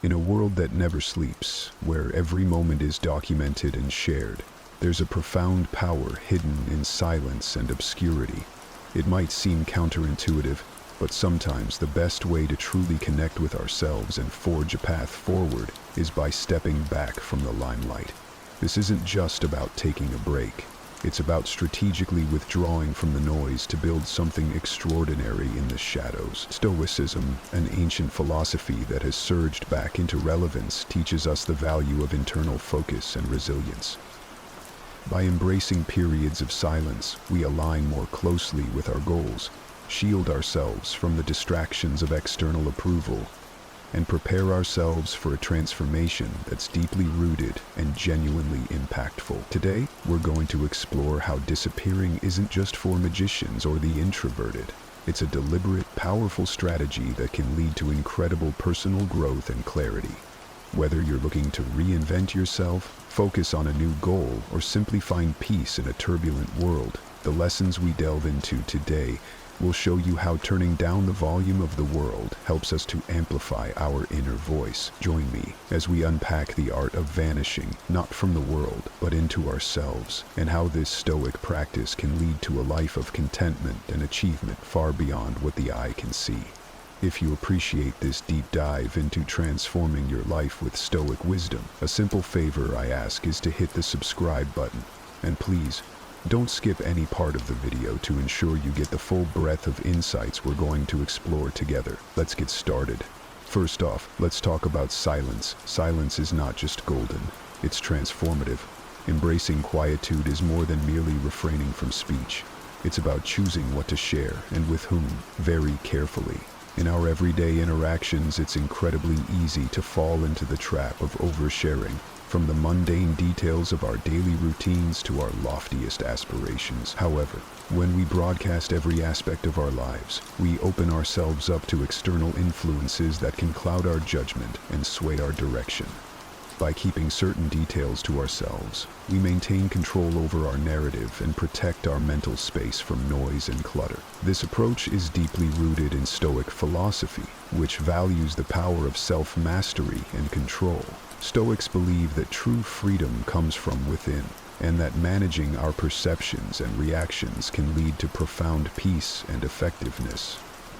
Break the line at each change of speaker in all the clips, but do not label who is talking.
In a world that never sleeps, where every moment is documented and shared, there's a profound power hidden in silence and obscurity. It might seem counterintuitive, but sometimes the best way to truly connect with ourselves and forge a path forward is by stepping back from the limelight. This isn't just about taking a break. It's about strategically withdrawing from the noise to build something extraordinary in the shadows. Stoicism, an ancient philosophy that has surged back into relevance, teaches us the value of internal focus and resilience. By embracing periods of silence, we align more closely with our goals, shield ourselves from the distractions of external approval, and prepare ourselves for a transformation that's deeply rooted and genuinely impactful. Today, we're going to explore how disappearing isn't just for magicians or the introverted. It's a deliberate, powerful strategy that can lead to incredible personal growth and clarity. Whether you're looking to reinvent yourself, focus on a new goal, or simply find peace in a turbulent world, the lessons we delve into today will show you how turning down the volume of the world helps us to amplify our inner voice. Join me as we unpack the art of vanishing, not from the world, but into ourselves, and how this Stoic practice can lead to a life of contentment and achievement far beyond what the eye can see. If you appreciate this deep dive into transforming your life with Stoic wisdom, a simple favor I ask is to hit the subscribe button. And please, don't skip any part of the video to ensure you get the full breadth of insights we're going to explore together. Let's get started. First off, let's talk about silence. Silence is not just golden, it's transformative. Embracing quietude is more than merely refraining from speech. It's about choosing what to share and with whom, very carefully. In our everyday interactions, it's incredibly easy to fall into the trap of oversharing, from the mundane details of our daily routines to our loftiest aspirations. However, when we broadcast every aspect of our lives, we open ourselves up to external influences that can cloud our judgment and sway our direction. By keeping certain details to ourselves, we maintain control over our narrative and protect our mental space from noise and clutter. This approach is deeply rooted in Stoic philosophy, which values the power of self-mastery and control. Stoics believe that true freedom comes from within, and that managing our perceptions and reactions can lead to profound peace and effectiveness.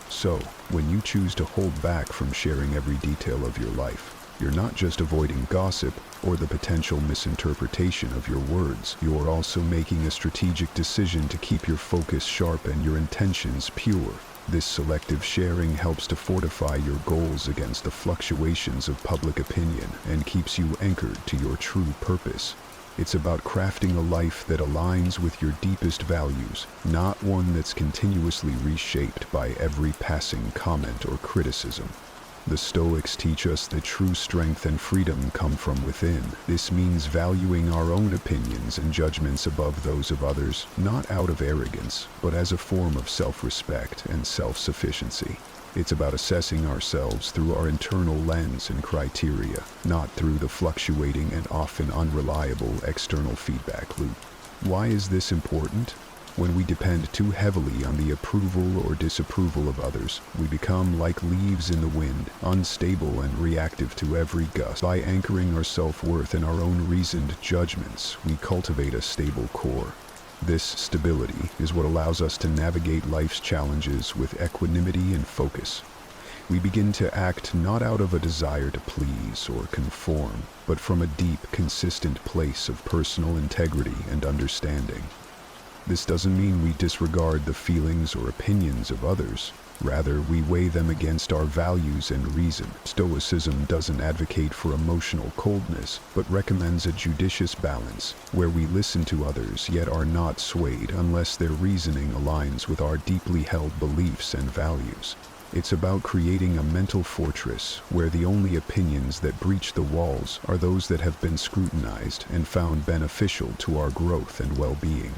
So, when you choose to hold back from sharing every detail of your life, you're not just avoiding gossip or the potential misinterpretation of your words. You're also making a strategic decision to keep your focus sharp and your intentions pure. This selective sharing helps to fortify your goals against the fluctuations of public opinion and keeps you anchored to your true purpose. It's about crafting a life that aligns with your deepest values, not one that's continuously reshaped by every passing comment or criticism. The Stoics teach us that true strength and freedom come from within. This means valuing our own opinions and judgments above those of others, not out of arrogance, but as a form of self-respect and self-sufficiency. It's about assessing ourselves through our internal lens and criteria, not through the fluctuating and often unreliable external feedback loop. Why is this important? When we depend too heavily on the approval or disapproval of others, we become like leaves in the wind, unstable and reactive to every gust. By anchoring our self-worth in our own reasoned judgments, we cultivate a stable core. This stability is what allows us to navigate life's challenges with equanimity and focus. We begin to act not out of a desire to please or conform, but from a deep, consistent place of personal integrity and understanding. This doesn't mean we disregard the feelings or opinions of others. Rather, we weigh them against our values and reason. Stoicism doesn't advocate for emotional coldness, but recommends a judicious balance, where we listen to others yet are not swayed unless their reasoning aligns with our deeply held beliefs and values. It's about creating a mental fortress where the only opinions that breach the walls are those that have been scrutinized and found beneficial to our growth and well-being.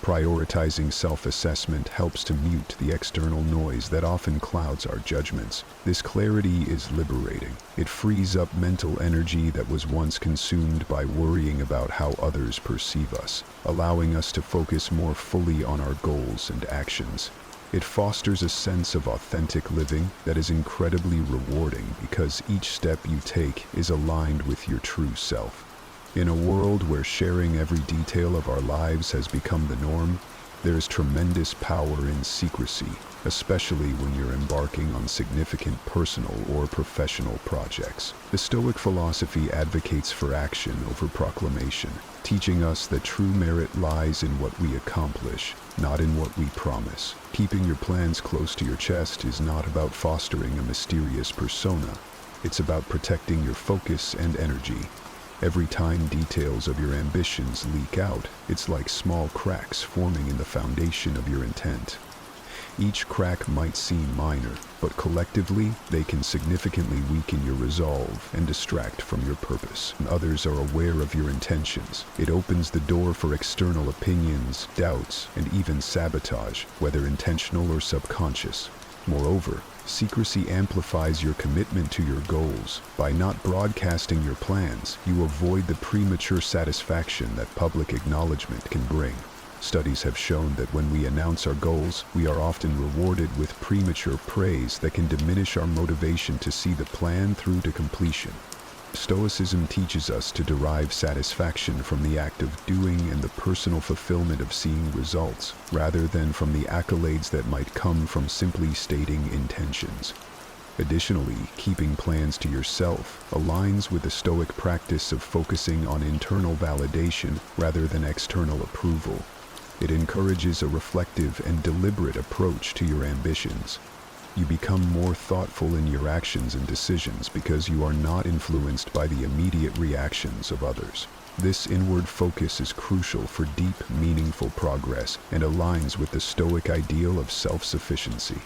Prioritizing self-assessment helps to mute the external noise that often clouds our judgments. This clarity is liberating. It frees up mental energy that was once consumed by worrying about how others perceive us, allowing us to focus more fully on our goals and actions. It fosters a sense of authentic living that is incredibly rewarding because each step you take is aligned with your true self. In a world where sharing every detail of our lives has become the norm, there is tremendous power in secrecy, especially when you're embarking on significant personal or professional projects. The Stoic philosophy advocates for action over proclamation, teaching us that true merit lies in what we accomplish, not in what we promise. Keeping your plans close to your chest is not about fostering a mysterious persona. It's about protecting your focus and energy. Every time details of your ambitions leak out, it's like small cracks forming in the foundation of your intent. Each crack might seem minor, but collectively, they can significantly weaken your resolve and distract from your purpose. When others are aware of your intentions, it opens the door for external opinions, doubts, and even sabotage, whether intentional or subconscious. Moreover, secrecy amplifies your commitment to your goals. By not broadcasting your plans, you avoid the premature satisfaction that public acknowledgement can bring. Studies have shown that when we announce our goals, we are often rewarded with premature praise that can diminish our motivation to see the plan through to completion. Stoicism teaches us to derive satisfaction from the act of doing and the personal fulfillment of seeing results, rather than from the accolades that might come from simply stating intentions. Additionally, keeping plans to yourself aligns with the Stoic practice of focusing on internal validation rather than external approval. It encourages a reflective and deliberate approach to your ambitions. You become more thoughtful in your actions and decisions because you are not influenced by the immediate reactions of others. This inward focus is crucial for deep, meaningful progress and aligns with the Stoic ideal of self-sufficiency.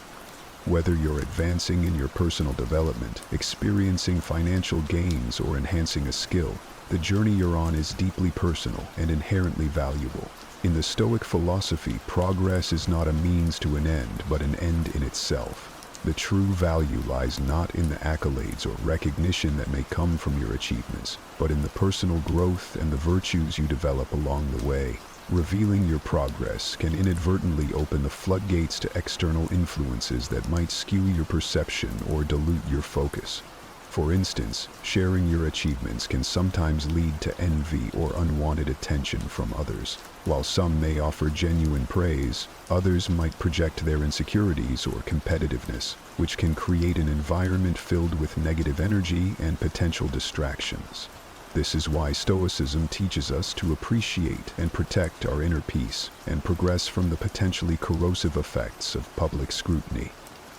Whether you're advancing in your personal development, experiencing financial gains, or enhancing a skill, the journey you're on is deeply personal and inherently valuable. In the Stoic philosophy, progress is not a means to an end, but an end in itself. The true value lies not in the accolades or recognition that may come from your achievements, but in the personal growth and the virtues you develop along the way. Revealing your progress can inadvertently open the floodgates to external influences that might skew your perception or dilute your focus. For instance, sharing your achievements can sometimes lead to envy or unwanted attention from others. While some may offer genuine praise, others might project their insecurities or competitiveness, which can create an environment filled with negative energy and potential distractions. This is why Stoicism teaches us to appreciate and protect our inner peace and progress from the potentially corrosive effects of public scrutiny.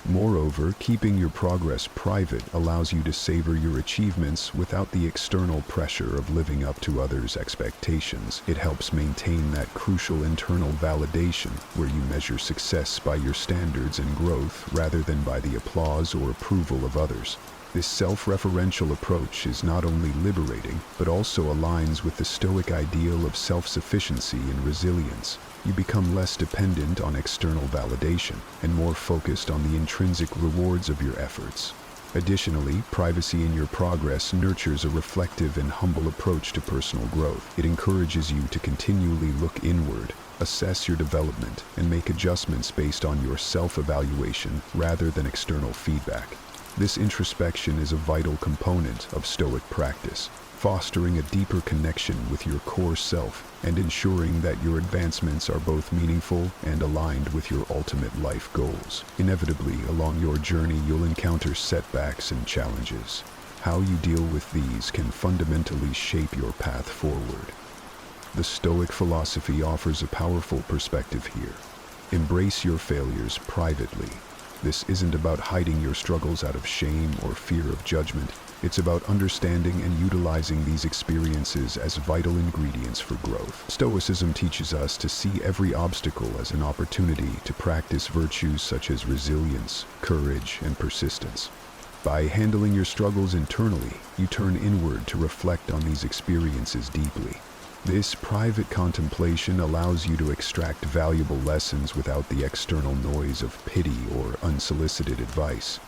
Moreover, keeping your progress private allows you to savor your achievements without the external pressure of living up to others' expectations. It helps maintain that crucial internal validation where you measure success by your standards and growth rather than by the applause or approval of others. This self-referential approach is not only liberating, but also aligns with the Stoic ideal of self-sufficiency and resilience. You become less dependent on external validation and more focused on the intrinsic rewards of your efforts. Additionally, privacy in your progress nurtures a reflective and humble approach to personal growth. It encourages you to continually look inward, assess your development, and make adjustments based on your self-evaluation rather than external feedback. This introspection is a vital component of Stoic practice, fostering a deeper connection with your core self and ensuring that your advancements are both meaningful and aligned with your ultimate life goals. Inevitably, along your journey, you'll encounter setbacks and challenges. How you deal with these can fundamentally shape your path forward. The Stoic philosophy offers a powerful perspective here. Embrace your failures privately. This isn't about hiding your struggles out of shame or fear of judgment. It's about understanding and utilizing these experiences as vital ingredients for growth. Stoicism teaches us to see every obstacle as an opportunity to practice virtues such as resilience, courage, and persistence. By handling your struggles internally, you turn inward to reflect on these experiences deeply. This private contemplation allows you to extract valuable lessons without the external noise of pity or unsolicited advice.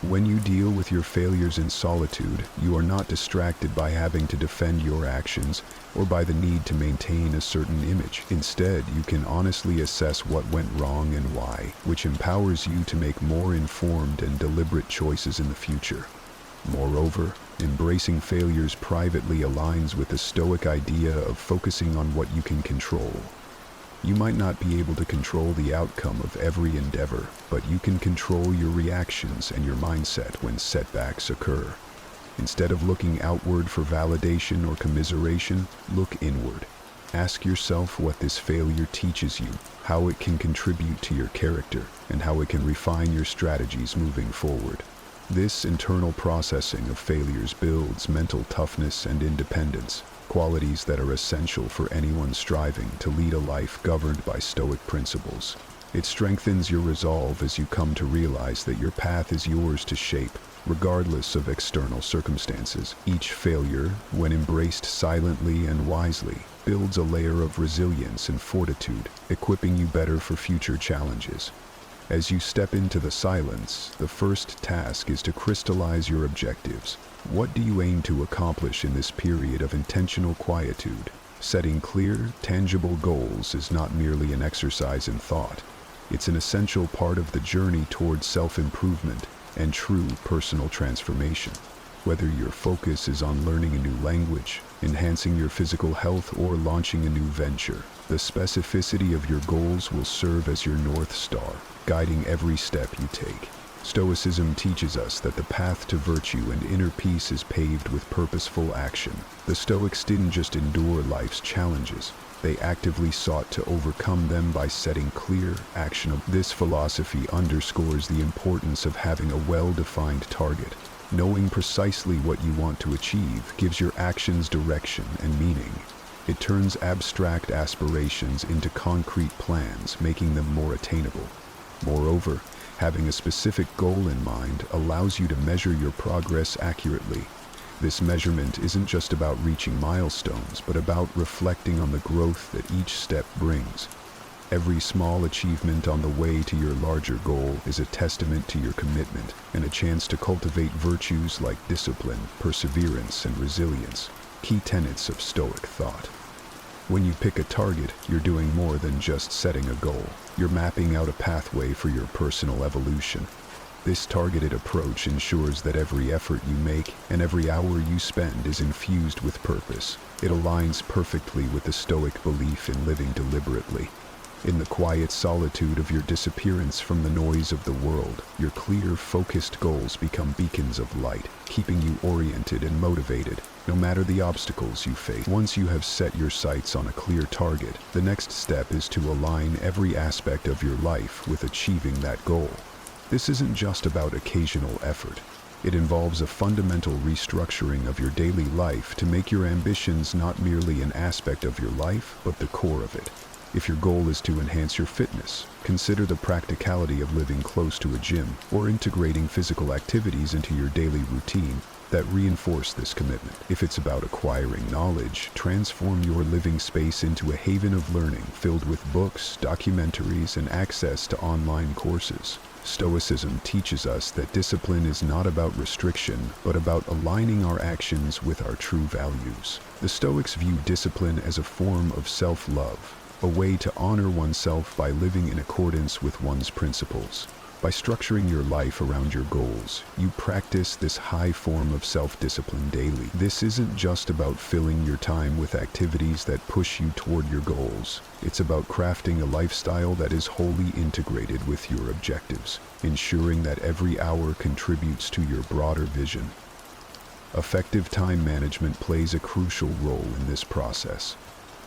When you deal with your failures in solitude, you are not distracted by having to defend your actions or by the need to maintain a certain image. Instead, you can honestly assess what went wrong and why, which empowers you to make more informed and deliberate choices in the future. Moreover, embracing failures privately aligns with the Stoic idea of focusing on what you can control. You might not be able to control the outcome of every endeavor, but you can control your reactions and your mindset when setbacks occur. Instead of looking outward for validation or commiseration, look inward. Ask yourself what this failure teaches you, how it can contribute to your character, and how it can refine your strategies moving forward. This internal processing of failures builds mental toughness and independence, qualities that are essential for anyone striving to lead a life governed by Stoic principles. It strengthens your resolve as you come to realize that your path is yours to shape, regardless of external circumstances. Each failure, when embraced silently and wisely, builds a layer of resilience and fortitude, equipping you better for future challenges. As you step into the silence, the first task is to crystallize your objectives. What do you aim to accomplish in this period of intentional quietude? Setting clear, tangible goals is not merely an exercise in thought. It's an essential part of the journey towards self-improvement and true personal transformation. Whether your focus is on learning a new language, enhancing your physical health, or launching a new venture, the specificity of your goals will serve as your North Star, guiding every step you take. Stoicism teaches us that the path to virtue and inner peace is paved with purposeful action. The Stoics didn't just endure life's challenges, they actively sought to overcome them by setting clear, actionable. This philosophy underscores the importance of having a well-defined target. Knowing precisely what you want to achieve gives your actions direction and meaning. It turns abstract aspirations into concrete plans, making them more attainable. Moreover, having a specific goal in mind allows you to measure your progress accurately. This measurement isn't just about reaching milestones, but about reflecting on the growth that each step brings. Every small achievement on the way to your larger goal is a testament to your commitment and a chance to cultivate virtues like discipline, perseverance, and resilience, key tenets of Stoic thought. When you pick a target, you're doing more than just setting a goal. You're mapping out a pathway for your personal evolution. This targeted approach ensures that every effort you make and every hour you spend is infused with purpose. It aligns perfectly with the Stoic belief in living deliberately. In the quiet solitude of your disappearance from the noise of the world, your clear, focused goals become beacons of light, keeping you oriented and motivated, no matter the obstacles you face. Once you have set your sights on a clear target, the next step is to align every aspect of your life with achieving that goal. This isn't just about occasional effort. It involves a fundamental restructuring of your daily life to make your ambitions not merely an aspect of your life, but the core of it. If your goal is to enhance your fitness, consider the practicality of living close to a gym or integrating physical activities into your daily routine that reinforce this commitment. If it's about acquiring knowledge, transform your living space into a haven of learning filled with books, documentaries, and access to online courses. Stoicism teaches us that discipline is not about restriction, but about aligning our actions with our true values. The Stoics view discipline as a form of self-love, a way to honor oneself by living in accordance with one's principles. By structuring your life around your goals, you practice this high form of self-discipline daily. This isn't just about filling your time with activities that push you toward your goals. It's about crafting a lifestyle that is wholly integrated with your objectives, ensuring that every hour contributes to your broader vision. Effective time management plays a crucial role in this process.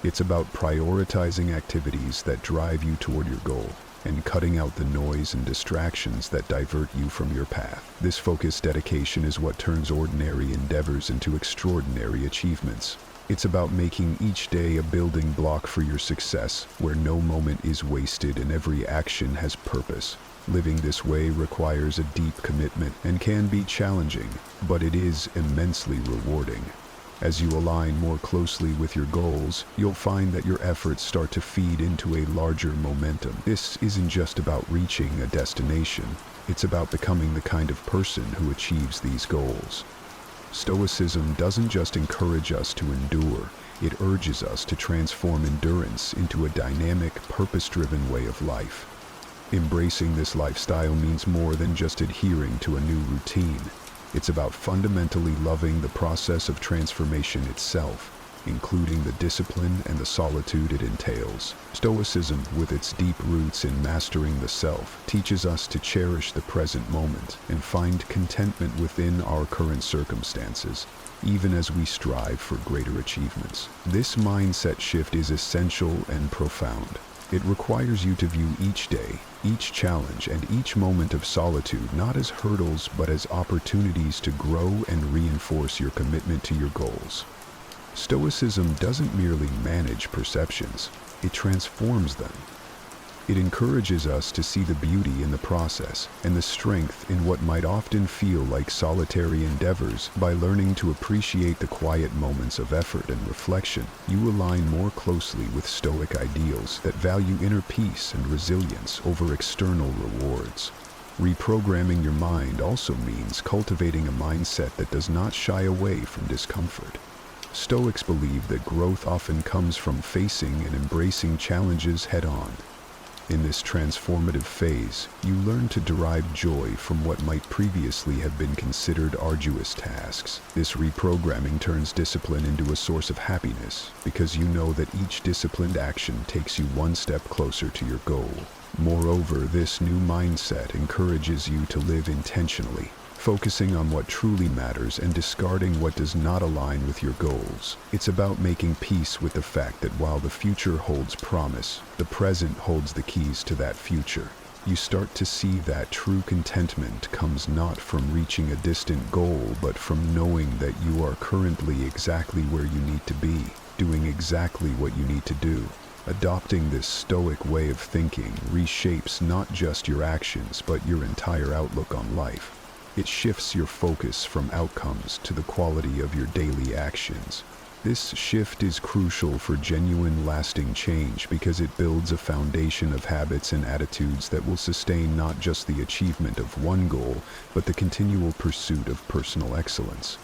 It's about prioritizing activities that drive you toward your goal and cutting out the noise and distractions that divert you from your path. This focused dedication is what turns ordinary endeavors into extraordinary achievements. It's about making each day a building block for your success, where no moment is wasted and every action has purpose. Living this way requires a deep commitment and can be challenging, but it is immensely rewarding. As you align more closely with your goals, you'll find that your efforts start to feed into a larger momentum. This isn't just about reaching a destination. It's about becoming the kind of person who achieves these goals. Stoicism doesn't just encourage us to endure, it urges us to transform endurance into a dynamic, purpose-driven way of life. Embracing this lifestyle means more than just adhering to a new routine. It's about fundamentally loving the process of transformation itself, including the discipline and the solitude it entails. Stoicism, with its deep roots in mastering the self, teaches us to cherish the present moment and find contentment within our current circumstances, even as we strive for greater achievements. This mindset shift is essential and profound. It requires you to view each day, each challenge, and each moment of solitude not as hurdles but as opportunities to grow and reinforce your commitment to your goals. Stoicism doesn't merely manage perceptions, it transforms them. It encourages us to see the beauty in the process and the strength in what might often feel like solitary endeavors. By learning to appreciate the quiet moments of effort and reflection, you align more closely with Stoic ideals that value inner peace and resilience over external rewards. Reprogramming your mind also means cultivating a mindset that does not shy away from discomfort. Stoics believe that growth often comes from facing and embracing challenges head-on. In this transformative phase, you learn to derive joy from what might previously have been considered arduous tasks. This reprogramming turns discipline into a source of happiness because you know that each disciplined action takes you one step closer to your goal. Moreover, this new mindset encourages you to live intentionally, focusing on what truly matters and discarding what does not align with your goals. It's about making peace with the fact that while the future holds promise, the present holds the keys to that future. You start to see that true contentment comes not from reaching a distant goal, but from knowing that you are currently exactly where you need to be, doing exactly what you need to do. Adopting this Stoic way of thinking reshapes not just your actions, but your entire outlook on life. It shifts your focus from outcomes to the quality of your daily actions. This shift is crucial for genuine, lasting change because it builds a foundation of habits and attitudes that will sustain not just the achievement of one goal, but the continual pursuit of personal excellence.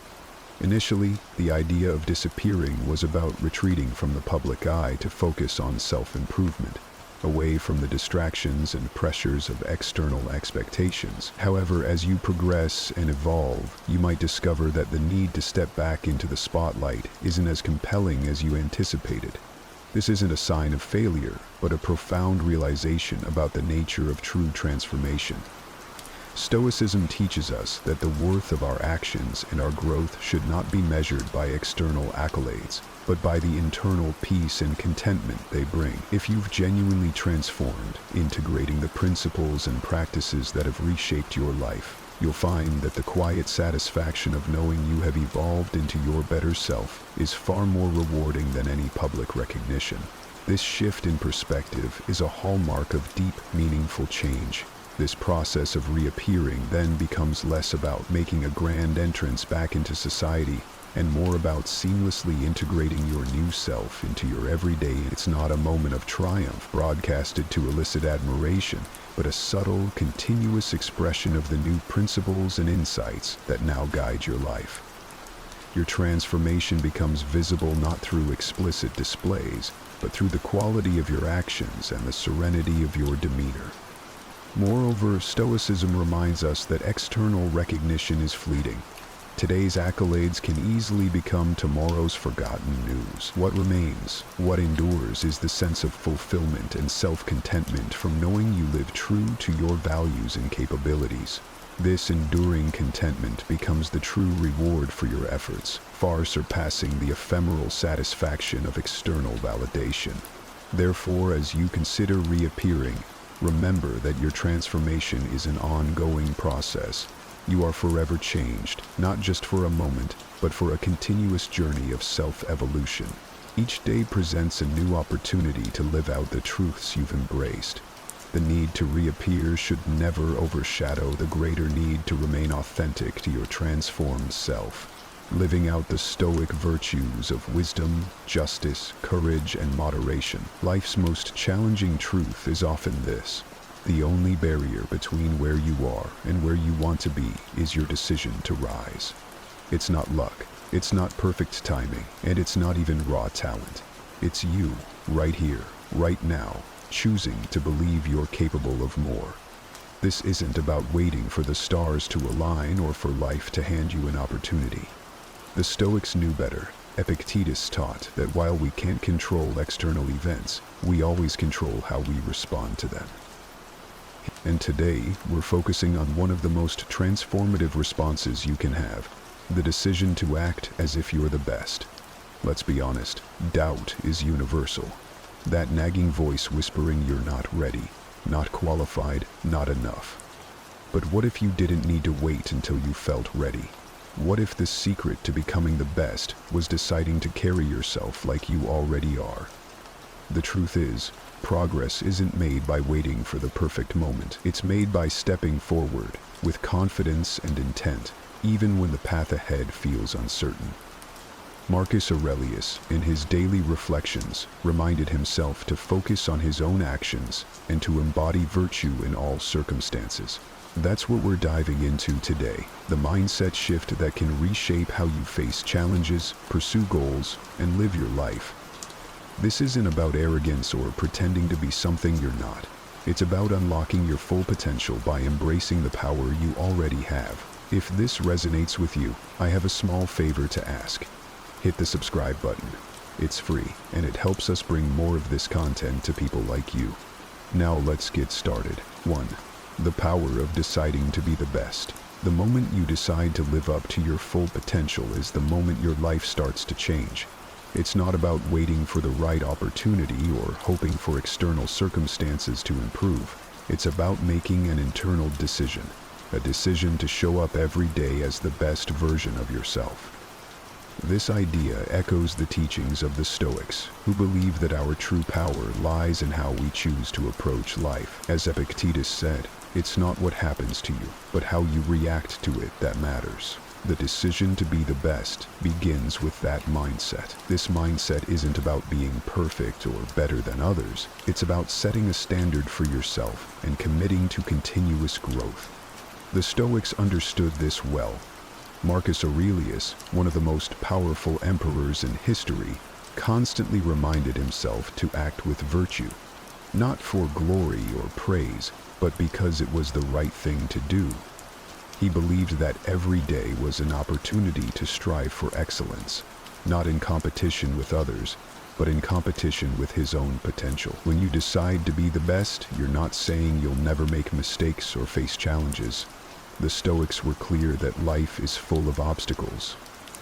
Initially, the idea of disappearing was about retreating from the public eye to focus on self-improvement, away from the distractions and pressures of external expectations. However, as you progress and evolve, you might discover that the need to step back into the spotlight isn't as compelling as you anticipated. This isn't a sign of failure, but a profound realization about the nature of true transformation. Stoicism teaches us that the worth of our actions and our growth should not be measured by external accolades, but by the internal peace and contentment they bring. If you've genuinely transformed, integrating the principles and practices that have reshaped your life, you'll find that the quiet satisfaction of knowing you have evolved into your better self is far more rewarding than any public recognition. This shift in perspective is a hallmark of deep, meaningful change. This process of reappearing then becomes less about making a grand entrance back into society and more about seamlessly integrating your new self into your everyday. It's not a moment of triumph broadcasted to elicit admiration, but a subtle, continuous expression of the new principles and insights that now guide your life. Your transformation becomes visible not through explicit displays, but through the quality of your actions and the serenity of your demeanor. Moreover, Stoicism reminds us that external recognition is fleeting. Today's accolades can easily become tomorrow's forgotten news. What remains, what endures, is the sense of fulfillment and self-contentment from knowing you live true to your values and capabilities. This enduring contentment becomes the true reward for your efforts, far surpassing the ephemeral satisfaction of external validation. Therefore, as you consider reappearing, remember that your transformation is an ongoing process. You are forever changed, not just for a moment, but for a continuous journey of self-evolution. Each day presents a new opportunity to live out the truths you've embraced. The need to reappear should never overshadow the greater need to remain authentic to your transformed self. Living out the Stoic virtues of wisdom, justice, courage, and moderation. Life's most challenging truth is often this: The only barrier between where you are and where you want to be is your decision to rise. It's not luck, it's not perfect timing, and it's not even raw talent. It's you, right here, right now, choosing to believe you're capable of more. This isn't about waiting for the stars to align or for life to hand you an opportunity. The Stoics knew better. Epictetus taught that while we can't control external events, we always control how we respond to them. And today, we're focusing on one of the most transformative responses you can have, the decision to act as if you're the best. Let's be honest, doubt is universal. That nagging voice whispering you're not ready, not qualified, not enough. But what if you didn't need to wait until you felt ready? What if the secret to becoming the best was deciding to carry yourself like you already are? The truth is, progress isn't made by waiting for the perfect moment. It's made by stepping forward with confidence and intent, even when the path ahead feels uncertain. Marcus Aurelius, in his daily reflections, reminded himself to focus on his own actions and to embody virtue in all circumstances. That's what we're diving into today, the mindset shift that can reshape how you face challenges, pursue goals, and live your life. This isn't about arrogance or pretending to be something you're not. It's about unlocking your full potential by embracing the power you already have. If this resonates with you, I have a small favor to ask. Hit the subscribe button. It's free, and it helps us bring more of this content to people like you. Now let's get started. 1. The power of deciding to be the best. The moment you decide to live up to your full potential is the moment your life starts to change. It's not about waiting for the right opportunity or hoping for external circumstances to improve. It's about making an internal decision, a decision to show up every day as the best version of yourself. This idea echoes the teachings of the Stoics, who believe that our true power lies in how we choose to approach life. As Epictetus said, it's not what happens to you, but how you react to it that matters. The decision to be the best begins with that mindset. This mindset isn't about being perfect or better than others. It's about setting a standard for yourself and committing to continuous growth. The Stoics understood this well. Marcus Aurelius, one of the most powerful emperors in history, constantly reminded himself to act with virtue, not for glory or praise, but because it was the right thing to do. He believed that every day was an opportunity to strive for excellence, not in competition with others, but in competition with his own potential. When you decide to be the best, you're not saying you'll never make mistakes or face challenges. The Stoics were clear that life is full of obstacles,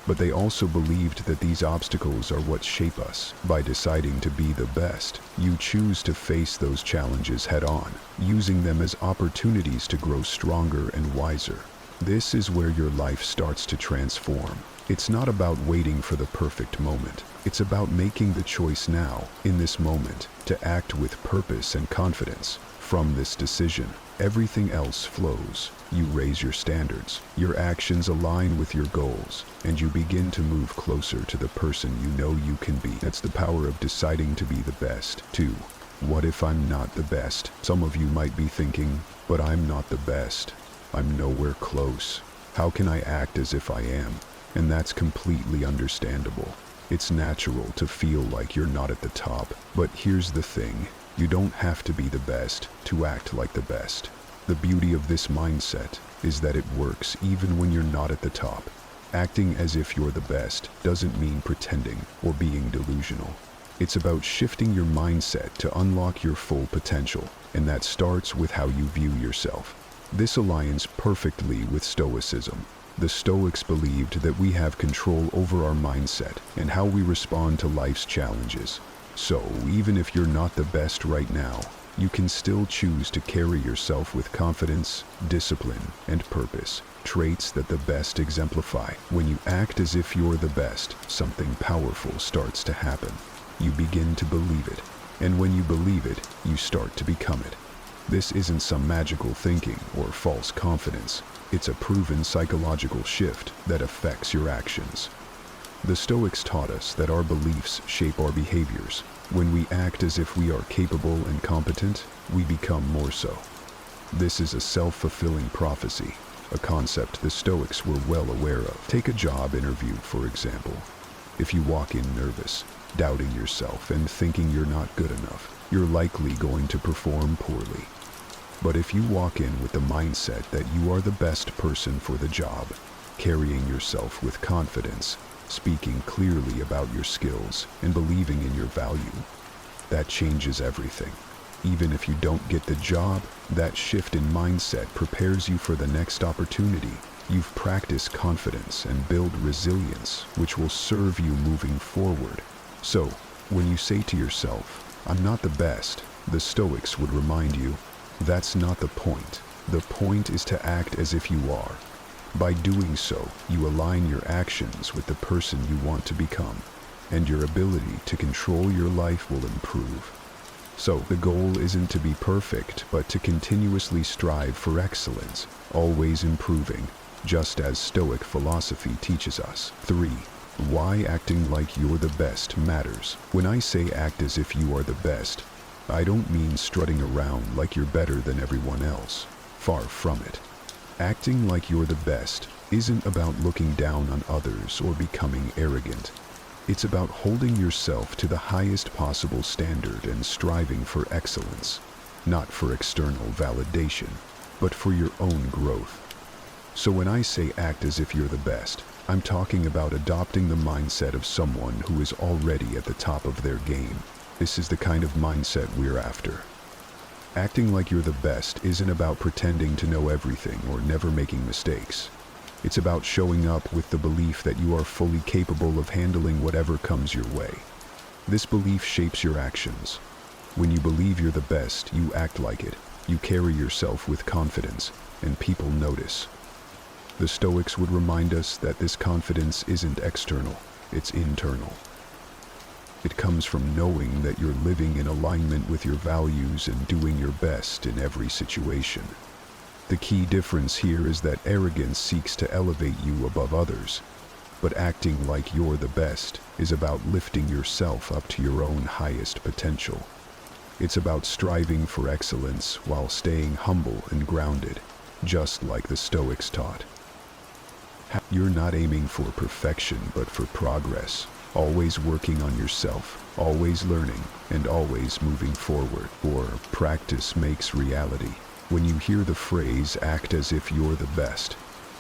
but they also believed that these obstacles are what shape us. By deciding to be the best, you choose to face those challenges head-on, using them as opportunities to grow stronger and wiser. This is where your life starts to transform. It's not about waiting for the perfect moment. It's about making the choice now, in this moment, to act with purpose and confidence. From this decision, everything else flows. You raise your standards, your actions align with your goals, and you begin to move closer to the person you know you can be. That's the power of deciding to be the best. 2. What if I'm not the best? Some of you might be thinking, but I'm not the best. I'm nowhere close. How can I act as if I am? And that's completely understandable. It's natural to feel like you're not at the top. But here's the thing. You don't have to be the best to act like the best. The beauty of this mindset is that it works even when you're not at the top. Acting as if you're the best doesn't mean pretending or being delusional. It's about shifting your mindset to unlock your full potential, and that starts with how you view yourself. This aligns perfectly with Stoicism. The Stoics believed that we have control over our mindset and how we respond to life's challenges. So, even if you're not the best right now, you can still choose to carry yourself with confidence, discipline, and purpose, traits that the best exemplify. When you act as if you're the best, something powerful starts to happen. You begin to believe it, and when you believe it, you start to become it. This isn't some magical thinking or false confidence. It's a proven psychological shift that affects your actions. The Stoics taught us that our beliefs shape our behaviors. When we act as if we are capable and competent, we become more so. This is a self-fulfilling prophecy, a concept the Stoics were well aware of. Take a job interview, for example. If you walk in nervous, doubting yourself, and thinking you're not good enough, you're likely going to perform poorly. But if you walk in with the mindset that you are the best person for the job, carrying yourself with confidence, speaking clearly about your skills, and believing in your value, that changes everything. Even if you don't get the job, that shift in mindset prepares you for the next opportunity. You've practiced confidence and build resilience, which will serve you moving forward. So, when you say to yourself, "I'm not the best," the Stoics would remind you, that's not the point. The point is to act as if you are. By doing so, you align your actions with the person you want to become, and your ability to control your life will improve. So, the goal isn't to be perfect, but to continuously strive for excellence, always improving, just as Stoic philosophy teaches us. 3. Why acting like you're the best matters. When I say act as if you are the best, I don't mean strutting around like you're better than everyone else. Far from it. Acting like you're the best isn't about looking down on others or becoming arrogant. It's about holding yourself to the highest possible standard and striving for excellence, not for external validation, but for your own growth. So when I say act as if you're the best, I'm talking about adopting the mindset of someone who is already at the top of their game. This is the kind of mindset we're after. Acting like you're the best isn't about pretending to know everything or never making mistakes. It's about showing up with the belief that you are fully capable of handling whatever comes your way. This belief shapes your actions. When you believe you're the best, you act like it. You carry yourself with confidence, and people notice. The Stoics would remind us that this confidence isn't external, it's internal. It comes from knowing that you're living in alignment with your values and doing your best in every situation. The key difference here is that arrogance seeks to elevate you above others, but acting like you're the best is about lifting yourself up to your own highest potential. It's about striving for excellence while staying humble and grounded, just like the Stoics taught. You're not aiming for perfection, but for progress, always working on yourself, always learning, and always moving forward. Or practice makes reality. When you hear the phrase, act as if you're the best,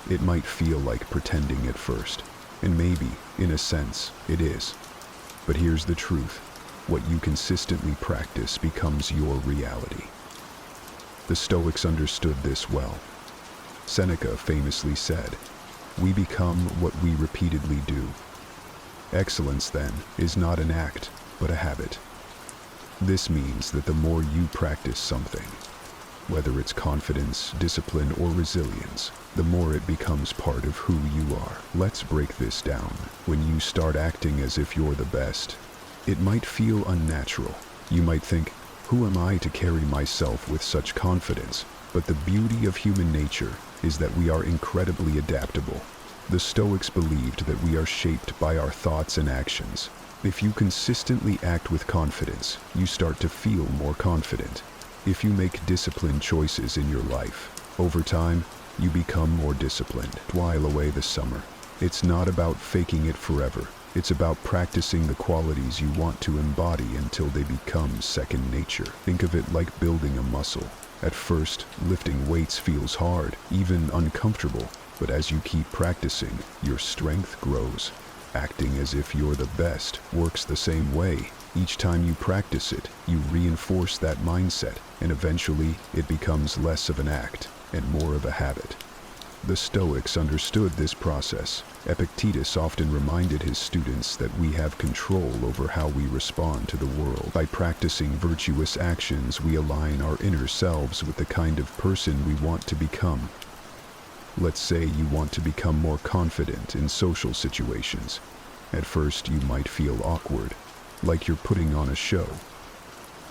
it might feel like pretending at first, and maybe, in a sense, it is. But here's the truth. What you consistently practice becomes your reality. The Stoics understood this well. Seneca famously said, "We become what we repeatedly do." Excellence, then, is not an act, but a habit. This means that the more you practice something, whether it's confidence, discipline, or resilience, the more it becomes part of who you are. Let's break this down. When you start acting as if you're the best, it might feel unnatural. You might think, who am I to carry myself with such confidence? But the beauty of human nature is that we are incredibly adaptable. The Stoics believed that we are shaped by our thoughts and actions. If you consistently act with confidence, you start to feel more confident. If you make disciplined choices in your life, over time, you become more disciplined. While away the summer, it's not about faking it forever. It's about practicing the qualities you want to embody until they become second nature. Think of it like building a muscle. At first, lifting weights feels hard, even uncomfortable, but as you keep practicing, your strength grows. Acting as if you're the best works the same way. Each time you practice it, you reinforce that mindset, and eventually it becomes less of an act and more of a habit. The Stoics understood this process. Epictetus often reminded his students that we have control over how we respond to the world. By practicing virtuous actions, we align our inner selves with the kind of person we want to become. Let's say you want to become more confident in social situations. At first, you might feel awkward, like you're putting on a show.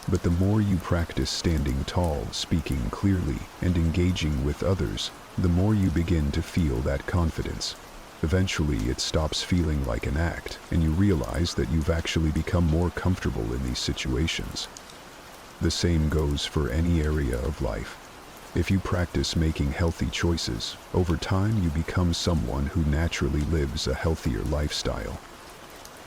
But the more you practice standing tall, speaking clearly, and engaging with others, the more you begin to feel that confidence. Eventually, it stops feeling like an act, and you realize that you've actually become more comfortable in these situations. The same goes for any area of life. If you practice making healthy choices, over time you become someone who naturally lives a healthier lifestyle.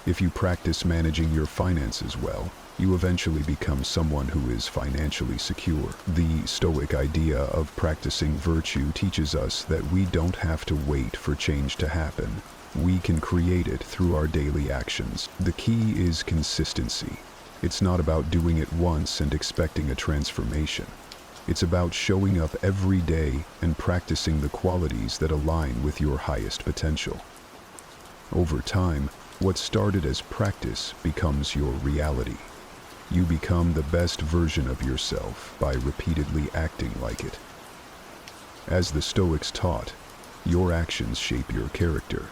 If you practice managing your finances well, you eventually become someone who is financially secure. The Stoic idea of practicing virtue teaches us that we don't have to wait for change to happen. We can create it through our daily actions. The key is consistency. It's not about doing it once and expecting a transformation. It's about showing up every day and practicing the qualities that align with your highest potential. Over time, what started as practice becomes your reality. You become the best version of yourself by repeatedly acting like it. As the Stoics taught, your actions shape your character,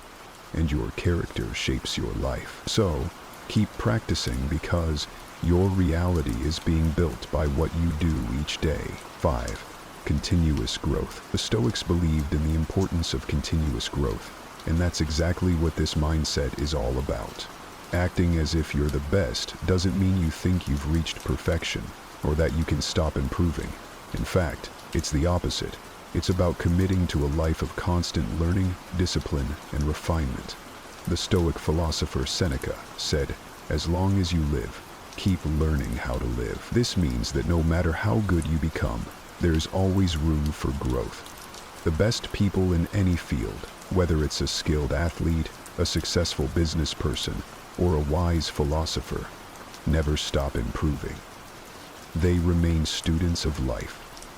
and your character shapes your life. So, keep practicing because your reality is being built by what you do each day. 5. Continuous growth. The Stoics believed in the importance of continuous growth, and that's exactly what this mindset is all about. Acting as if you're the best doesn't mean you think you've reached perfection or that you can stop improving. In fact, it's the opposite. It's about committing to a life of constant learning, discipline, and refinement. The Stoic philosopher Seneca said, "As long as you live, keep learning how to live." This means that no matter how good you become, there's always room for growth. The best people in any field, whether it's a skilled athlete, a successful business person, or a wise philosopher, never stop improving. They remain students of life.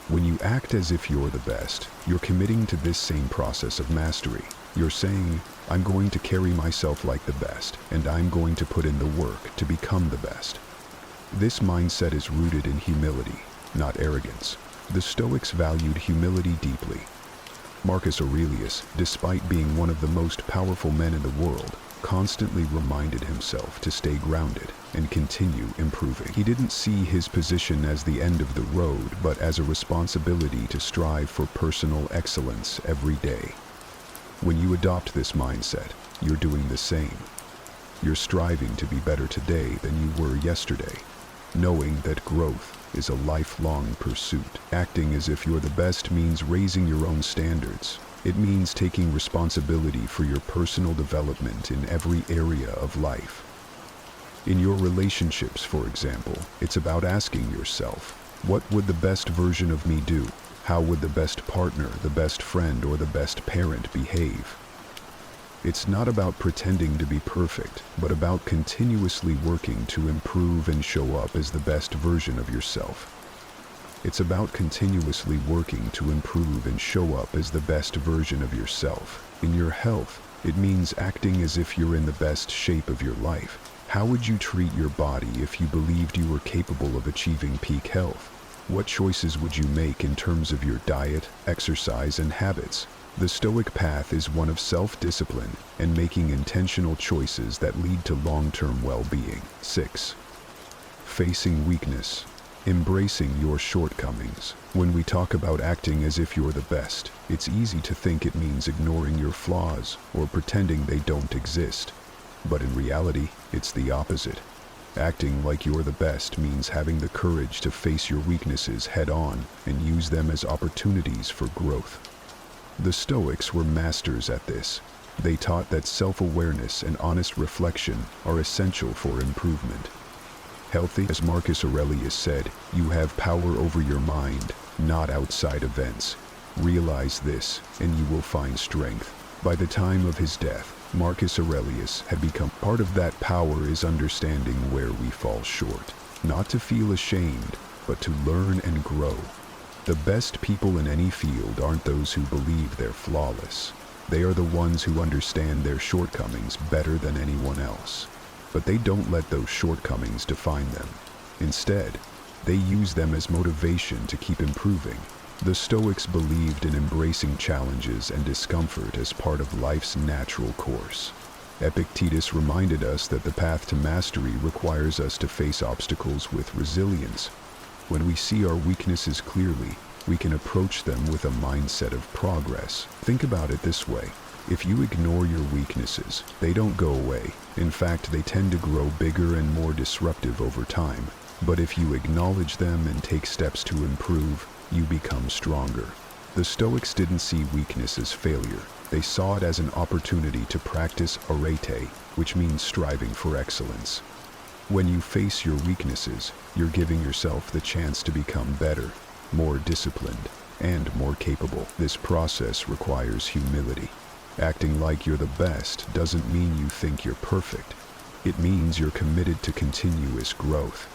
When you act as if you're the best, you're committing to this same process of mastery. You're saying, "I'm going to carry myself like the best, and I'm going to put in the work to become the best." This mindset is rooted in humility, not arrogance. The Stoics valued humility deeply. Marcus Aurelius, despite being one of the most powerful men in the world, constantly reminded himself to stay grounded and continue improving. He didn't see his position as the end of the road, but as a responsibility to strive for personal excellence every day. When you adopt this mindset, you're doing the same. You're striving to be better today than you were yesterday, knowing that growth is a lifelong pursuit. Acting as if you're the best means raising your own standards. It means taking responsibility for your personal development in every area of life. In your relationships, for example, it's about asking yourself, what would the best version of me do? How would the best partner, the best friend, or the best parent behave? It's not about pretending to be perfect, but about continuously working to improve and show up as the best version of yourself. It's about continuously working to improve and show up as the best version of yourself. In your health, it means acting as if you're in the best shape of your life. How would you treat your body if you believed you were capable of achieving peak health? What choices would you make in terms of your diet, exercise, and habits? The Stoic path is one of self-discipline and making intentional choices that lead to long-term well-being. 6. Facing weakness. Embracing your shortcomings. When we talk about acting as if you're the best, it's easy to think it means ignoring your flaws or pretending they don't exist. But in reality, it's the opposite. Acting like you're the best means having the courage to face your weaknesses head-on and use them as opportunities for growth. The Stoics were masters at this. They taught that self-awareness and honest reflection are essential for improvement. Healthy, as Marcus Aurelius said, you have power over your mind, not outside events. Realize this, and you will find strength. By the time of his death, Marcus Aurelius had become part of that power is understanding where we fall short. Not to feel ashamed, but to learn and grow. The best people in any field aren't those who believe they're flawless. They are the ones who understand their shortcomings better than anyone else. But they don't let those shortcomings define them. Instead, they use them as motivation to keep improving. The Stoics believed in embracing challenges and discomfort as part of life's natural course. Epictetus reminded us that the path to mastery requires us to face obstacles with resilience. When we see our weaknesses clearly, we can approach them with a mindset of progress. Think about it this way. If you ignore your weaknesses, they don't go away. In fact, they tend to grow bigger and more disruptive over time. But if you acknowledge them and take steps to improve, you become stronger. The Stoics didn't see weakness as failure. They saw it as an opportunity to practice arete, which means striving for excellence. When you face your weaknesses, you're giving yourself the chance to become better, more disciplined, and more capable. This process requires humility. Acting like you're the best doesn't mean you think you're perfect. It means you're committed to continuous growth.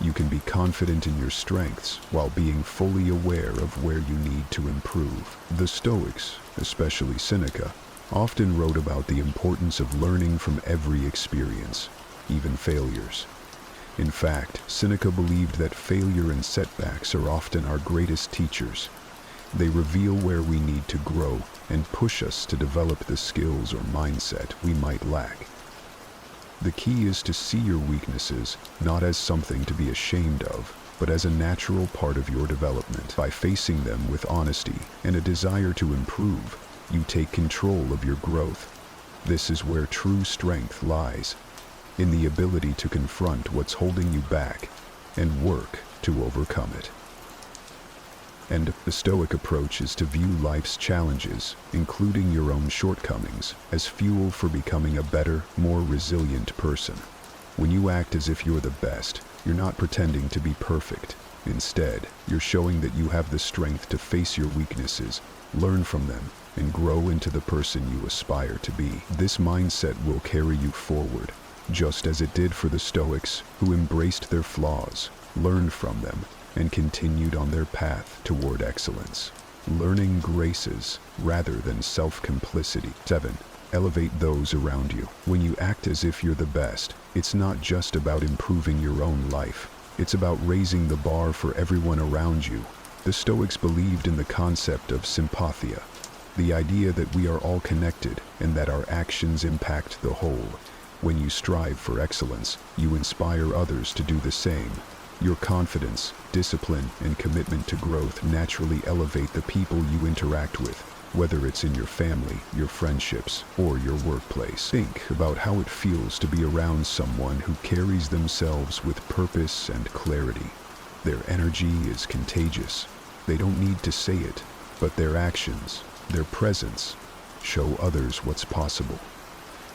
You can be confident in your strengths while being fully aware of where you need to improve. The Stoics, especially Seneca, often wrote about the importance of learning from every experience, even failures. In fact, Seneca believed that failure and setbacks are often our greatest teachers. They reveal where we need to grow and push us to develop the skills or mindset we might lack. The key is to see your weaknesses not as something to be ashamed of, but as a natural part of your development. By facing them with honesty and a desire to improve, you take control of your growth. This is where true strength lies, in the ability to confront what's holding you back and work to overcome it. And the Stoic approach is to view life's challenges, including your own shortcomings, as fuel for becoming a better, more resilient person. When you act as if you're the best, you're not pretending to be perfect. Instead, you're showing that you have the strength to face your weaknesses, learn from them, and grow into the person you aspire to be. This mindset will carry you forward, just as it did for the Stoics, who embraced their flaws, learned from them, and continued on their path toward excellence. Learning graces rather than self-complicity. 7. Elevate those around you. When you act as if you're the best, it's not just about improving your own life. It's about raising the bar for everyone around you. The Stoics believed in the concept of sympathia, the idea that we are all connected and that our actions impact the whole. When you strive for excellence, you inspire others to do the same. Your confidence, discipline, and commitment to growth naturally elevate the people you interact with, whether it's in your family, your friendships, or your workplace. Think about how it feels to be around someone who carries themselves with purpose and clarity. Their energy is contagious. They don't need to say it, but their actions, their presence, show others what's possible.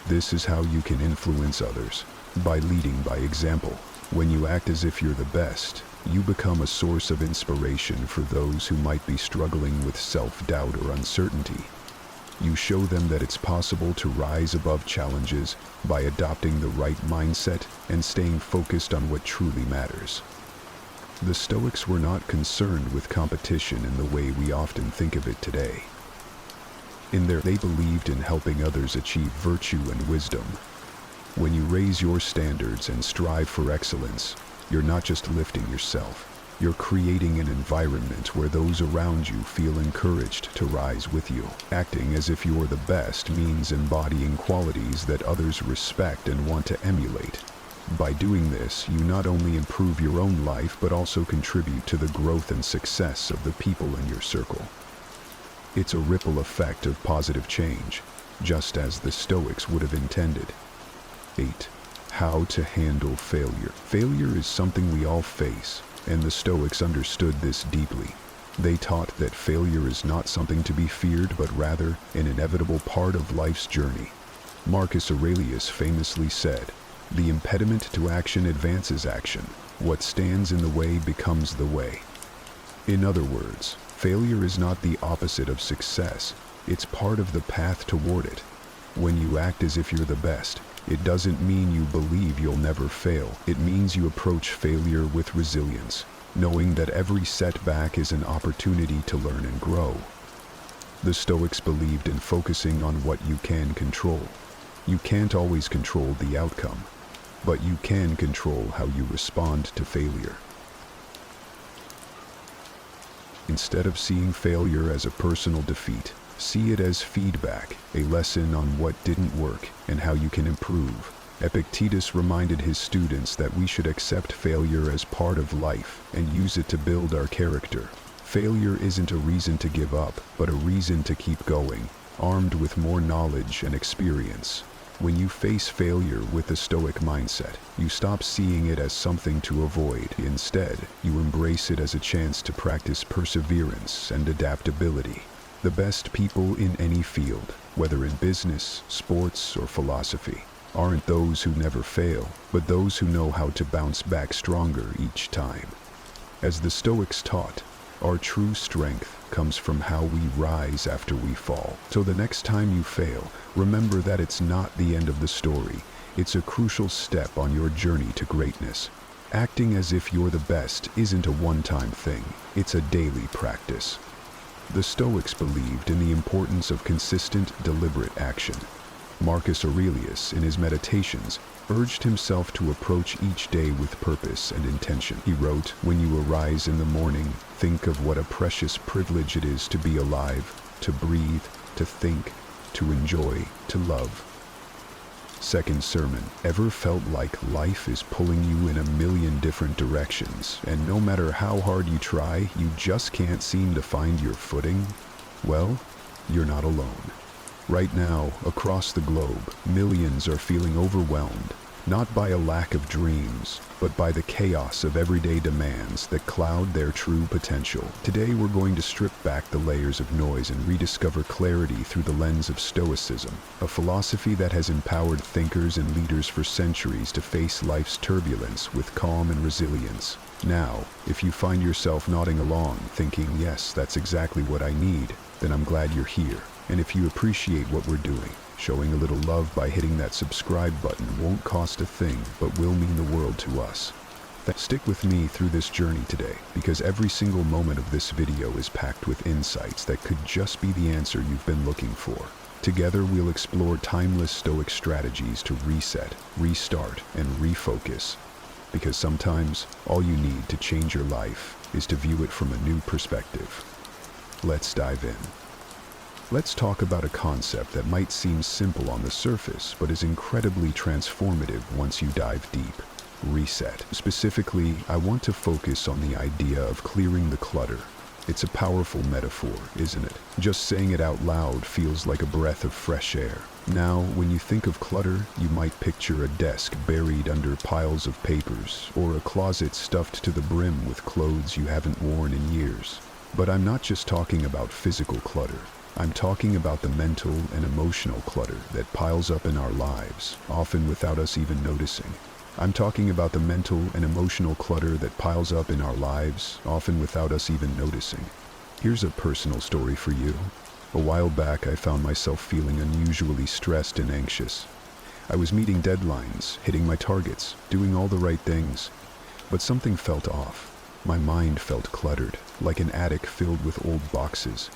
This is how you can influence others, by leading by example. When you act as if you're the best, you become a source of inspiration for those who might be struggling with self-doubt or uncertainty. You show them that it's possible to rise above challenges by adopting the right mindset and staying focused on what truly matters. The Stoics were not concerned with competition in the way we often think of it today. They believed in helping others achieve virtue and wisdom. When you raise your standards and strive for excellence, you're not just lifting yourself. You're creating an environment where those around you feel encouraged to rise with you. Acting as if you're the best means embodying qualities that others respect and want to emulate. By doing this, you not only improve your own life, but also contribute to the growth and success of the people in your circle. It's a ripple effect of positive change, just as the Stoics would have intended. 8. How to handle failure. Failure is something we all face, and the Stoics understood this deeply. They taught that failure is not something to be feared, but rather an inevitable part of life's journey. Marcus Aurelius famously said, "The impediment to action advances action. What stands in the way becomes the way." In other words, failure is not the opposite of success. It's part of the path toward it. When you act as if you're the best, it doesn't mean you believe you'll never fail. It means you approach failure with resilience, knowing that every setback is an opportunity to learn and grow. The Stoics believed in focusing on what you can control. You can't always control the outcome, but you can control how you respond to failure. Instead of seeing failure as a personal defeat, see it as feedback, a lesson on what didn't work and how you can improve. Epictetus reminded his students that we should accept failure as part of life and use it to build our character. Failure isn't a reason to give up, but a reason to keep going. armed with more knowledge and experience. When you face failure with the Stoic mindset, you stop seeing it as something to avoid. Instead, you embrace it as a chance to practice perseverance and adaptability. The best people in any field, whether in business, sports, or philosophy, aren't those who never fail, but those who know how to bounce back stronger each time. As the Stoics taught, our true strength comes from how we rise after we fall. So the next time you fail, remember that it's not the end of the story. It's a crucial step on your journey to greatness. Acting as if you're the best isn't a one-time thing. It's a daily practice. The Stoics believed in the importance of consistent, deliberate action. Marcus Aurelius, in his Meditations, urged himself to approach each day with purpose and intention. He wrote, "When you arise in the morning, think of what a precious privilege it is to be alive, to breathe, to think, to enjoy, to love." Second sermon, ever felt like life is pulling you in a million different directions, and no matter how hard you try, you just can't seem to find your footing? Well, you're not alone. Right now, across the globe, millions are feeling overwhelmed, not by a lack of dreams, but by the chaos of everyday demands that cloud their true potential. Today we're going to strip back the layers of noise and rediscover clarity through the lens of Stoicism, a philosophy that has empowered thinkers and leaders for centuries to face life's turbulence with calm and resilience. Now, if you find yourself nodding along, thinking, "Yes, that's exactly what I need," then I'm glad you're here. And if you appreciate what we're doing, showing a little love by hitting that subscribe button won't cost a thing, but will mean the world to us. Stick with me through this journey today, because every single moment of this video is packed with insights that could just be the answer you've been looking for. Together we'll explore timeless Stoic strategies to reset, restart, and refocus. Because sometimes, all you need to change your life is to view it from a new perspective. Let's dive in. Let's talk about a concept that might seem simple on the surface, but is incredibly transformative once you dive deep. Reset. Specifically, I want to focus on the idea of clearing the clutter. It's a powerful metaphor, isn't it? Just saying it out loud feels like a breath of fresh air. Now, when you think of clutter, you might picture a desk buried under piles of papers, or a closet stuffed to the brim with clothes you haven't worn in years. But I'm not just talking about physical clutter. I'm talking about the mental and emotional clutter that piles up in our lives, often without us even noticing. I'm talking about the mental and emotional clutter that piles up in our lives, often without us even noticing. Here's a personal story for you. A while back, I found myself feeling unusually stressed and anxious. I was meeting deadlines, hitting my targets, doing all the right things, but something felt off. My mind felt cluttered, like an attic filled with old boxes.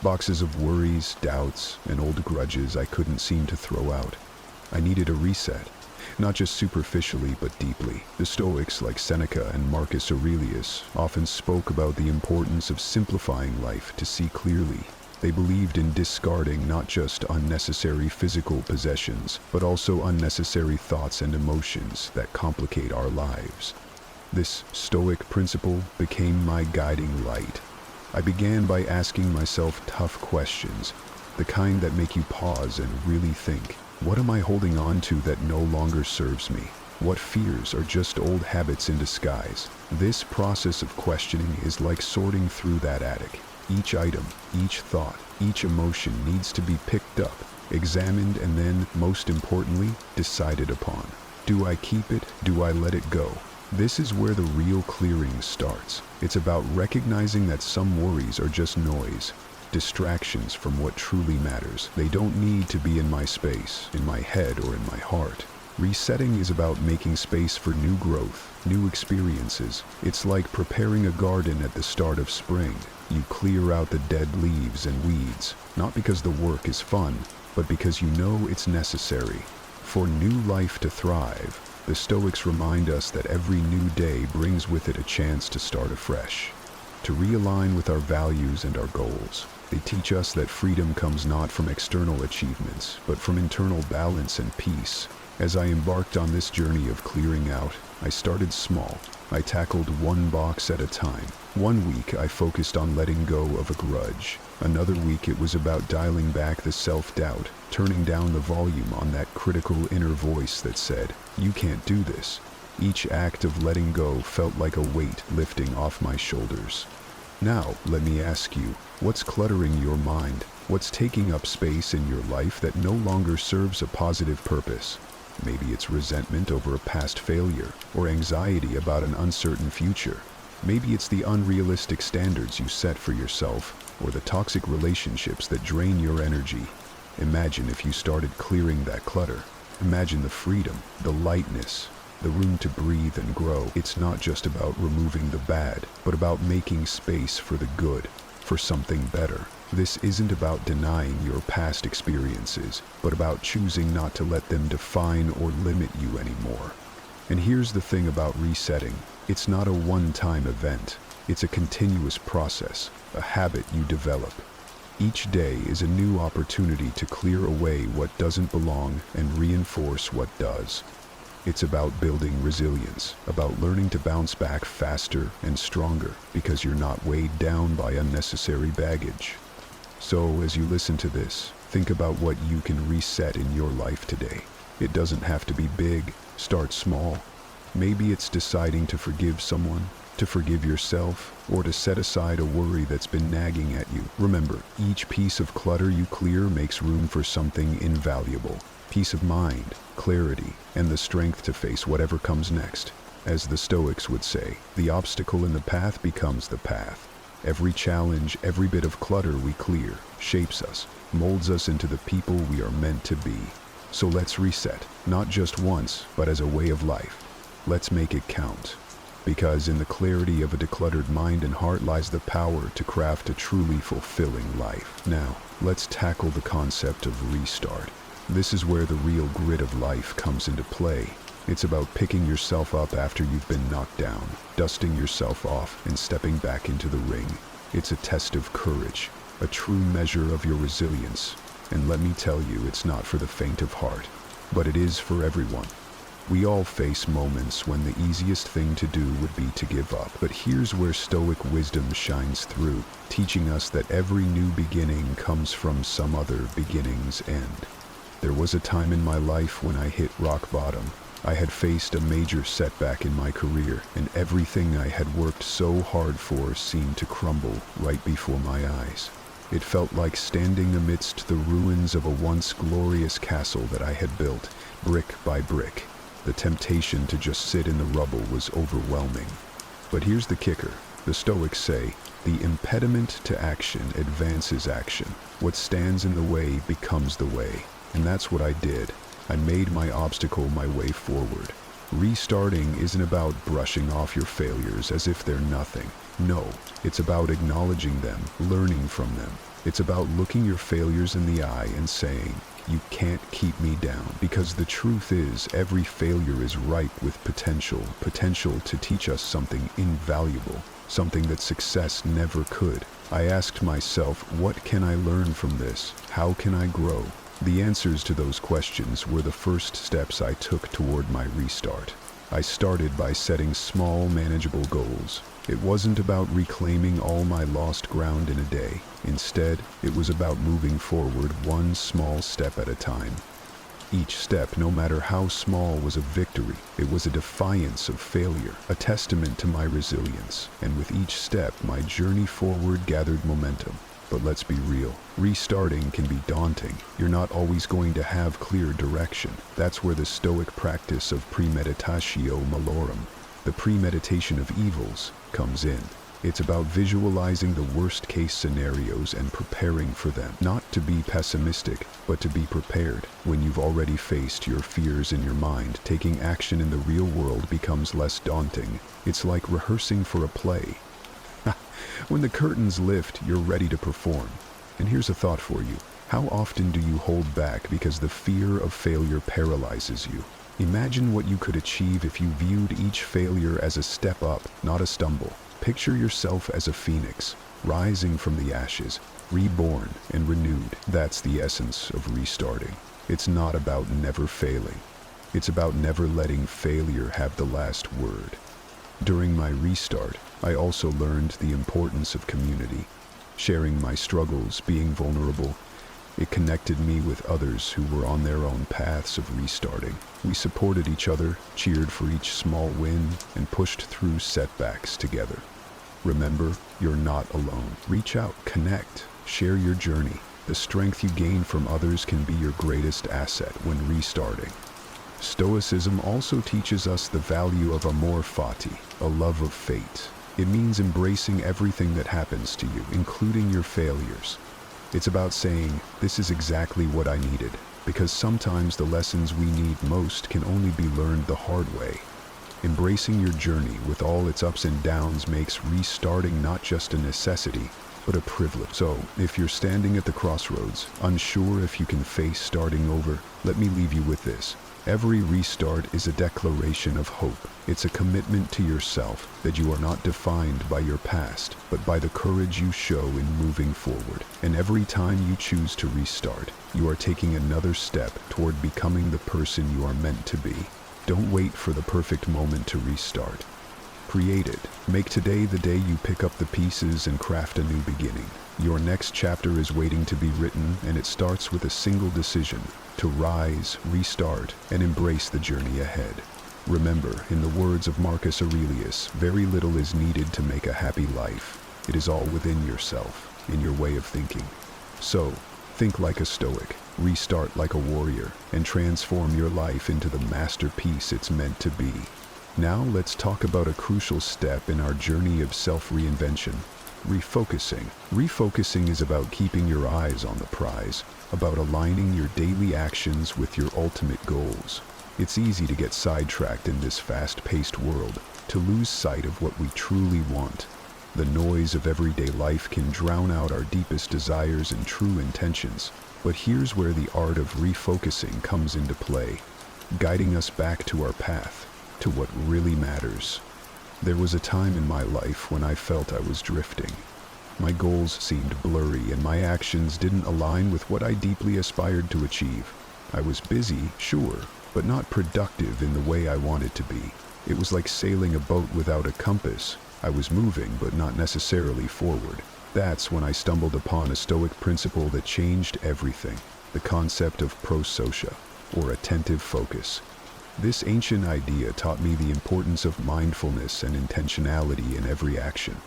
Boxes of worries, doubts, and old grudges I couldn't seem to throw out. I needed a reset, not just superficially but deeply. The Stoics, like Seneca and Marcus Aurelius, often spoke about the importance of simplifying life to see clearly. They believed in discarding not just unnecessary physical possessions, but also unnecessary thoughts and emotions that complicate our lives. This Stoic principle became my guiding light. I began by asking myself tough questions, the kind that make you pause and really think. What am I holding on to that no longer serves me? What fears are just old habits in disguise? This process of questioning is like sorting through that attic. Each item, each thought, each emotion needs to be picked up, examined, and then, most importantly, decided upon. Do I keep it? Do I let it go? This is where the real clearing starts. It's about recognizing that some worries are just noise, distractions from what truly matters. They don't need to be in my space, in my head, or in my heart. Resetting is about making space for new growth, new experiences. It's like preparing a garden at the start of spring. You clear out the dead leaves and weeds, not because the work is fun, but because you know it's necessary. For new life to thrive, the Stoics remind us that every new day brings with it a chance to start afresh, to realign with our values and our goals. They teach us that freedom comes not from external achievements, but from internal balance and peace. As I embarked on this journey of clearing out, I started small. I tackled one box at a time. One week I focused on letting go of a grudge. Another week it was about dialing back the self-doubt, turning down the volume on that critical inner voice that said, "You can't do this." Each act of letting go felt like a weight lifting off my shoulders. Now, let me ask you, what's cluttering your mind? What's taking up space in your life that no longer serves a positive purpose? Maybe it's resentment over a past failure, or anxiety about an uncertain future. Maybe it's the unrealistic standards you set for yourself, or the toxic relationships that drain your energy. Imagine if you started clearing that clutter. Imagine the freedom, the lightness, the room to breathe and grow. It's not just about removing the bad, but about making space for the good, for something better. This isn't about denying your past experiences, but about choosing not to let them define or limit you anymore. And here's the thing about resetting. It's not a one-time event. It's a continuous process, a habit you develop. Each day is a new opportunity to clear away what doesn't belong and reinforce what does. It's about building resilience, about learning to bounce back faster and stronger because you're not weighed down by unnecessary baggage. So, as you listen to this, think about what you can reset in your life today. It doesn't have to be big. Start small. Maybe it's deciding to forgive someone, to forgive yourself, or to set aside a worry that's been nagging at you. Remember, each piece of clutter you clear makes room for something invaluable. Peace of mind, clarity, and the strength to face whatever comes next. As the Stoics would say, the obstacle in the path becomes the path. Every challenge, every bit of clutter we clear, shapes us, molds us into the people we are meant to be. So let's reset, not just once, but as a way of life. Let's make it count. Because in the clarity of a decluttered mind and heart lies the power to craft a truly fulfilling life. Now, let's tackle the concept of restart. This is where the real grit of life comes into play. It's about picking yourself up after you've been knocked down, dusting yourself off, and stepping back into the ring. It's a test of courage, a true measure of your resilience. And let me tell you, it's not for the faint of heart, but it is for everyone. We all face moments when the easiest thing to do would be to give up. But here's where Stoic wisdom shines through, teaching us that every new beginning comes from some other beginning's end. There was a time in my life when I hit rock bottom. I had faced a major setback in my career, and everything I had worked so hard for seemed to crumble right before my eyes. It felt like standing amidst the ruins of a once glorious castle that I had built, brick by brick. The temptation to just sit in the rubble was overwhelming. But here's the kicker. The Stoics say, the impediment to action advances action. What stands in the way becomes the way. And that's what I did. I made my obstacle my way forward. Restarting isn't about brushing off your failures as if they're nothing. No, it's about acknowledging them, learning from them. It's about looking your failures in the eye and saying, "You can't keep me down." Because the truth is, every failure is ripe with potential to teach us something invaluable, something that success never could. I asked myself, what can I learn from this? How can I grow? The answers to those questions were the first steps I took toward my restart. I started by setting small, manageable goals. It wasn't about reclaiming all my lost ground in a day. Instead, it was about moving forward one small step at a time. Each step, no matter how small, was a victory. It was a defiance of failure, a testament to my resilience. And with each step, my journey forward gathered momentum. But let's be real, restarting can be daunting. You're not always going to have clear direction. That's where the Stoic practice of premeditatio malorum, the premeditation of evils, comes in. It's about visualizing the worst-case scenarios and preparing for them. Not to be pessimistic, but to be prepared. When you've already faced your fears in your mind, taking action in the real world becomes less daunting. It's like rehearsing for a play. When the curtains lift, you're ready to perform. And here's a thought for you. How often do you hold back because the fear of failure paralyzes you? Imagine what you could achieve if you viewed each failure as a step up, not a stumble. Picture yourself as a phoenix, rising from the ashes, reborn and renewed. That's the essence of restarting. It's not about never failing. It's about never letting failure have the last word. During my restart, I also learned the importance of community. Sharing my struggles, being vulnerable, it connected me with others who were on their own paths of restarting. We supported each other, cheered for each small win, and pushed through setbacks together. Remember, you're not alone. Reach out, connect, share your journey. The strength you gain from others can be your greatest asset when restarting. Stoicism also teaches us the value of amor fati, a love of fate. It means embracing everything that happens to you, including your failures. It's about saying, this is exactly what I needed, because sometimes the lessons we need most can only be learned the hard way. Embracing your journey with all its ups and downs makes restarting not just a necessity, but a privilege. So, if you're standing at the crossroads, unsure if you can face starting over, let me leave you with this. Every restart is a declaration of hope. It's a commitment to yourself that you are not defined by your past, but by the courage you show in moving forward. And every time you choose to restart, you are taking another step toward becoming the person you are meant to be. Don't wait for the perfect moment to restart. Create it. Make today the day you pick up the pieces and craft a new beginning. Your next chapter is waiting to be written, and it starts with a single decision: to rise, restart, and embrace the journey ahead. Remember, in the words of Marcus Aurelius, very little is needed to make a happy life. It is all within yourself, in your way of thinking. So, think like a Stoic, restart like a warrior, and transform your life into the masterpiece it's meant to be. Now let's talk about a crucial step in our journey of self-reinvention: refocusing. Refocusing is about keeping your eyes on the prize, about aligning your daily actions with your ultimate goals. It's easy to get sidetracked in this fast-paced world, to lose sight of what we truly want. The noise of everyday life can drown out our deepest desires and true intentions. But here's where the art of refocusing comes into play, guiding us back to our path, to what really matters. There was a time in my life when I felt I was drifting. My goals seemed blurry and my actions didn't align with what I deeply aspired to achieve. I was busy, sure, but not productive in the way I wanted to be. It was like sailing a boat without a compass. I was moving, but not necessarily forward. That's when I stumbled upon a Stoic principle that changed everything: the concept of prosocia, or attentive focus. This ancient idea taught me the importance of mindfulness and intentionality in every action.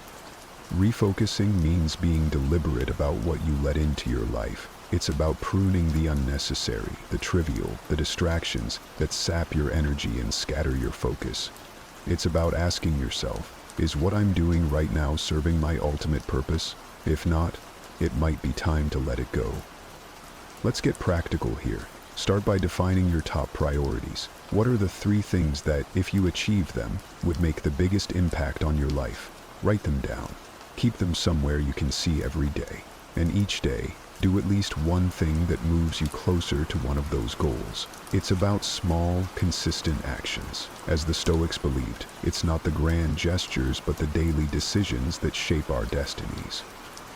Refocusing means being deliberate about what you let into your life. It's about pruning the unnecessary, the trivial, the distractions that sap your energy and scatter your focus. It's about asking yourself, is what I'm doing right now serving my ultimate purpose? If not, it might be time to let it go. Let's get practical here. Start by defining your top priorities. What are the 3 things that, if you achieve them, would make the biggest impact on your life? Write them down. Keep them somewhere you can see every day. And each day, do at least one thing that moves you closer to one of those goals. It's about small, consistent actions. As the Stoics believed, it's not the grand gestures but the daily decisions that shape our destinies.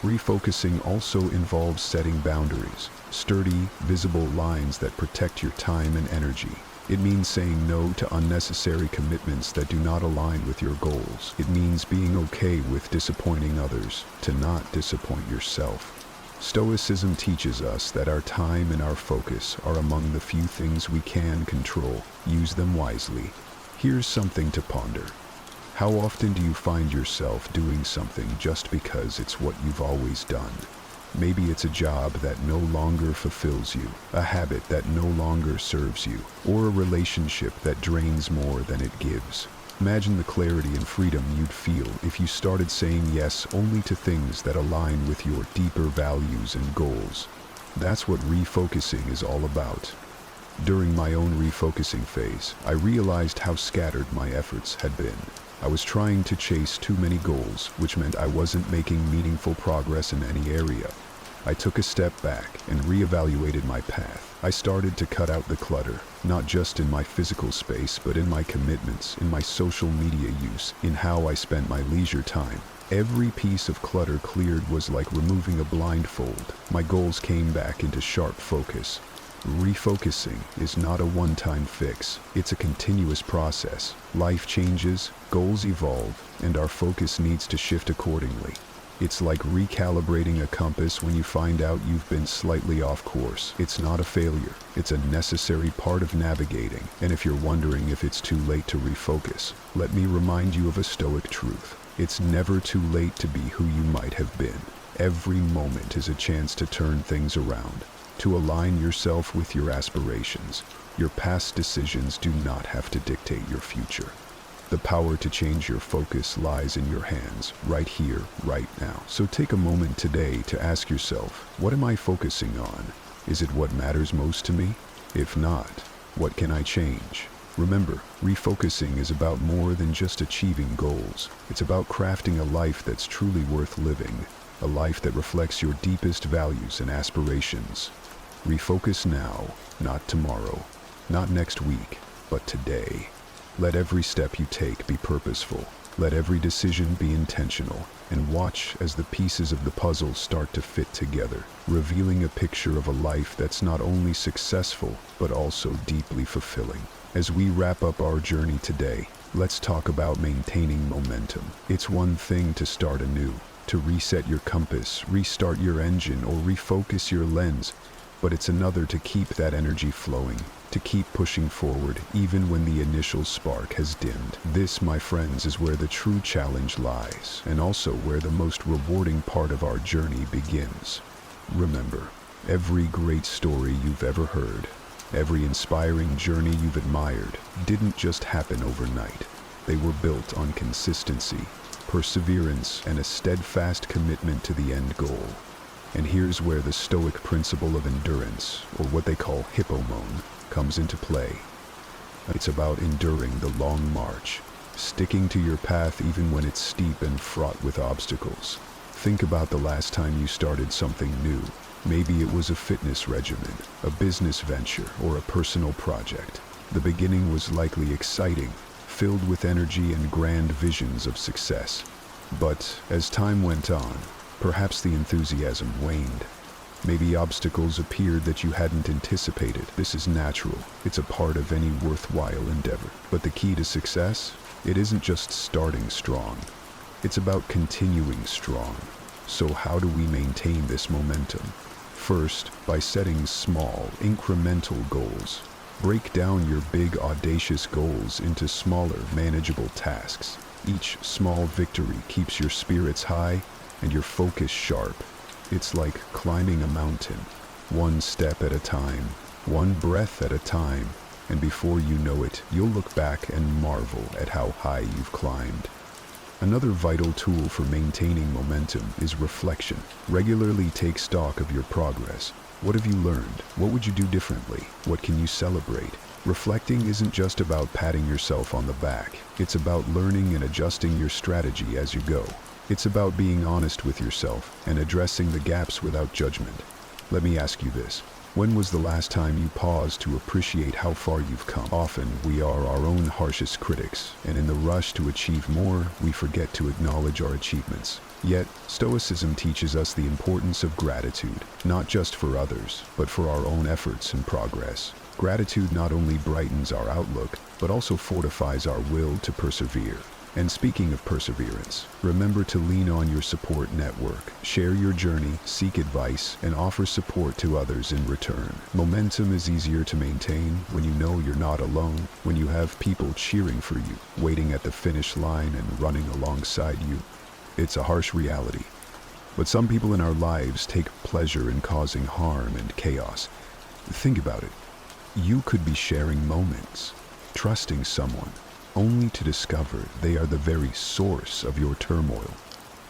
Refocusing also involves setting boundaries, sturdy, visible lines that protect your time and energy. It means saying no to unnecessary commitments that do not align with your goals. It means being okay with disappointing others, to not disappoint yourself. Stoicism teaches us that our time and our focus are among the few things we can control. Use them wisely. Here's something to ponder. How often do you find yourself doing something just because it's what you've always done? Maybe it's a job that no longer fulfills you, a habit that no longer serves you, or a relationship that drains more than it gives. Imagine the clarity and freedom you'd feel if you started saying yes only to things that align with your deeper values and goals. That's what refocusing is all about. During my own refocusing phase, I realized how scattered my efforts had been. I was trying to chase too many goals, which meant I wasn't making meaningful progress in any area. I took a step back and reevaluated my path. I started to cut out the clutter, not just in my physical space, but in my commitments, in my social media use, in how I spent my leisure time. Every piece of clutter cleared was like removing a blindfold. My goals came back into sharp focus. Refocusing is not a one-time fix. It's a continuous process. Life changes, goals evolve, and our focus needs to shift accordingly. It's like recalibrating a compass when you find out you've been slightly off course. It's not a failure. It's a necessary part of navigating. And if you're wondering if it's too late to refocus, let me remind you of a Stoic truth. It's never too late to be who you might have been. Every moment is a chance to turn things around, to align yourself with your aspirations. Your past decisions do not have to dictate your future. The power to change your focus lies in your hands, right here, right now. So take a moment today to ask yourself, what am I focusing on? Is it what matters most to me? If not, what can I change? Remember, refocusing is about more than just achieving goals. It's about crafting a life that's truly worth living, a life that reflects your deepest values and aspirations. Refocus now, not tomorrow, not next week, but today. Let every step you take be purposeful. Let every decision be intentional. And watch as the pieces of the puzzle start to fit together, revealing a picture of a life that's not only successful, but also deeply fulfilling. As we wrap up our journey today, let's talk about maintaining momentum. It's one thing to start anew, to reset your compass, restart your engine, or refocus your lens. But it's another to keep that energy flowing, to keep pushing forward even when the initial spark has dimmed. This, my friends, is where the true challenge lies, and also where the most rewarding part of our journey begins. Remember, every great story you've ever heard, every inspiring journey you've admired, didn't just happen overnight. They were built on consistency, perseverance, and a steadfast commitment to the end goal. And here's where the Stoic principle of endurance, or what they call hippomone, comes into play. It's about enduring the long march, sticking to your path even when it's steep and fraught with obstacles. Think about the last time you started something new. Maybe it was a fitness regimen, a business venture, or a personal project. The beginning was likely exciting, filled with energy and grand visions of success. But as time went on, perhaps the enthusiasm waned. Maybe obstacles appeared that you hadn't anticipated. This is natural. It's a part of any worthwhile endeavor. But the key to success? It isn't just starting strong. It's about continuing strong. So how do we maintain this momentum? First, by setting small, incremental goals. Break down your big, audacious goals into smaller, manageable tasks. Each small victory keeps your spirits high and your focus sharp. It's like climbing a mountain, one step at a time, one breath at a time, and before you know it, you'll look back and marvel at how high you've climbed. Another vital tool for maintaining momentum is reflection. Regularly take stock of your progress. What have you learned? What would you do differently? What can you celebrate? Reflecting isn't just about patting yourself on the back. It's about learning and adjusting your strategy as you go. It's about being honest with yourself and addressing the gaps without judgment. Let me ask you this. When was the last time you paused to appreciate how far you've come? Often, we are our own harshest critics, and in the rush to achieve more, we forget to acknowledge our achievements. Yet, Stoicism teaches us the importance of gratitude, not just for others, but for our own efforts and progress. Gratitude not only brightens our outlook, but also fortifies our will to persevere. And speaking of perseverance, remember to lean on your support network. Share your journey, seek advice, and offer support to others in return. Momentum is easier to maintain when you know you're not alone, when you have people cheering for you, waiting at the finish line and running alongside you. It's a harsh reality, but some people in our lives take pleasure in causing harm and chaos. Think about it. You could be sharing moments, trusting someone, only to discover they are the very source of your turmoil.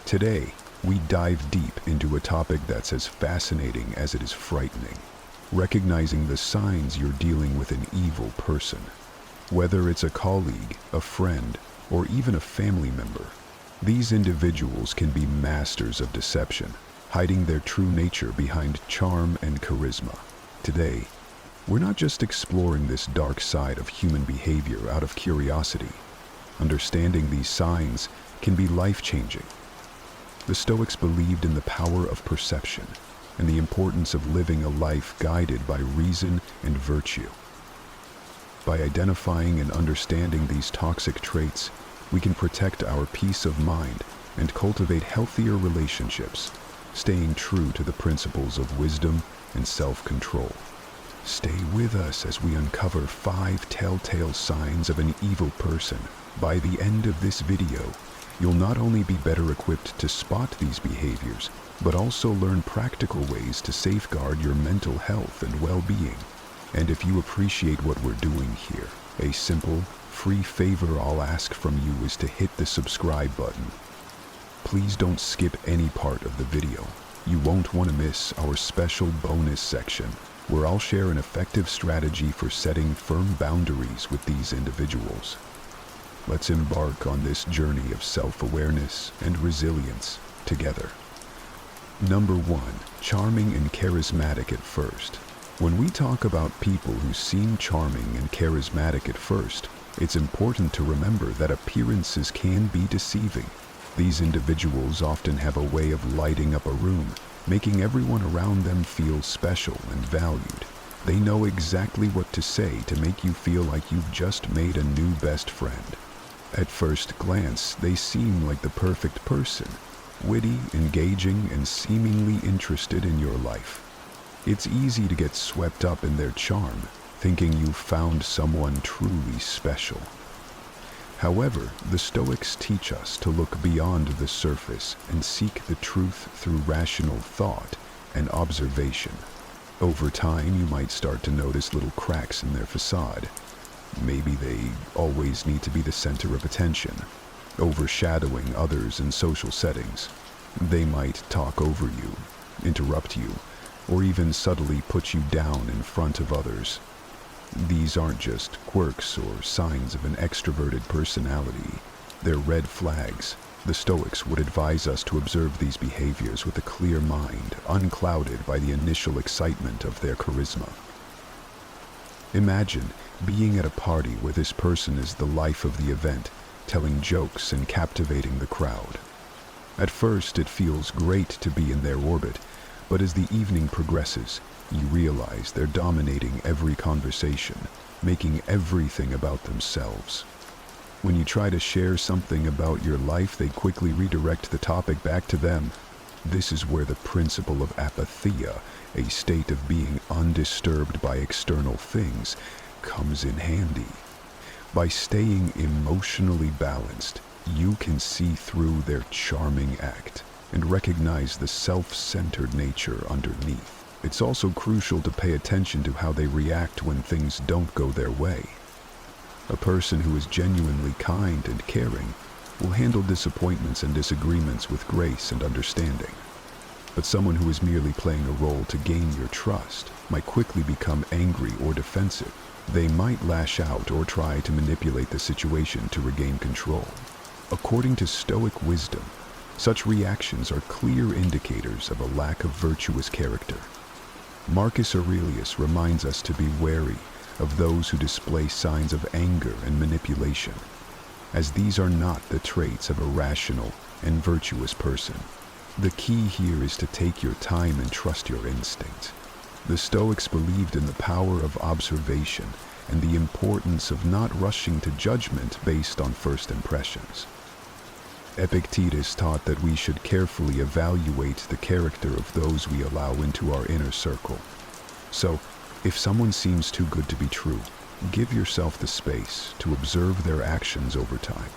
Today, we dive deep into a topic that's as fascinating as it is frightening, recognizing the signs you're dealing with an evil person. Whether it's a colleague, a friend, or even a family member, these individuals can be masters of deception, hiding their true nature behind charm and charisma. Today, we're not just exploring this dark side of human behavior out of curiosity. Understanding these signs can be life-changing. The Stoics believed in the power of perception, and the importance of living a life guided by reason and virtue. By identifying and understanding these toxic traits, we can protect our peace of mind and cultivate healthier relationships, staying true to the principles of wisdom and self-control. Stay with us as we uncover 5 telltale signs of an evil person. By the end of this video, you'll not only be better equipped to spot these behaviors, but also learn practical ways to safeguard your mental health and well-being. And if you appreciate what we're doing here, a simple, free favor I'll ask from you is to hit the subscribe button. Please don't skip any part of the video. You won't want to miss our special bonus section, where I'll share an effective strategy for setting firm boundaries with these individuals. Let's embark on this journey of self-awareness and resilience together. Number 1, charming and charismatic at first. When we talk about people who seem charming and charismatic at first, it's important to remember that appearances can be deceiving. These individuals often have a way of lighting up a room, making everyone around them feel special and valued. They know exactly what to say to make you feel like you've just made a new best friend. At first glance, they seem like the perfect person, witty, engaging, and seemingly interested in your life. It's easy to get swept up in their charm, thinking you've found someone truly special. However, the Stoics teach us to look beyond the surface and seek the truth through rational thought and observation. Over time, you might start to notice little cracks in their facade. Maybe they always need to be the center of attention, overshadowing others in social settings. They might talk over you, interrupt you, or even subtly put you down in front of others. These aren't just quirks or signs of an extroverted personality. They're red flags. The Stoics would advise us to observe these behaviors with a clear mind, unclouded by the initial excitement of their charisma. Imagine being at a party where this person is the life of the event, telling jokes and captivating the crowd. At first, it feels great to be in their orbit, but as the evening progresses, you realize they're dominating every conversation, making everything about themselves. When you try to share something about your life, they quickly redirect the topic back to them. This is where the principle of apatheia, a state of being undisturbed by external things, comes in handy. By staying emotionally balanced, you can see through their charming act and recognize the self-centered nature underneath. It's also crucial to pay attention to how they react when things don't go their way. A person who is genuinely kind and caring will handle disappointments and disagreements with grace and understanding. But someone who is merely playing a role to gain your trust might quickly become angry or defensive. They might lash out or try to manipulate the situation to regain control. According to Stoic wisdom, such reactions are clear indicators of a lack of virtuous character. Marcus Aurelius reminds us to be wary of those who display signs of anger and manipulation, as these are not the traits of a rational and virtuous person. The key here is to take your time and trust your instinct. The Stoics believed in the power of observation and the importance of not rushing to judgment based on first impressions. Epictetus taught that we should carefully evaluate the character of those we allow into our inner circle. So, if someone seems too good to be true, give yourself the space to observe their actions over time.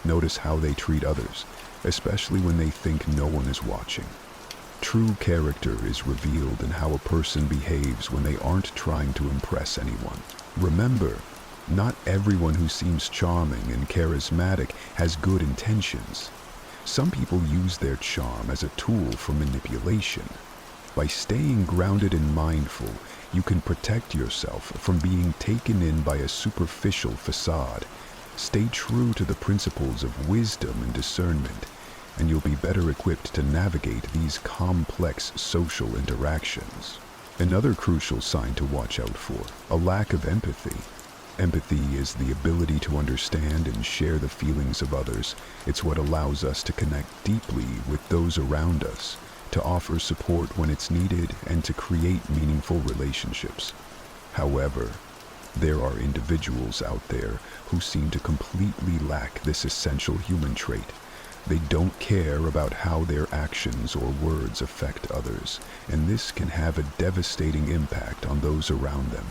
Notice how they treat others, especially when they think no one is watching. True character is revealed in how a person behaves when they aren't trying to impress anyone. Remember, not everyone who seems charming and charismatic has good intentions. Some people use their charm as a tool for manipulation. By staying grounded and mindful, you can protect yourself from being taken in by a superficial facade. Stay true to the principles of wisdom and discernment, and you'll be better equipped to navigate these complex social interactions. Another crucial sign to watch out for: a lack of empathy. Empathy is the ability to understand and share the feelings of others. It's what allows us to connect deeply with those around us, to offer support when it's needed, and to create meaningful relationships. However, there are individuals out there who seem to completely lack this essential human trait. They don't care about how their actions or words affect others, and this can have a devastating impact on those around them.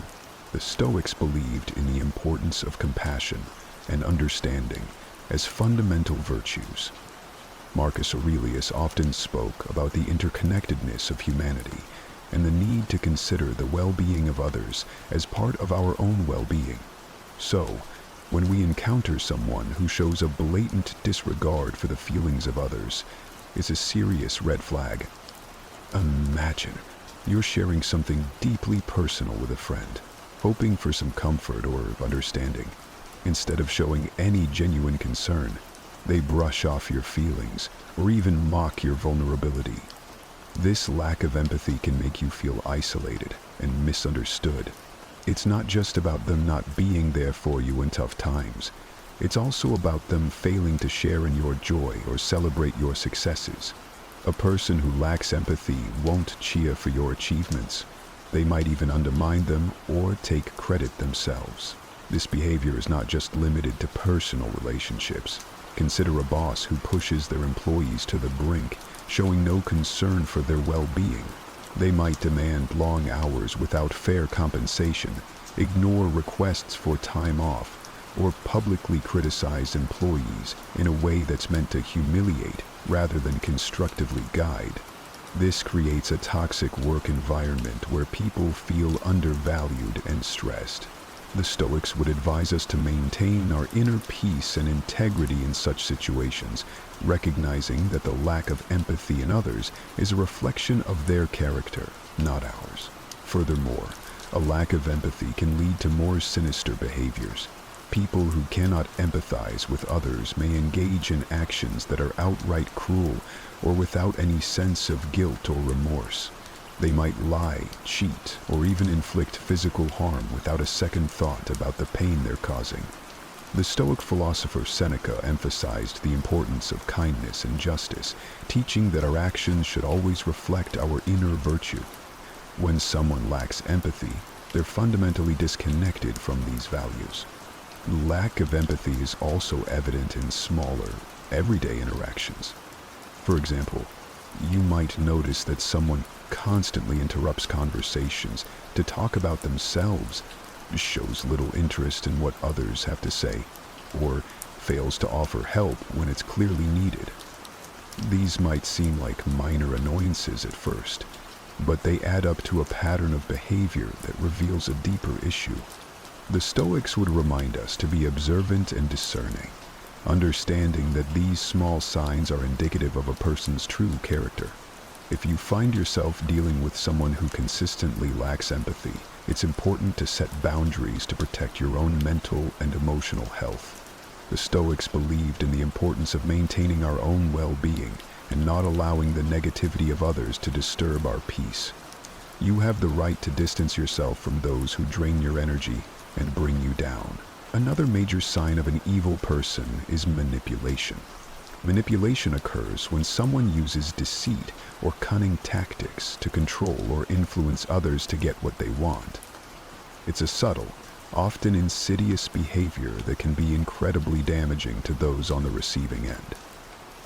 The Stoics believed in the importance of compassion and understanding as fundamental virtues. Marcus Aurelius often spoke about the interconnectedness of humanity and the need to consider the well-being of others as part of our own well-being. So, when we encounter someone who shows a blatant disregard for the feelings of others, it's a serious red flag. Imagine you're sharing something deeply personal with a friend, hoping for some comfort or understanding. Instead of showing any genuine concern, they brush off your feelings or even mock your vulnerability. This lack of empathy can make you feel isolated and misunderstood. It's not just about them not being there for you in tough times. It's also about them failing to share in your joy or celebrate your successes. A person who lacks empathy won't cheer for your achievements. They might even undermine them or take credit themselves. This behavior is not just limited to personal relationships. Consider a boss who pushes their employees to the brink, showing no concern for their well-being. They might demand long hours without fair compensation, ignore requests for time off, or publicly criticize employees in a way that's meant to humiliate rather than constructively guide. This creates a toxic work environment where people feel undervalued and stressed. The Stoics would advise us to maintain our inner peace and integrity in such situations, recognizing that the lack of empathy in others is a reflection of their character, not ours. Furthermore, a lack of empathy can lead to more sinister behaviors. People who cannot empathize with others may engage in actions that are outright cruel or without any sense of guilt or remorse. They might lie, cheat, or even inflict physical harm without a second thought about the pain they're causing. The Stoic philosopher Seneca emphasized the importance of kindness and justice, teaching that our actions should always reflect our inner virtue. When someone lacks empathy, they're fundamentally disconnected from these values. Lack of empathy is also evident in smaller, everyday interactions. For example, you might notice that someone constantly interrupts conversations to talk about themselves, shows little interest in what others have to say, or fails to offer help when it's clearly needed. These might seem like minor annoyances at first, but they add up to a pattern of behavior that reveals a deeper issue. The Stoics would remind us to be observant and discerning, understanding that these small signs are indicative of a person's true character. If you find yourself dealing with someone who consistently lacks empathy, it's important to set boundaries to protect your own mental and emotional health. The Stoics believed in the importance of maintaining our own well-being and not allowing the negativity of others to disturb our peace. You have the right to distance yourself from those who drain your energy and bring you down. Another major sign of an evil person is manipulation. Manipulation occurs when someone uses deceit or cunning tactics to control or influence others to get what they want. It's a subtle, often insidious behavior that can be incredibly damaging to those on the receiving end.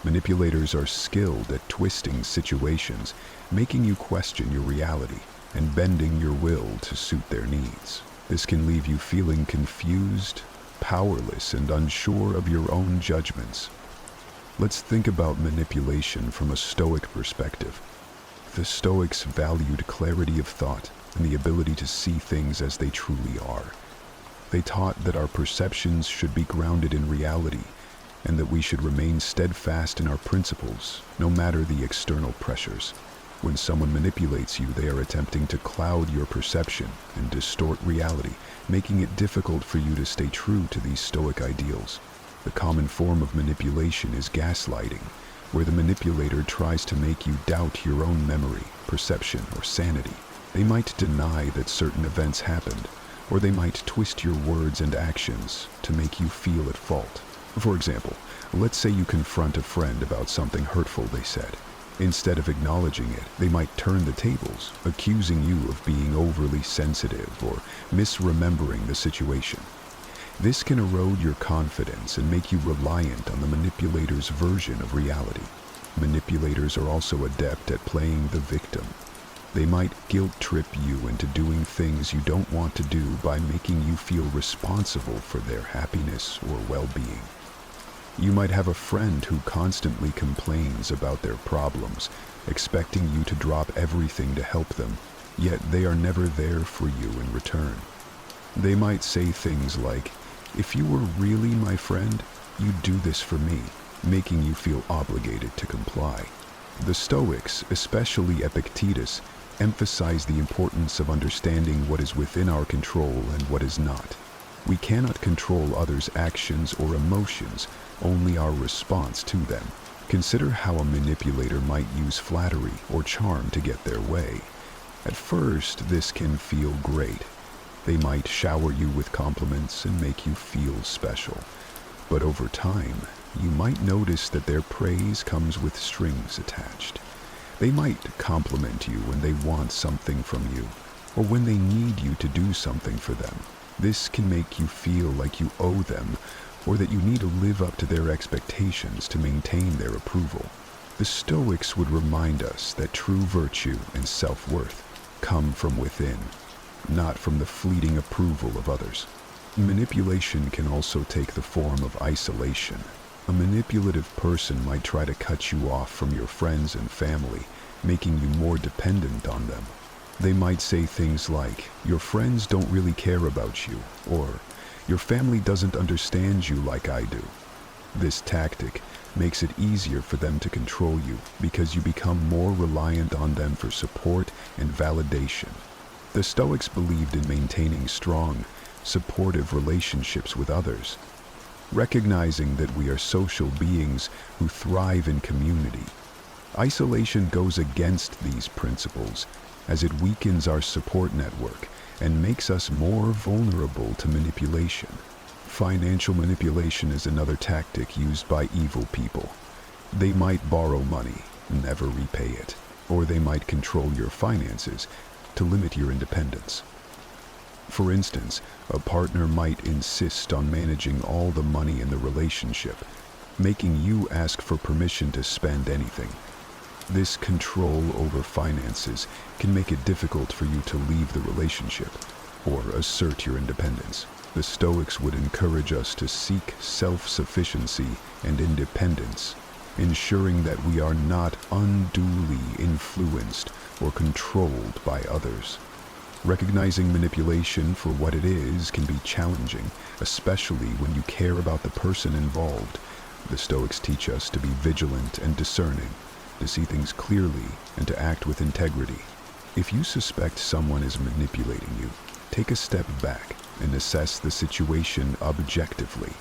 Manipulators are skilled at twisting situations, making you question your reality and bending your will to suit their needs. This can leave you feeling confused, powerless, and unsure of your own judgments. Let's think about manipulation from a Stoic perspective. The Stoics valued clarity of thought and the ability to see things as they truly are. They taught that our perceptions should be grounded in reality and that we should remain steadfast in our principles, no matter the external pressures. When someone manipulates you, they are attempting to cloud your perception and distort reality, making it difficult for you to stay true to these Stoic ideals. The common form of manipulation is gaslighting, where the manipulator tries to make you doubt your own memory, perception, or sanity. They might deny that certain events happened, or they might twist your words and actions to make you feel at fault. For example, let's say you confront a friend about something hurtful they said. Instead of acknowledging it, they might turn the tables, accusing you of being overly sensitive or misremembering the situation. This can erode your confidence and make you reliant on the manipulator's version of reality. Manipulators are also adept at playing the victim. They might guilt-trip you into doing things you don't want to do by making you feel responsible for their happiness or well-being. You might have a friend who constantly complains about their problems, expecting you to drop everything to help them, yet they are never there for you in return. They might say things like, "If you were really my friend, you'd do this for me," making you feel obligated to comply. The Stoics, especially Epictetus, emphasize the importance of understanding what is within our control and what is not. We cannot control others' actions or emotions, only our response to them. Consider how a manipulator might use flattery or charm to get their way. At first, this can feel great. They might shower you with compliments and make you feel special. But over time, you might notice that their praise comes with strings attached. They might compliment you when they want something from you, or when they need you to do something for them. This can make you feel like you owe them, or that you need to live up to their expectations to maintain their approval. The Stoics would remind us that true virtue and self-worth come from within, not from the fleeting approval of others. Manipulation can also take the form of isolation. A manipulative person might try to cut you off from your friends and family, making you more dependent on them. They might say things like, "Your friends don't really care about you," or "Your family doesn't understand you like I do." This tactic makes it easier for them to control you because you become more reliant on them for support and validation. The Stoics believed in maintaining strong, supportive relationships with others, recognizing that we are social beings who thrive in community. Isolation goes against these principles, as it weakens our support network and makes us more vulnerable to manipulation. Financial manipulation is another tactic used by evil people. They might borrow money, never repay it, or they might control your finances to limit your independence. For instance, a partner might insist on managing all the money in the relationship, making you ask for permission to spend anything. This control over finances can make it difficult for you to leave the relationship or assert your independence. The Stoics would encourage us to seek self-sufficiency and independence, ensuring that we are not unduly influenced or controlled by others. Recognizing manipulation for what it is can be challenging, especially when you care about the person involved. The Stoics teach us to be vigilant and discerning, to see things clearly and to act with integrity. If you suspect someone is manipulating you, take a step back and assess the situation objectively.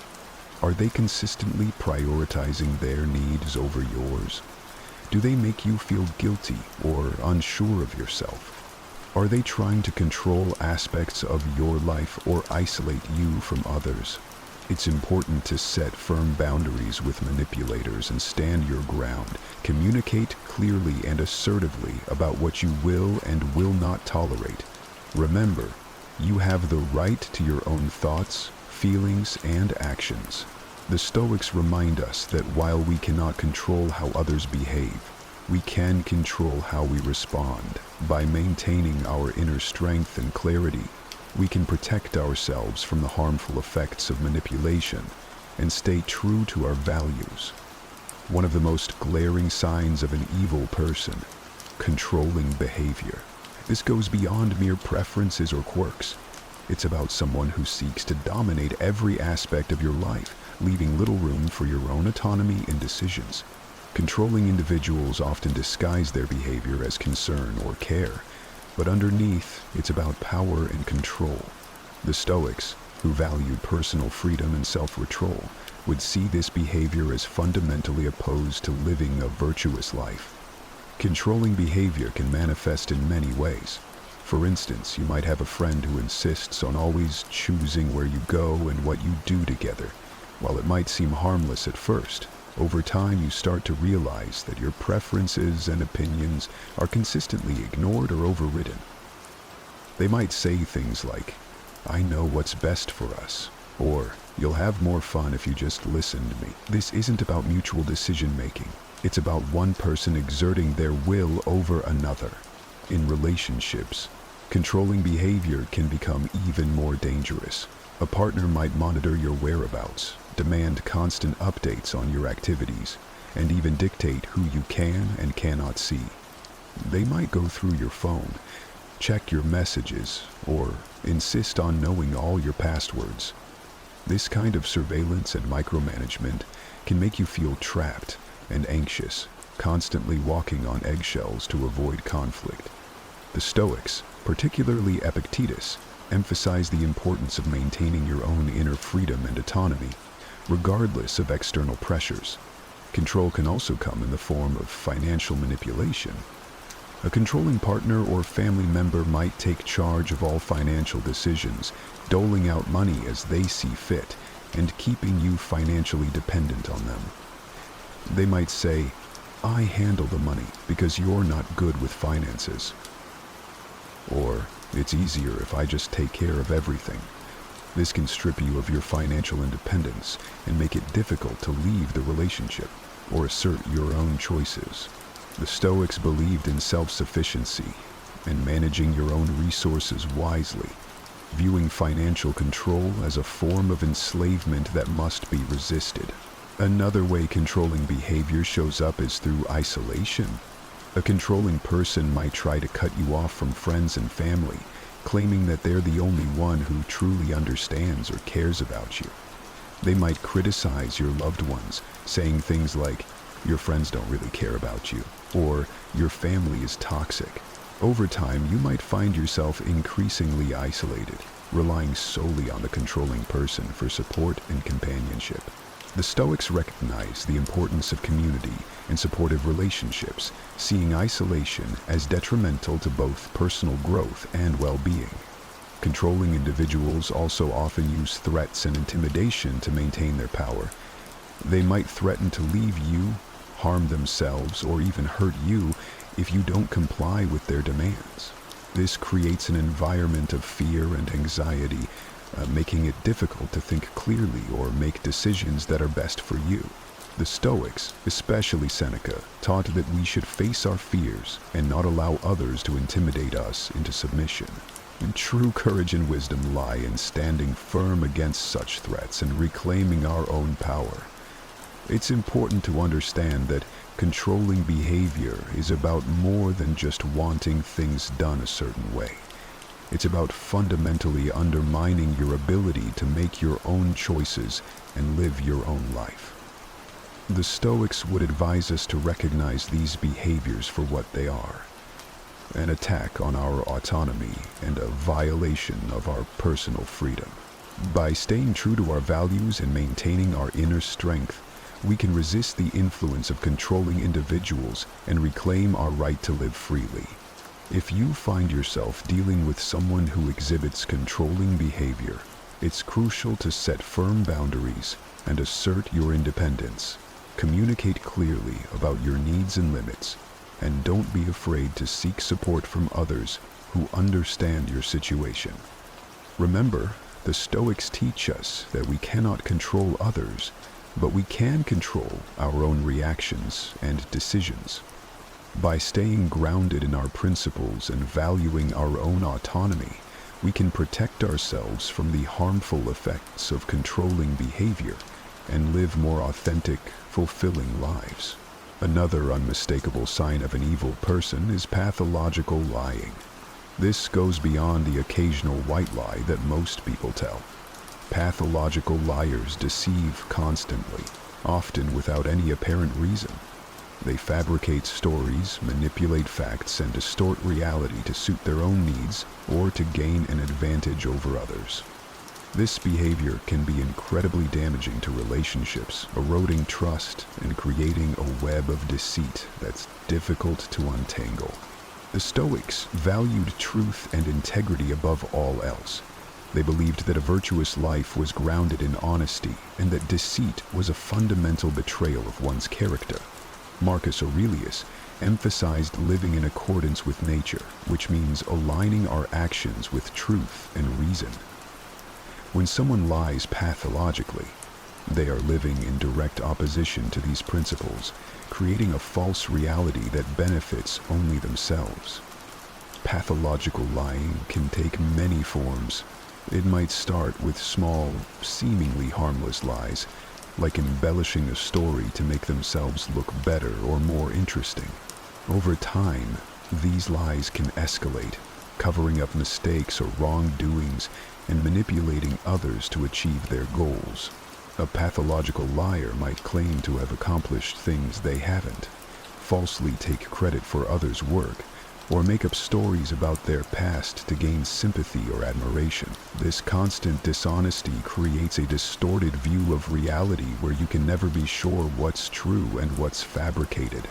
Are they consistently prioritizing their needs over yours? Do they make you feel guilty or unsure of yourself? Are they trying to control aspects of your life or isolate you from others? It's important to set firm boundaries with manipulators and stand your ground. Communicate clearly and assertively about what you will and will not tolerate. Remember, you have the right to your own thoughts, feelings, and actions. The Stoics remind us that while we cannot control how others behave, we can control how we respond. By maintaining our inner strength and clarity, we can protect ourselves from the harmful effects of manipulation and stay true to our values. One of the most glaring signs of an evil person: controlling behavior. This goes beyond mere preferences or quirks. It's about someone who seeks to dominate every aspect of your life, leaving little room for your own autonomy and decisions. Controlling individuals often disguise their behavior as concern or care, but underneath, it's about power and control. The Stoics, who valued personal freedom and self-control, would see this behavior as fundamentally opposed to living a virtuous life. Controlling behavior can manifest in many ways. For instance, you might have a friend who insists on always choosing where you go and what you do together. While it might seem harmless at first, Over time, you start to realize that your preferences and opinions are consistently ignored or overridden. They might say things like, "I know what's best for us," or "You'll have more fun if you just listen to me." This isn't about mutual decision-making. It's about one person exerting their will over another. In relationships, controlling behavior can become even more dangerous. A partner might monitor your whereabouts, demand constant updates on your activities, and even dictate who you can and cannot see. They might go through your phone, check your messages, or insist on knowing all your passwords. This kind of surveillance and micromanagement can make you feel trapped and anxious, constantly walking on eggshells to avoid conflict. The Stoics, particularly Epictetus, emphasize the importance of maintaining your own inner freedom and autonomy, regardless of external pressures. Control can also come in the form of financial manipulation. A controlling partner or family member might take charge of all financial decisions, doling out money as they see fit, and keeping you financially dependent on them. They might say, "I handle the money because you're not good with finances." Or, "It's easier if I just take care of everything." This can strip you of your financial independence and make it difficult to leave the relationship or assert your own choices. The Stoics believed in self-sufficiency and managing your own resources wisely, viewing financial control as a form of enslavement that must be resisted. Another way controlling behavior shows up is through isolation. A controlling person might try to cut you off from friends and family, claiming that they're the only one who truly understands or cares about you. They might criticize your loved ones, saying things like, "Your friends don't really care about you," or "Your family is toxic." Over time, you might find yourself increasingly isolated, relying solely on the controlling person for support and companionship. The Stoics recognize the importance of community and supportive relationships, seeing isolation as detrimental to both personal growth and well-being. Controlling individuals also often use threats and intimidation to maintain their power. They might threaten to leave you, harm themselves, or even hurt you if you don't comply with their demands. This creates an environment of fear and anxiety, making it difficult to think clearly or make decisions that are best for you. The Stoics, especially Seneca, taught that we should face our fears and not allow others to intimidate us into submission. And true courage and wisdom lie in standing firm against such threats and reclaiming our own power. It's important to understand that controlling behavior is about more than just wanting things done a certain way. It's about fundamentally undermining your ability to make your own choices and live your own life. The Stoics would advise us to recognize these behaviors for what they are: an attack on our autonomy and a violation of our personal freedom. By staying true to our values and maintaining our inner strength, we can resist the influence of controlling individuals and reclaim our right to live freely. If you find yourself dealing with someone who exhibits controlling behavior, it's crucial to set firm boundaries and assert your independence. Communicate clearly about your needs and limits, and don't be afraid to seek support from others who understand your situation. Remember, the Stoics teach us that we cannot control others, but we can control our own reactions and decisions. By staying grounded in our principles and valuing our own autonomy, we can protect ourselves from the harmful effects of controlling behavior and live more authentic, fulfilling lives. Another unmistakable sign of an evil person is pathological lying. This goes beyond the occasional white lie that most people tell. Pathological liars deceive constantly, often without any apparent reason. They fabricate stories, manipulate facts, and distort reality to suit their own needs or to gain an advantage over others. This behavior can be incredibly damaging to relationships, eroding trust and creating a web of deceit that's difficult to untangle. The Stoics valued truth and integrity above all else. They believed that a virtuous life was grounded in honesty and that deceit was a fundamental betrayal of one's character. Marcus Aurelius emphasized living in accordance with nature, which means aligning our actions with truth and reason. When someone lies pathologically, they are living in direct opposition to these principles, creating a false reality that benefits only themselves. Pathological lying can take many forms. It might start with small, seemingly harmless lies, like embellishing a story to make themselves look better or more interesting. Over time, these lies can escalate, covering up mistakes or wrongdoings and manipulating others to achieve their goals. A pathological liar might claim to have accomplished things they haven't, falsely take credit for others' work, or make up stories about their past to gain sympathy or admiration. This constant dishonesty creates a distorted view of reality where you can never be sure what's true and what's fabricated.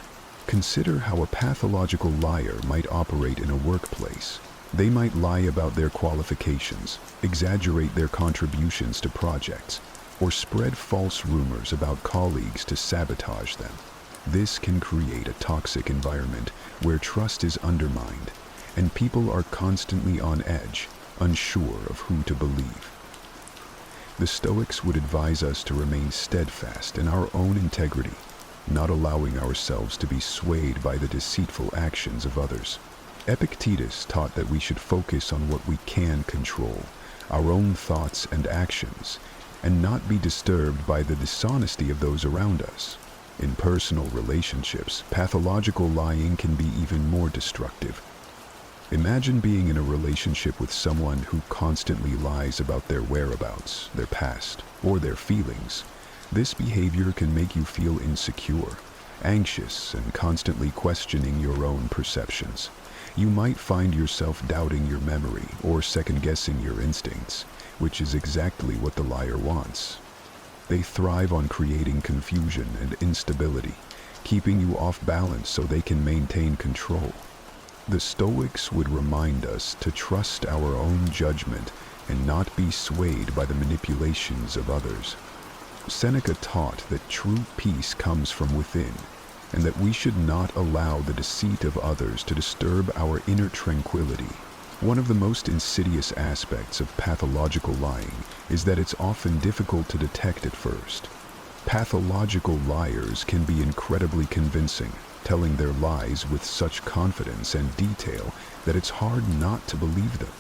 Consider how a pathological liar might operate in a workplace. They might lie about their qualifications, exaggerate their contributions to projects, or spread false rumors about colleagues to sabotage them. This can create a toxic environment where trust is undermined and people are constantly on edge, unsure of who to believe. The Stoics would advise us to remain steadfast in our own integrity, not allowing ourselves to be swayed by the deceitful actions of others. Epictetus taught that we should focus on what we can control, our own thoughts and actions, and not be disturbed by the dishonesty of those around us. In personal relationships, pathological lying can be even more destructive. Imagine being in a relationship with someone who constantly lies about their whereabouts, their past, or their feelings. This behavior can make you feel insecure, anxious, and constantly questioning your own perceptions. You might find yourself doubting your memory or second-guessing your instincts, which is exactly what the liar wants. They thrive on creating confusion and instability, keeping you off balance so they can maintain control. The Stoics would remind us to trust our own judgment and not be swayed by the manipulations of others. Seneca taught that true peace comes from within, and that we should not allow the deceit of others to disturb our inner tranquility. One of the most insidious aspects of pathological lying is that it's often difficult to detect at first. Pathological liars can be incredibly convincing, telling their lies with such confidence and detail that it's hard not to believe them.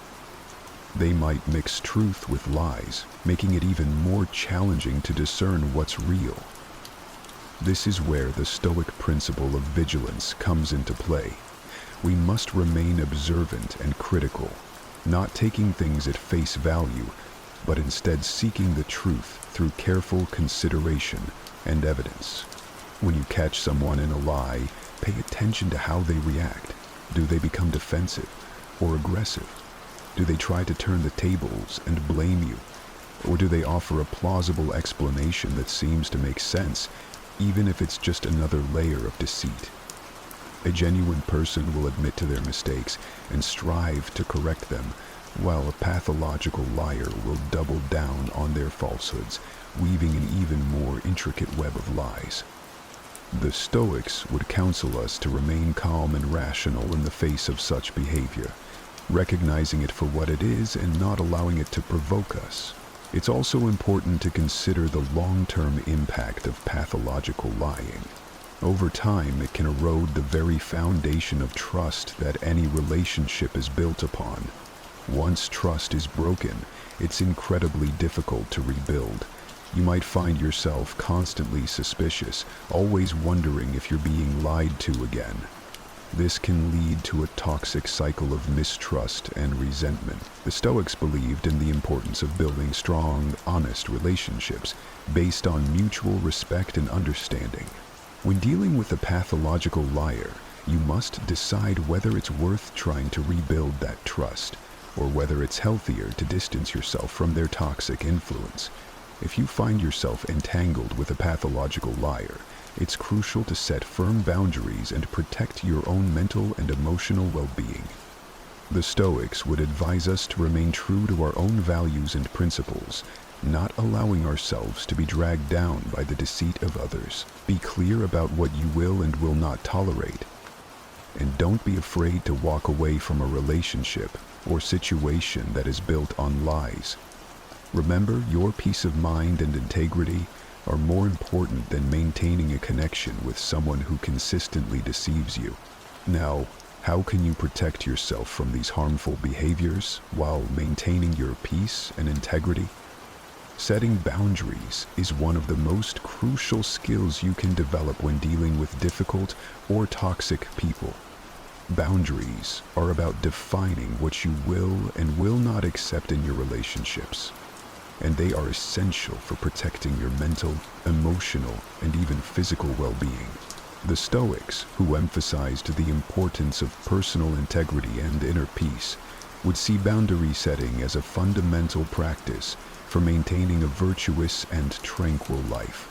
They might mix truth with lies, making it even more challenging to discern what's real. This is where the Stoic principle of vigilance comes into play. We must remain observant and critical, not taking things at face value, but instead seeking the truth through careful consideration and evidence. When you catch someone in a lie, pay attention to how they react. Do they become defensive or aggressive? Do they try to turn the tables and blame you? Or do they offer a plausible explanation that seems to make sense, even if it's just another layer of deceit? A genuine person will admit to their mistakes and strive to correct them, while a pathological liar will double down on their falsehoods, weaving an even more intricate web of lies. The Stoics would counsel us to remain calm and rational in the face of such behavior, recognizing it for what it is and not allowing it to provoke us. It's also important to consider the long-term impact of pathological lying. Over time, it can erode the very foundation of trust that any relationship is built upon. Once trust is broken, it's incredibly difficult to rebuild. You might find yourself constantly suspicious, always wondering if you're being lied to again. This can lead to a toxic cycle of mistrust and resentment. The Stoics believed in the importance of building strong, honest relationships based on mutual respect and understanding. When dealing with a pathological liar, you must decide whether it's worth trying to rebuild that trust, or whether it's healthier to distance yourself from their toxic influence. If you find yourself entangled with a pathological liar, it's crucial to set firm boundaries and protect your own mental and emotional well-being. The Stoics would advise us to remain true to our own values and principles, not allowing ourselves to be dragged down by the deceit of others. Be clear about what you will and will not tolerate, and don't be afraid to walk away from a relationship or situation that is built on lies. Remember, your peace of mind and integrity are more important than maintaining a connection with someone who consistently deceives you. Now, how can you protect yourself from these harmful behaviors while maintaining your peace and integrity? Setting boundaries is one of the most crucial skills you can develop when dealing with difficult or toxic people. Boundaries are about defining what you will and will not accept in your relationships, and they are essential for protecting your mental, emotional, and even physical well-being. The Stoics, who emphasized the importance of personal integrity and inner peace, would see boundary setting as a fundamental practice for maintaining a virtuous and tranquil life.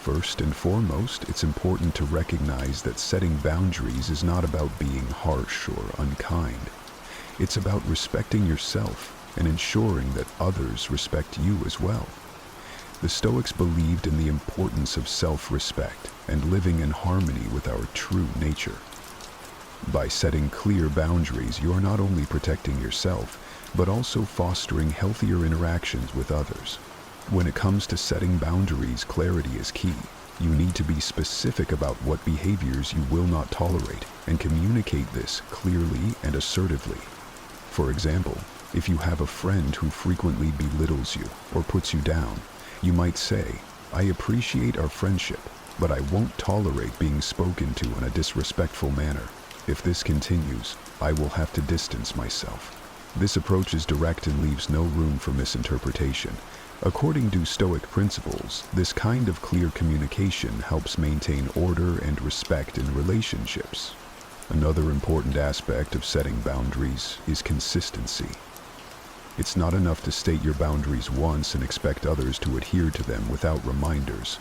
First and foremost, it's important to recognize that setting boundaries is not about being harsh or unkind. It's about respecting yourself and ensuring that others respect you as well. The Stoics believed in the importance of self-respect and living in harmony with our true nature. By setting clear boundaries, you are not only protecting yourself, but also fostering healthier interactions with others. When it comes to setting boundaries, clarity is key. You need to be specific about what behaviors you will not tolerate and communicate this clearly and assertively. For example, if you have a friend who frequently belittles you or puts you down, you might say, "I appreciate our friendship, but I won't tolerate being spoken to in a disrespectful manner. If this continues, I will have to distance myself." This approach is direct and leaves no room for misinterpretation. According to Stoic principles, this kind of clear communication helps maintain order and respect in relationships. Another important aspect of setting boundaries is consistency. It's not enough to state your boundaries once and expect others to adhere to them without reminders.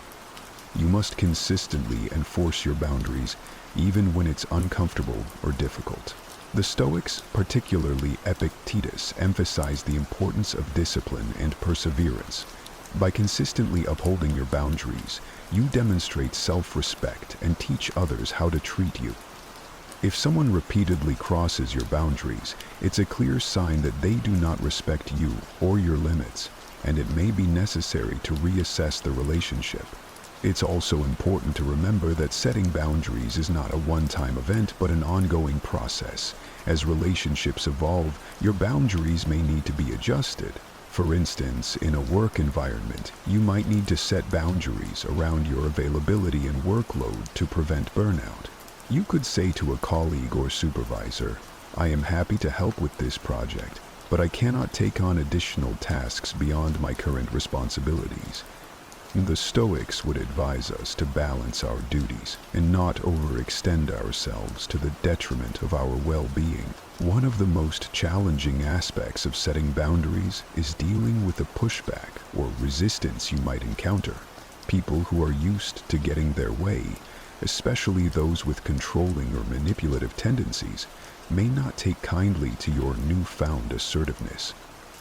You must consistently enforce your boundaries, even when it's uncomfortable or difficult. The Stoics, particularly Epictetus, emphasized the importance of discipline and perseverance. By consistently upholding your boundaries, you demonstrate self-respect and teach others how to treat you. If someone repeatedly crosses your boundaries, it's a clear sign that they do not respect you or your limits, and it may be necessary to reassess the relationship. It's also important to remember that setting boundaries is not a one-time event, but an ongoing process. As relationships evolve, your boundaries may need to be adjusted. For instance, in a work environment, you might need to set boundaries around your availability and workload to prevent burnout. You could say to a colleague or supervisor, "I am happy to help with this project, but I cannot take on additional tasks beyond my current responsibilities." The Stoics would advise us to balance our duties and not overextend ourselves to the detriment of our well-being. One of the most challenging aspects of setting boundaries is dealing with the pushback or resistance you might encounter. People who are used to getting their way, especially those with controlling or manipulative tendencies, may not take kindly to your newfound assertiveness.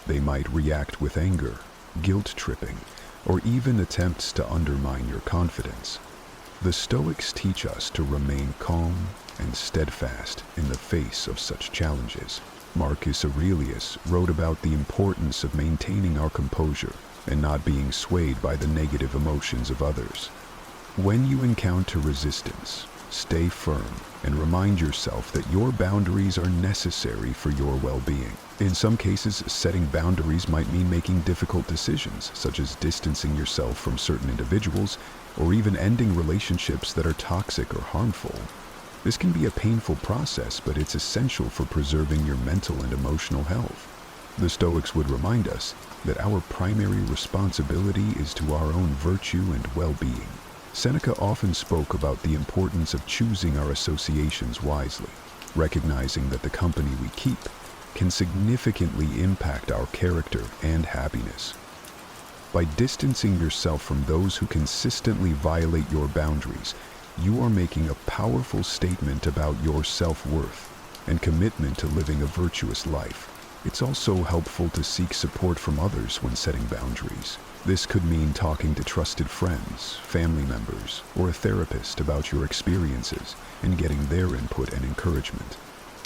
They might react with anger, guilt-tripping, or even attempts to undermine your confidence. The Stoics teach us to remain calm and steadfast in the face of such challenges. Marcus Aurelius wrote about the importance of maintaining our composure and not being swayed by the negative emotions of others. When you encounter resistance, stay firm and remind yourself that your boundaries are necessary for your well-being. In some cases, setting boundaries might mean making difficult decisions, such as distancing yourself from certain individuals or even ending relationships that are toxic or harmful. This can be a painful process, but it's essential for preserving your mental and emotional health. The Stoics would remind us that our primary responsibility is to our own virtue and well-being. Seneca often spoke about the importance of choosing our associations wisely, recognizing that the company we keep can significantly impact our character and happiness. By distancing yourself from those who consistently violate your boundaries, you are making a powerful statement about your self-worth. and commitment to living a virtuous life. It's also helpful to seek support from others when setting boundaries. This could mean talking to trusted friends, family members, or a therapist about your experiences and getting their input and encouragement.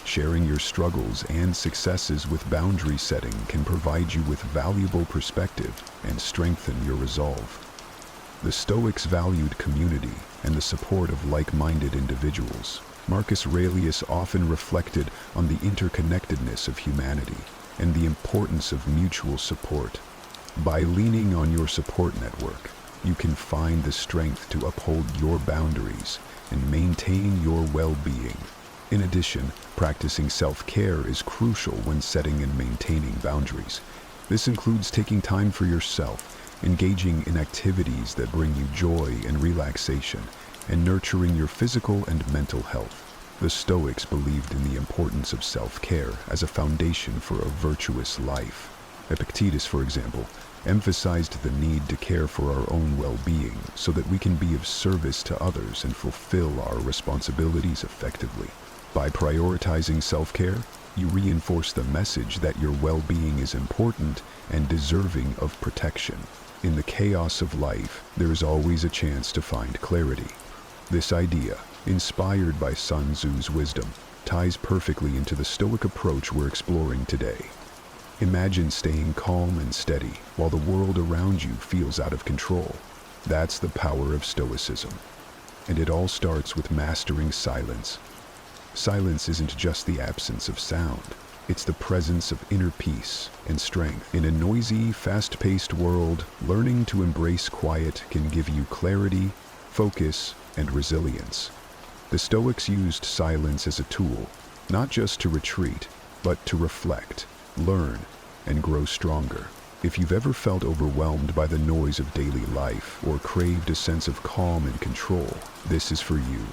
Sharing your struggles and successes with boundary setting can provide you with valuable perspective and strengthen your resolve. The Stoics valued community and the support of like-minded individuals. Marcus Aurelius often reflected on the interconnectedness of humanity and the importance of mutual support. By leaning on your support network, you can find the strength to uphold your boundaries and maintain your well-being. In addition, practicing self-care is crucial when setting and maintaining boundaries. This includes taking time for yourself, engaging in activities that bring you joy and relaxation, and nurturing your physical and mental health. The Stoics believed in the importance of self-care as a foundation for a virtuous life. Epictetus, for example, emphasized the need to care for our own well-being so that we can be of service to others and fulfill our responsibilities effectively. By prioritizing self-care, you reinforce the message that your well-being is important and deserving of protection. In the chaos of life, there is always a chance to find clarity. This idea, inspired by Sun Tzu's wisdom, ties perfectly into the Stoic approach we're exploring today. Imagine staying calm and steady while the world around you feels out of control. That's the power of Stoicism. And it all starts with mastering silence. Silence isn't just the absence of sound. It's the presence of inner peace and strength. In a noisy, fast-paced world, learning to embrace quiet can give you clarity, focus, and resilience. The Stoics used silence as a tool, not just to retreat, but to reflect, learn, and grow stronger. If you've ever felt overwhelmed by the noise of daily life or craved a sense of calm and control, this is for you.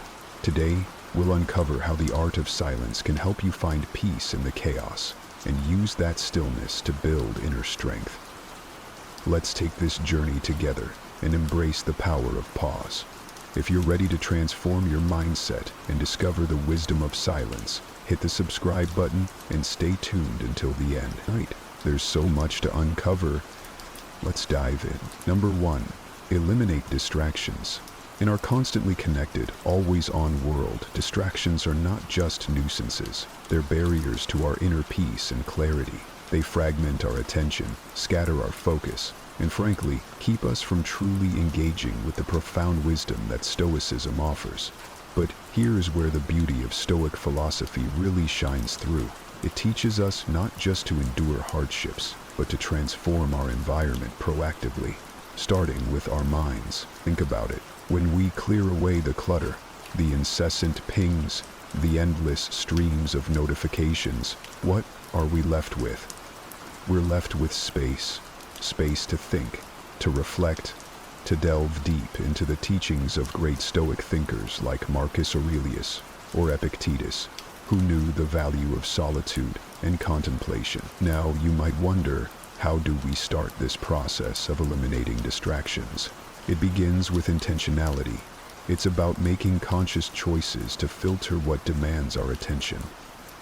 Today, we'll uncover how the art of silence can help you find peace in the chaos and use that stillness to build inner strength. Let's take this journey together and embrace the power of pause. If you're ready to transform your mindset and discover the wisdom of silence, hit the subscribe button and stay tuned until the end. There's so much to uncover. Let's dive in. Number 1. Eliminate distractions. In our constantly connected, always-on world, distractions are not just nuisances. They're barriers to our inner peace and clarity. They fragment our attention, scatter our focus, and frankly, keep us from truly engaging with the profound wisdom that Stoicism offers. But here's where the beauty of Stoic philosophy really shines through. It teaches us not just to endure hardships, but to transform our environment proactively, starting with our minds. Think about it. When we clear away the clutter, the incessant pings, the endless streams of notifications, what are we left with? We're left with space. Space to think, to reflect, to delve deep into the teachings of great Stoic thinkers like Marcus Aurelius or Epictetus, who knew the value of solitude and contemplation. Now, you might wonder, how do we start this process of eliminating distractions? It begins with intentionality. It's about making conscious choices to filter what demands our attention.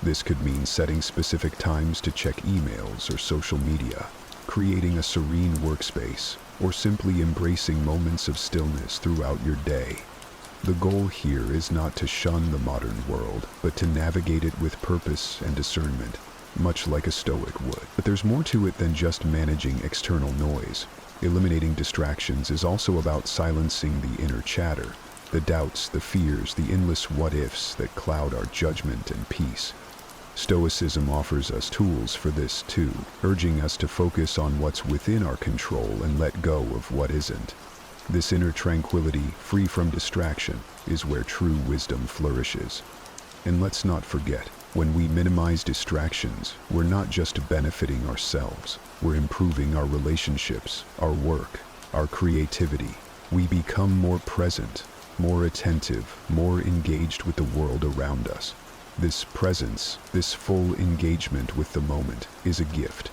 This could mean setting specific times to check emails or social media, creating a serene workspace, or simply embracing moments of stillness throughout your day. The goal here is not to shun the modern world, but to navigate it with purpose and discernment, much like a Stoic would. But there's more to it than just managing external noise. Eliminating distractions is also about silencing the inner chatter, the doubts, the fears, the endless what-ifs that cloud our judgment and peace. Stoicism offers us tools for this too, urging us to focus on what's within our control and let go of what isn't. This inner tranquility, free from distraction, is where true wisdom flourishes. And let's not forget, when we minimize distractions, we're not just benefiting ourselves, we're improving our relationships, our work, our creativity. We become more present, more attentive, more engaged with the world around us. This presence, this full engagement with the moment, is a gift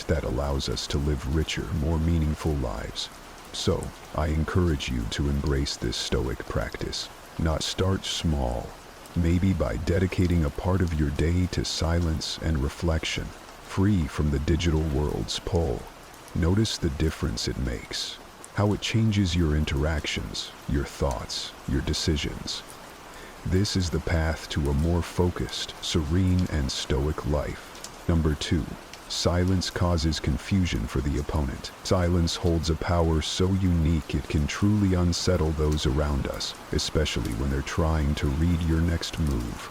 that allows us to live richer, more meaningful lives. So, I encourage you to embrace this Stoic practice. Start small. Maybe by dedicating a part of your day to silence and reflection, free from the digital world's pull. Notice the difference it makes, how it changes your interactions, your thoughts, your decisions. This is the path to a more focused, serene, and stoic life. Number 2. Silence causes confusion for the opponent. Silence holds a power so unique it can truly unsettle those around us, especially when they're trying to read your next move.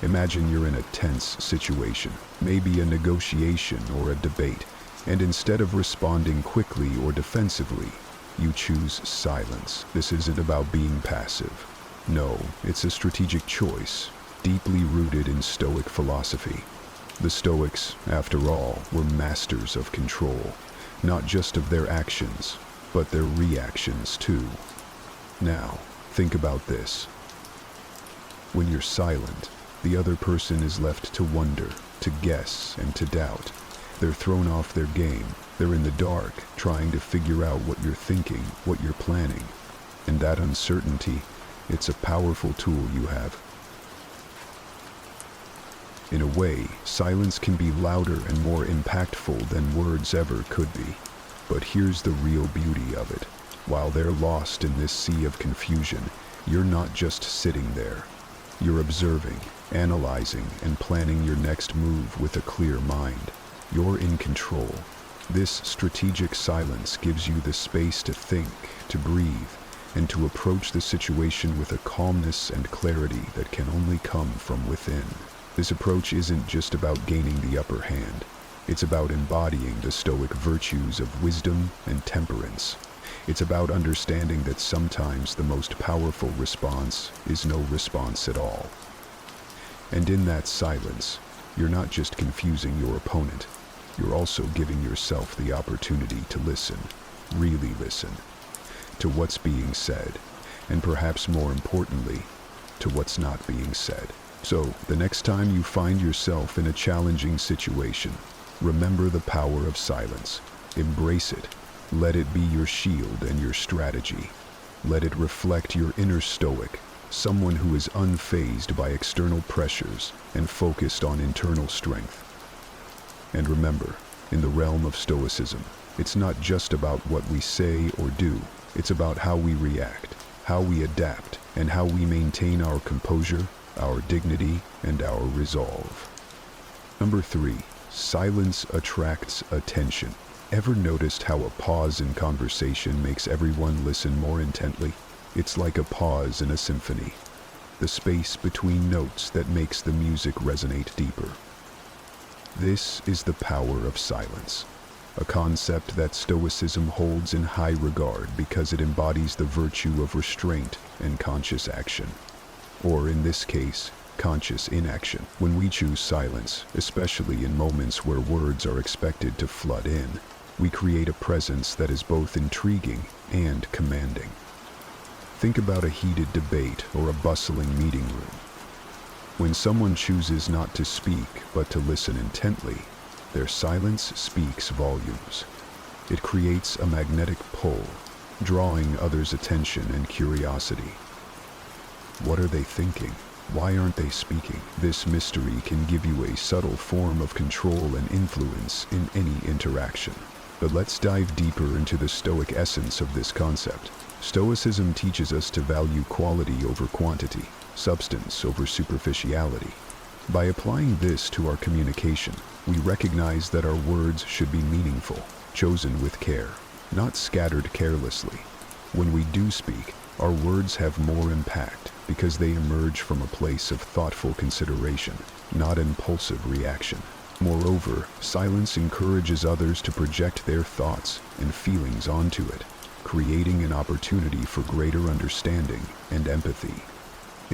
Imagine you're in a tense situation, maybe a negotiation or a debate, and instead of responding quickly or defensively, you choose silence. This isn't about being passive. No, it's a strategic choice, deeply rooted in Stoic philosophy. The Stoics, after all, were masters of control, not just of their actions, but their reactions too. Now, think about this. When you're silent, the other person is left to wonder, to guess, and to doubt. They're thrown off their game. They're in the dark, trying to figure out what you're thinking, what you're planning. And that uncertainty, it's a powerful tool you have. In a way, silence can be louder and more impactful than words ever could be. But here's the real beauty of it. While they're lost in this sea of confusion, you're not just sitting there. You're observing, analyzing, and planning your next move with a clear mind. You're in control. This strategic silence gives you the space to think, to breathe, and to approach the situation with a calmness and clarity that can only come from within. This approach isn't just about gaining the upper hand. It's about embodying the Stoic virtues of wisdom and temperance. It's about understanding that sometimes the most powerful response is no response at all. And in that silence, you're not just confusing your opponent, you're also giving yourself the opportunity to listen, really listen, to what's being said, and perhaps more importantly, to what's not being said. So, the next time you find yourself in a challenging situation, remember the power of silence. Embrace it. Let it be your shield and your strategy. Let it reflect your inner Stoic, someone who is unfazed by external pressures and focused on internal strength. And remember, in the realm of Stoicism, it's not just about what we say or do, it's about how we react, how we adapt, and how we maintain our composure, our dignity, and our resolve. Number 3, silence attracts attention. Ever noticed how a pause in conversation makes everyone listen more intently? It's like a pause in a symphony, the space between notes that makes the music resonate deeper. This is the power of silence, a concept that Stoicism holds in high regard because it embodies the virtue of restraint and conscious action. Or in this case, conscious inaction. When we choose silence, especially in moments where words are expected to flood in, we create a presence that is both intriguing and commanding. Think about a heated debate or a bustling meeting room. When someone chooses not to speak but to listen intently, their silence speaks volumes. It creates a magnetic pull, drawing others' attention and curiosity. What are they thinking? Why aren't they speaking? This mystery can give you a subtle form of control and influence in any interaction. But let's dive deeper into the Stoic essence of this concept. Stoicism teaches us to value quality over quantity, substance over superficiality. By applying this to our communication, we recognize that our words should be meaningful, chosen with care, not scattered carelessly. When we do speak, our words have more impact because they emerge from a place of thoughtful consideration, not impulsive reaction. Moreover, silence encourages others to project their thoughts and feelings onto it, creating an opportunity for greater understanding and empathy.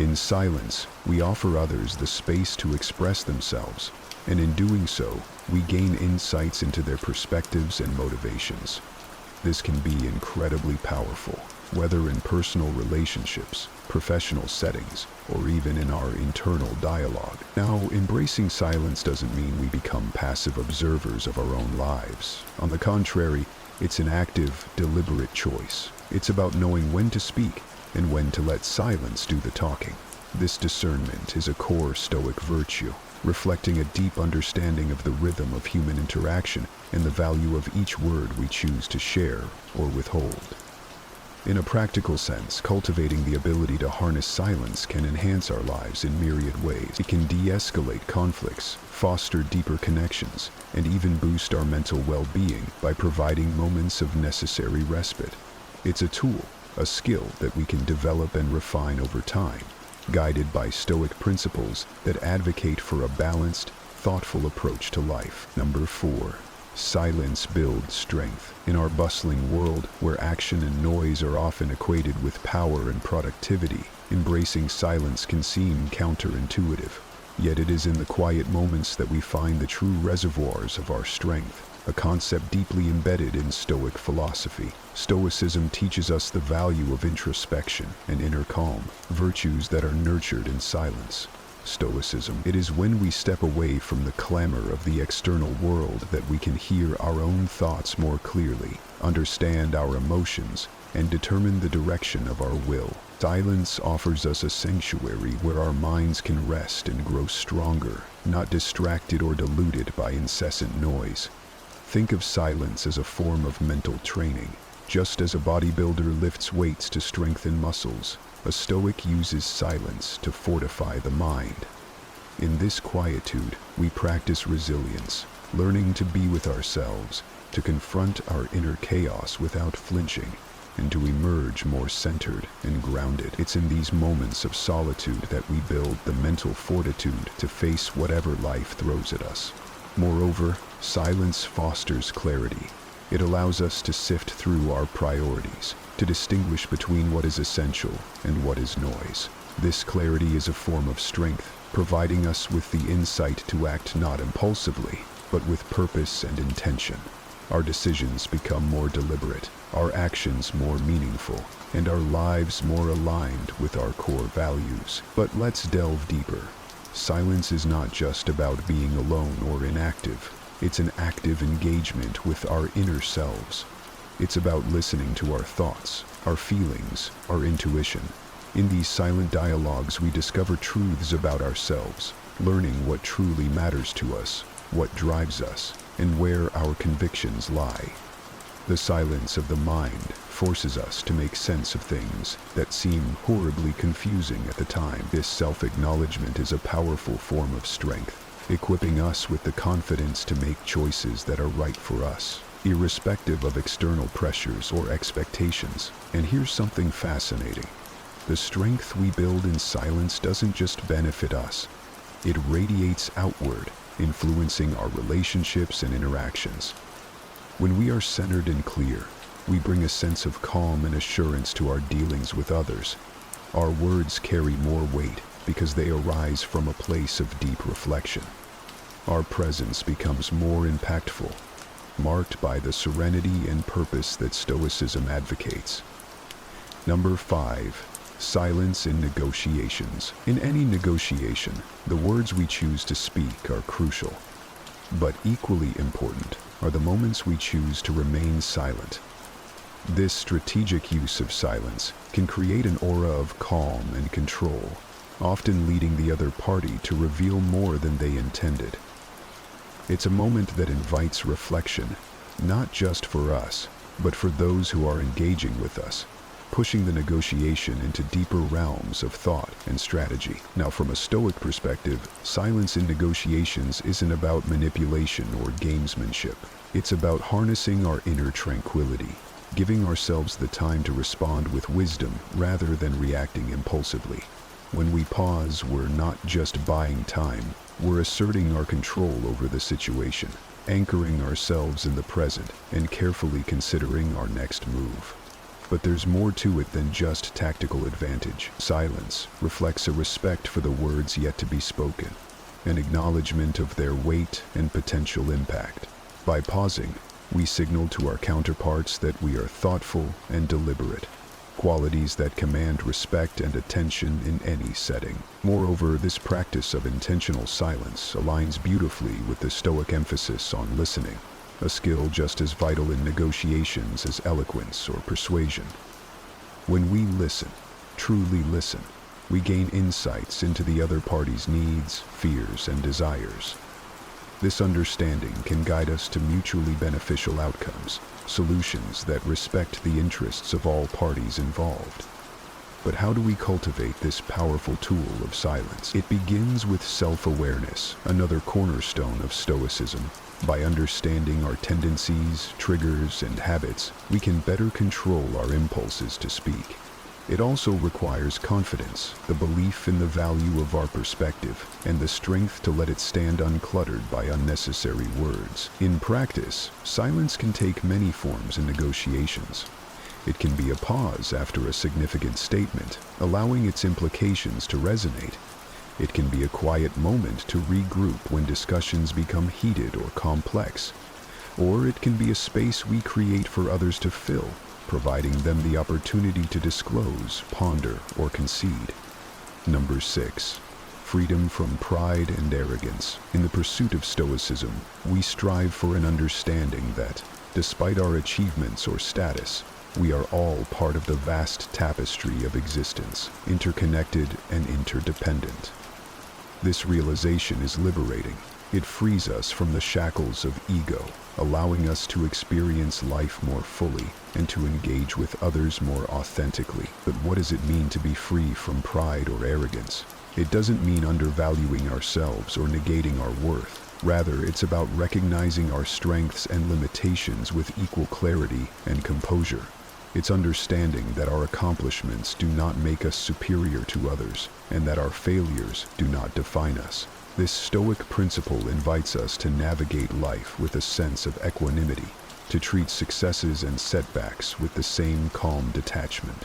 In silence, we offer others the space to express themselves, and in doing so, we gain insights into their perspectives and motivations. This can be incredibly powerful, whether in personal relationships, professional settings, or even in our internal dialogue. Now, embracing silence doesn't mean we become passive observers of our own lives. On the contrary, it's an active, deliberate choice. It's about knowing when to speak and when to let silence do the talking. This discernment is a core Stoic virtue, reflecting a deep understanding of the rhythm of human interaction and the value of each word we choose to share or withhold. In a practical sense, cultivating the ability to harness silence can enhance our lives in myriad ways. It can de-escalate conflicts, foster deeper connections, and even boost our mental well-being by providing moments of necessary respite. It's a tool, a skill that we can develop and refine over time, guided by Stoic principles that advocate for a balanced, thoughtful approach to life. Number 4. Silence builds strength. In our bustling world, where action and noise are often equated with power and productivity, embracing silence can seem counterintuitive. Yet it is in the quiet moments that we find the true reservoirs of our strength, a concept deeply embedded in Stoic philosophy. Stoicism teaches us the value of introspection and inner calm, virtues that are nurtured in silence. Stoicism. It is when we step away from the clamor of the external world that we can hear our own thoughts more clearly, understand our emotions, and determine the direction of our will. Silence offers us a sanctuary where our minds can rest and grow stronger, not distracted or diluted by incessant noise. Think of silence as a form of mental training. Just as a bodybuilder lifts weights to strengthen muscles, a Stoic uses silence to fortify the mind. In this quietude, we practice resilience, learning to be with ourselves, to confront our inner chaos without flinching, and to emerge more centered and grounded. It's in these moments of solitude that we build the mental fortitude to face whatever life throws at us. Moreover, silence fosters clarity. It allows us to sift through our priorities, to distinguish between what is essential and what is noise. This clarity is a form of strength, providing us with the insight to act not impulsively, but with purpose and intention. Our decisions become more deliberate, our actions more meaningful, and our lives more aligned with our core values. But let's delve deeper. Silence is not just about being alone or inactive. It's an active engagement with our inner selves. It's about listening to our thoughts, our feelings, our intuition. In these silent dialogues, we discover truths about ourselves, learning what truly matters to us, what drives us, and where our convictions lie. The silence of the mind forces us to make sense of things that seem horribly confusing at the time. This self-acknowledgement is a powerful form of strength, equipping us with the confidence to make choices that are right for us, irrespective of external pressures or expectations. And here's something fascinating. The strength we build in silence doesn't just benefit us. It radiates outward, influencing our relationships and interactions. When we are centered and clear, we bring a sense of calm and assurance to our dealings with others. Our words carry more weight because they arise from a place of deep reflection. Our presence becomes more impactful, marked by the serenity and purpose that Stoicism advocates. Number 5. Silence in negotiations. In any negotiation, the words we choose to speak are crucial. But equally important are the moments we choose to remain silent. This strategic use of silence can create an aura of calm and control, often leading the other party to reveal more than they intended. It's a moment that invites reflection, not just for us, but for those who are engaging with us, pushing the negotiation into deeper realms of thought and strategy. Now, from a Stoic perspective, silence in negotiations isn't about manipulation or gamesmanship. It's about harnessing our inner tranquility, giving ourselves the time to respond with wisdom rather than reacting impulsively. When we pause, we're not just buying time, we're asserting our control over the situation, anchoring ourselves in the present, and carefully considering our next move. But there's more to it than just tactical advantage. Silence reflects a respect for the words yet to be spoken, an acknowledgement of their weight and potential impact. By pausing, we signal to our counterparts that we are thoughtful and deliberate, qualities that command respect and attention in any setting. Moreover, this practice of intentional silence aligns beautifully with the Stoic emphasis on listening, a skill just as vital in negotiations as eloquence or persuasion. When we listen, truly listen, We gain insights into the other party's needs, fears, and desires. This understanding can guide us to mutually beneficial outcomes, solutions that respect the interests of all parties involved. But how do we cultivate this powerful tool of silence? It begins with self-awareness, another cornerstone of Stoicism. By understanding our tendencies, triggers, and habits, we can better control our impulses to speak. It also requires confidence, the belief in the value of our perspective, and the strength to let it stand uncluttered by unnecessary words. In practice, silence can take many forms in negotiations. It can be a pause after a significant statement, allowing its implications to resonate. It can be a quiet moment to regroup when discussions become heated or complex. Or it can be a space we create for others to fill, providing them the opportunity to disclose, ponder, or concede. Number 6. Freedom from pride and arrogance. In the pursuit of Stoicism, we strive for an understanding that, despite our achievements or status, we are all part of the vast tapestry of existence, interconnected and interdependent. This realization is liberating. It frees us from the shackles of ego, allowing us to experience life more fully and to engage with others more authentically. But what does it mean to be free from pride or arrogance? It doesn't mean undervaluing ourselves or negating our worth. Rather, it's about recognizing our strengths and limitations with equal clarity and composure. It's understanding that our accomplishments do not make us superior to others, and that our failures do not define us. This Stoic principle invites us to navigate life with a sense of equanimity, to treat successes and setbacks with the same calm detachment.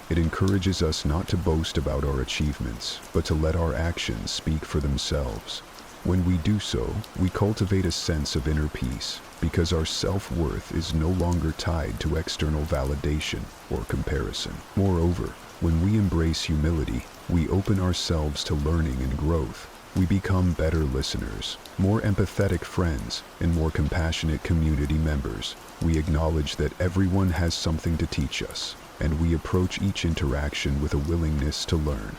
It encourages us not to boast about our achievements, but to let our actions speak for themselves. When we do so, we cultivate a sense of inner peace, because our self-worth is no longer tied to external validation or comparison. Moreover, when we embrace humility, we open ourselves to learning and growth. We become better listeners, more empathetic friends, and more compassionate community members. We acknowledge that everyone has something to teach us, and we approach each interaction with a willingness to learn.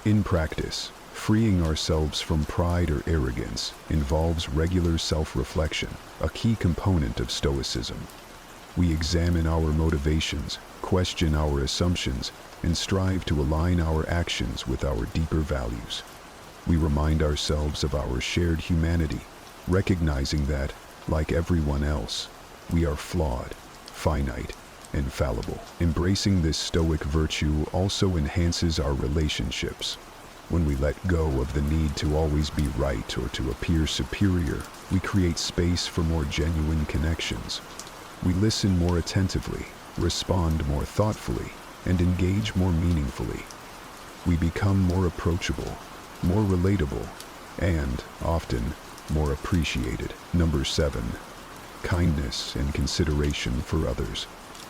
In practice, freeing ourselves from pride or arrogance involves regular self-reflection, a key component of Stoicism. We examine our motivations, question our assumptions, and strive to align our actions with our deeper values. We remind ourselves of our shared humanity, recognizing that, like everyone else, we are flawed, finite, and fallible. Embracing this Stoic virtue also enhances our relationships. When we let go of the need to always be right or to appear superior, we create space for more genuine connections. We listen more attentively, respond more thoughtfully, and engage more meaningfully. We become more approachable, more relatable, and, often, more appreciated. Number 7. Kindness and consideration for others.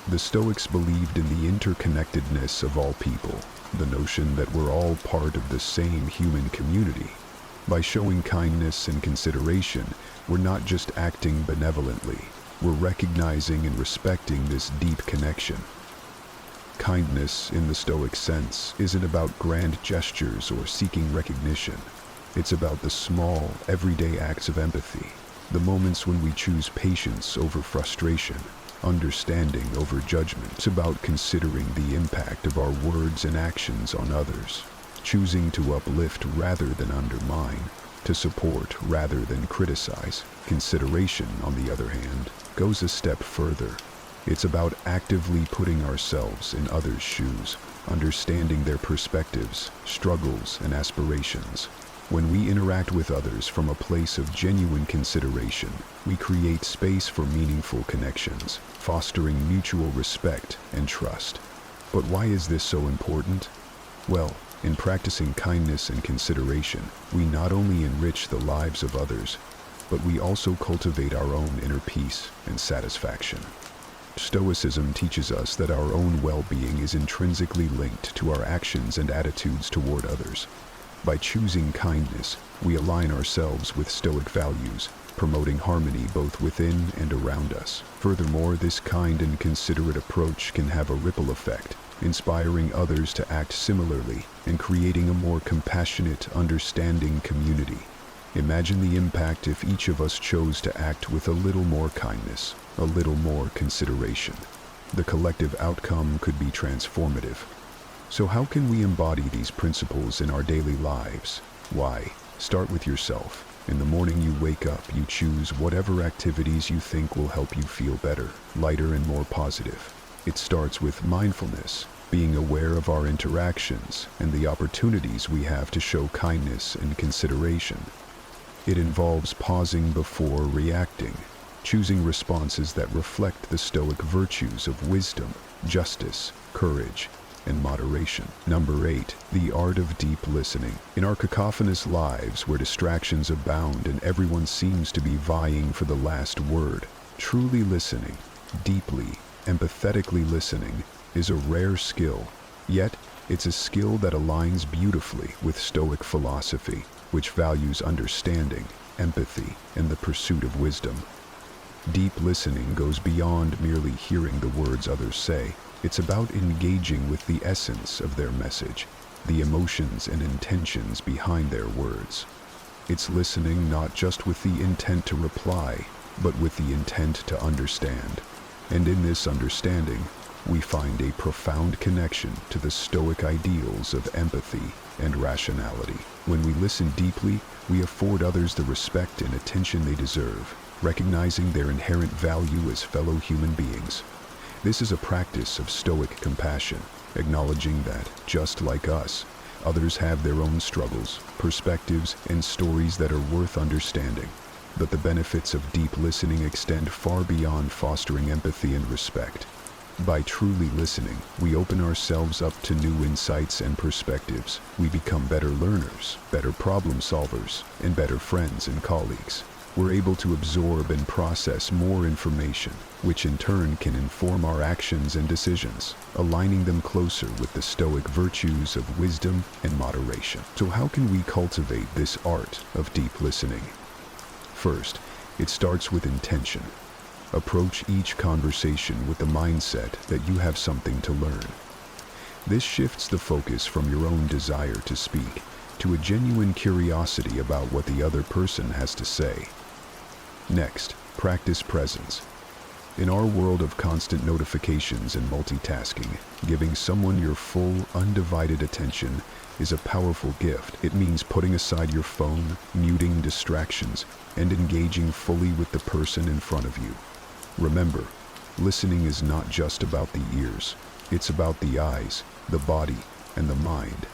The Stoics believed in the interconnectedness of all people, the notion that we're all part of the same human community. By showing kindness and consideration, we're not just acting benevolently, we're recognizing and respecting this deep connection. Kindness, in the Stoic sense, isn't about grand gestures or seeking recognition. It's about the small, everyday acts of empathy, the moments when we choose patience over frustration, understanding over judgment. It's about considering the impact of our words and actions on others, choosing to uplift rather than undermine, to support rather than criticize. Consideration, on the other hand, goes a step further. It's about actively putting ourselves in others' shoes, understanding their perspectives, struggles, and aspirations. When we interact with others from a place of genuine consideration, we create space for meaningful connections, fostering mutual respect and trust. But why is this so important? Well, in practicing kindness and consideration, we not only enrich the lives of others, but we also cultivate our own inner peace and satisfaction. Stoicism teaches us that our own well-being is intrinsically linked to our actions and attitudes toward others. By choosing kindness, we align ourselves with Stoic values, promoting harmony both within and around us. Furthermore, this kind and considerate approach can have a ripple effect, inspiring others to act similarly and creating a more compassionate, understanding community. Imagine the impact if each of us chose to act with a little more kindness, a little more consideration. The collective outcome could be transformative. So how can we embody these principles in our daily lives? Why? Start with yourself. In the morning you wake up, you choose whatever activities you think will help you feel better, lighter, and more positive. It starts with mindfulness, being aware of our interactions and the opportunities we have to show kindness and consideration. It involves pausing before reacting, choosing responses that reflect the Stoic virtues of wisdom, justice, courage, and moderation. Number 8, the art of deep listening. In our cacophonous lives where distractions abound and everyone seems to be vying for the last word, truly listening, deeply, empathetically listening, is a rare skill. Yet, it's a skill that aligns beautifully with Stoic philosophy, which values understanding, empathy, and the pursuit of wisdom. Deep listening goes beyond merely hearing the words others say. It's about engaging with the essence of their message, the emotions and intentions behind their words. It's listening not just with the intent to reply, but with the intent to understand. And in this understanding, we find a profound connection to the Stoic ideals of empathy and rationality. When we listen deeply, we afford others the respect and attention they deserve, recognizing their inherent value as fellow human beings. This is a practice of Stoic compassion, acknowledging that, just like us, others have their own struggles, perspectives, and stories that are worth understanding. But the benefits of deep listening extend far beyond fostering empathy and respect. By truly listening, we open ourselves up to new insights and perspectives. We become better learners, better problem solvers, and better friends and colleagues. We're able to absorb and process more information, which in turn can inform our actions and decisions, aligning them closer with the Stoic virtues of wisdom and moderation. So how can we cultivate this art of deep listening? First, it starts with intention. Approach each conversation with the mindset that you have something to learn. This shifts the focus from your own desire to speak to a genuine curiosity about what the other person has to say. Next, practice presence. In our world of constant notifications and multitasking, giving someone your full, undivided attention is a powerful gift. It means putting aside your phone, muting distractions, and engaging fully with the person in front of you. Remember, listening is not just about the ears. It's about the eyes, the body, and the mind.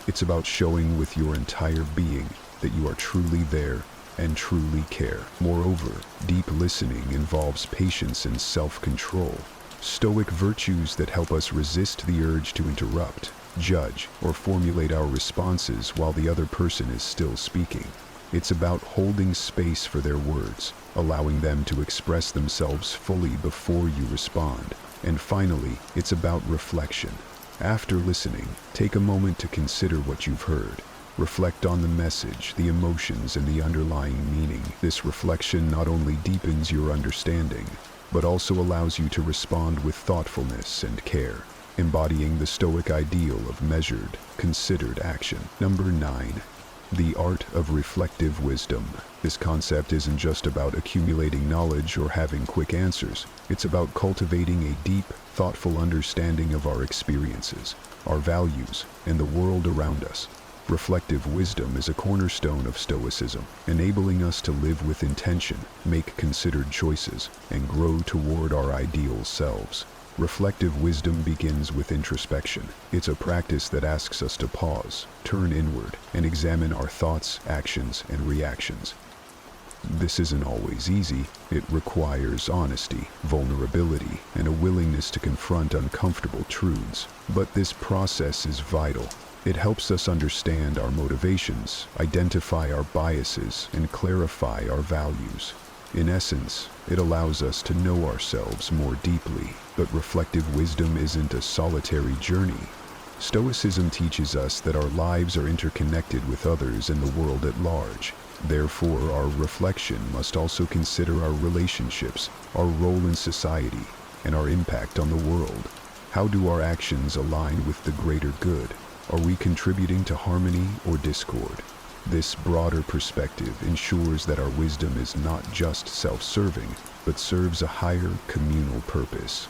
It's about showing with your entire being that you are truly there and truly care. Moreover, deep listening involves patience and self-control, Stoic virtues that help us resist the urge to interrupt, judge, or formulate our responses while the other person is still speaking. It's about holding space for their words, allowing them to express themselves fully before you respond. And finally, it's about reflection. After listening, take a moment to consider what you've heard. Reflect on the message, the emotions, and the underlying meaning. This reflection not only deepens your understanding, but also allows you to respond with thoughtfulness and care, embodying the Stoic ideal of measured, considered action. Number 9. The art of reflective wisdom. This concept isn't just about accumulating knowledge or having quick answers. It's about cultivating a deep, thoughtful understanding of our experiences, our values, and the world around us. Reflective wisdom is a cornerstone of Stoicism, enabling us to live with intention, make considered choices, and grow toward our ideal selves. Reflective wisdom begins with introspection. It's a practice that asks us to pause, turn inward, and examine our thoughts, actions, and reactions. This isn't always easy. It requires honesty, vulnerability, and a willingness to confront uncomfortable truths. But this process is vital. It helps us understand our motivations, identify our biases, and clarify our values. In essence, it allows us to know ourselves more deeply. But reflective wisdom isn't a solitary journey. Stoicism teaches us that our lives are interconnected with others and the world at large. Therefore, our reflection must also consider our relationships, our role in society, and our impact on the world. How do our actions align with the greater good? Are we contributing to harmony or discord? This broader perspective ensures that our wisdom is not just self-serving, but serves a higher communal purpose.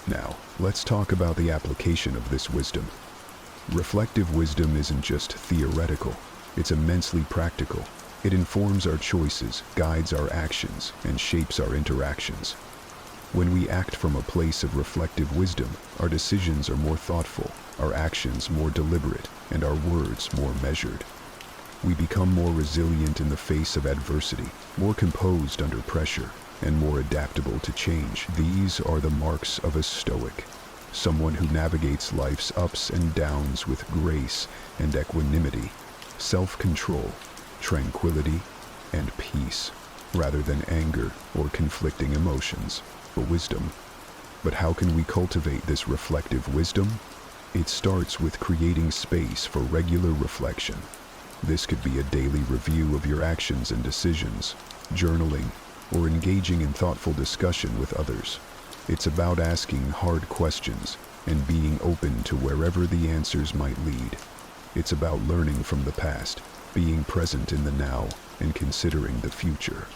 Now, let's talk about the application of this wisdom. Reflective wisdom isn't just theoretical, it's immensely practical. It informs our choices, guides our actions, and shapes our interactions. When we act from a place of reflective wisdom, our decisions are more thoughtful, our actions more deliberate, and our words more measured. We become more resilient in the face of adversity, more composed under pressure, and more adaptable to change. These are the marks of a Stoic, someone who navigates life's ups and downs with grace and equanimity, self-control, tranquility, and peace, rather than anger or conflicting emotions, but wisdom. But how can we cultivate this reflective wisdom? It starts with creating space for regular reflection. This could be a daily review of your actions and decisions, journaling, or engaging in thoughtful discussion with others. It's about asking hard questions and being open to wherever the answers might lead. It's about learning from the past, being present in the now, and considering the future.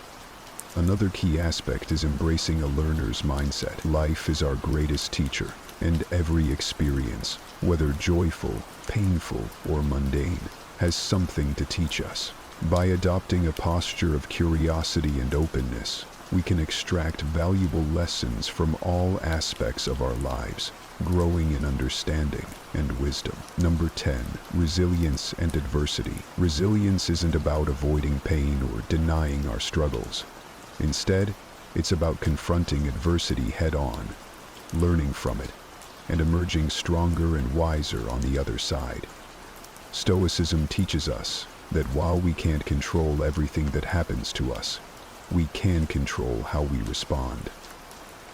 Another key aspect is embracing a learner's mindset. Life is our greatest teacher, and every experience, whether joyful, painful, or mundane, has something to teach us. By adopting a posture of curiosity and openness, we can extract valuable lessons from all aspects of our lives, growing in understanding and wisdom. Number 10, resilience and adversity. Resilience isn't about avoiding pain or denying our struggles. Instead, it's about confronting adversity head-on, learning from it, and emerging stronger and wiser on the other side. Stoicism teaches us that while we can't control everything that happens to us, we can control how we respond.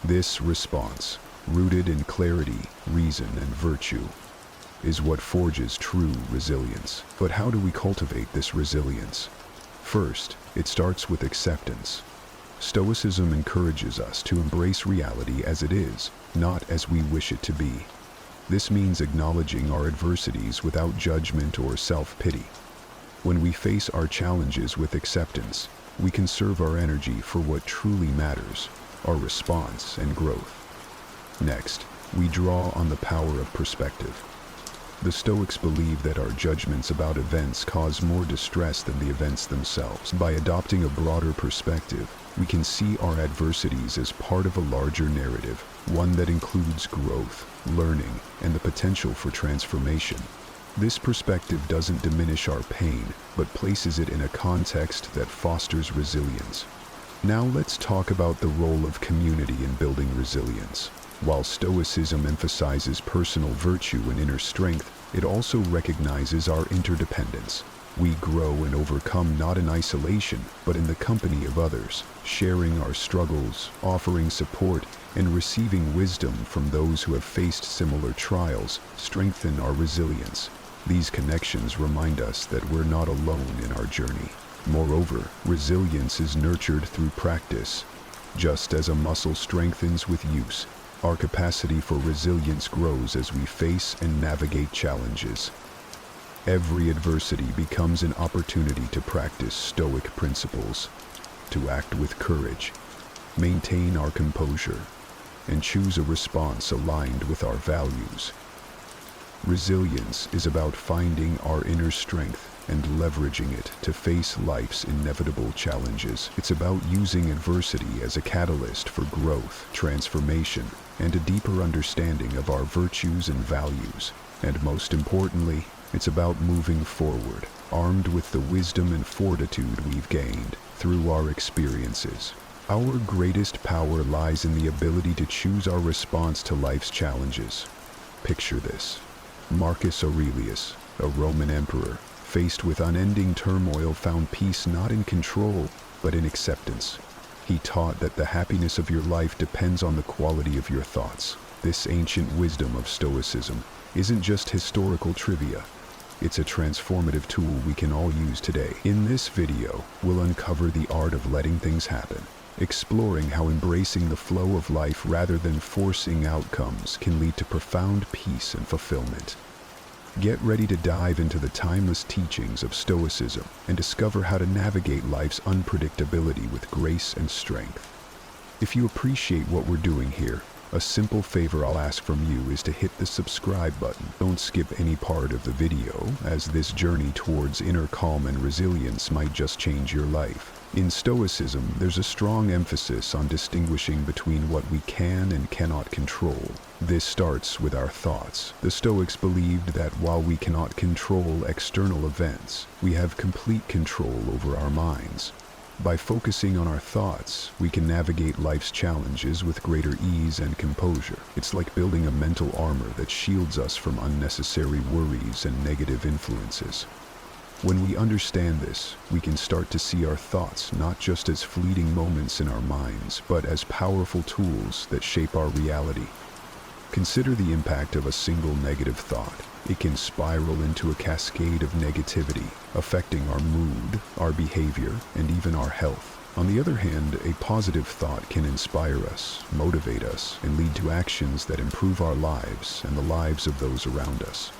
This response, rooted in clarity, reason, and virtue, is what forges true resilience. But how do we cultivate this resilience? First, it starts with acceptance. Stoicism encourages us to embrace reality as it is, not as we wish it to be. This means acknowledging our adversities without judgment or self-pity. When we face our challenges with acceptance, we conserve our energy for what truly matters, our response and growth. Next, we draw on the power of perspective. The Stoics believe that our judgments about events cause more distress than the events themselves. By adopting a broader perspective, we can see our adversities as part of a larger narrative, one that includes growth, learning, and the potential for transformation. This perspective doesn't diminish our pain, but places it in a context that fosters resilience. Now let's talk about the role of community in building resilience. While Stoicism emphasizes personal virtue and inner strength, it also recognizes our interdependence. We grow and overcome not in isolation, but in the company of others, sharing our struggles, offering support, and receiving wisdom from those who have faced similar trials strengthen our resilience. These connections remind us that we're not alone in our journey. Moreover, resilience is nurtured through practice. Just as a muscle strengthens with use, our capacity for resilience grows as we face and navigate challenges. Every adversity becomes an opportunity to practice Stoic principles, to act with courage, maintain our composure, and choose a response aligned with our values. Resilience is about finding our inner strength and leveraging it to face life's inevitable challenges. It's about using adversity as a catalyst for growth, transformation, and a deeper understanding of our virtues and values. And most importantly, it's about moving forward, armed with the wisdom and fortitude we've gained through our experiences. Our greatest power lies in the ability to choose our response to life's challenges. Picture this. Marcus Aurelius, a Roman emperor, faced with unending turmoil, found peace not in control, but in acceptance. He taught that the happiness of your life depends on the quality of your thoughts. This ancient wisdom of Stoicism isn't just historical trivia. It's a transformative tool we can all use today. In this video, we'll uncover the art of letting things happen, exploring how embracing the flow of life rather than forcing outcomes can lead to profound peace and fulfillment. Get ready to dive into the timeless teachings of Stoicism and discover how to navigate life's unpredictability with grace and strength. If you appreciate what we're doing here, a simple favor I'll ask from you is to hit the subscribe button. Don't skip any part of the video, as this journey towards inner calm and resilience might just change your life. In Stoicism, there's a strong emphasis on distinguishing between what we can and cannot control. This starts with our thoughts. The Stoics believed that while we cannot control external events, we have complete control over our minds. By focusing on our thoughts, we can navigate life's challenges with greater ease and composure. It's like building a mental armor that shields us from unnecessary worries and negative influences. When we understand this, we can start to see our thoughts not just as fleeting moments in our minds, but as powerful tools that shape our reality. Consider the impact of a single negative thought. It can spiral into a cascade of negativity, affecting our mood, our behavior, and even our health. On the other hand, a positive thought can inspire us, motivate us, and lead to actions that improve our lives and the lives of those around us.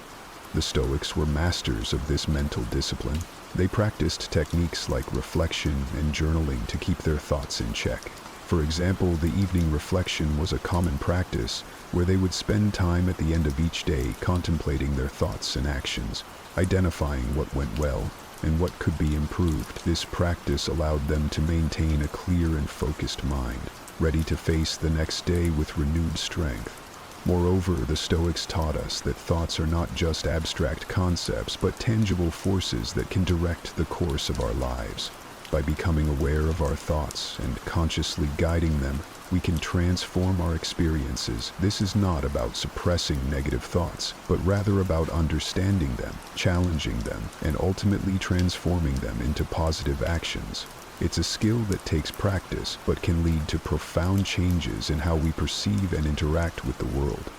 The Stoics were masters of this mental discipline. They practiced techniques like reflection and journaling to keep their thoughts in check. For example, the evening reflection was a common practice where they would spend time at the end of each day contemplating their thoughts and actions, identifying what went well and what could be improved. This practice allowed them to maintain a clear and focused mind, ready to face the next day with renewed strength. Moreover, the Stoics taught us that thoughts are not just abstract concepts, but tangible forces that can direct the course of our lives. By becoming aware of our thoughts and consciously guiding them, we can transform our experiences. This is not about suppressing negative thoughts, but rather about understanding them, challenging them, and ultimately transforming them into positive actions. It's a skill that takes practice, but can lead to profound changes in how we perceive and interact with the world.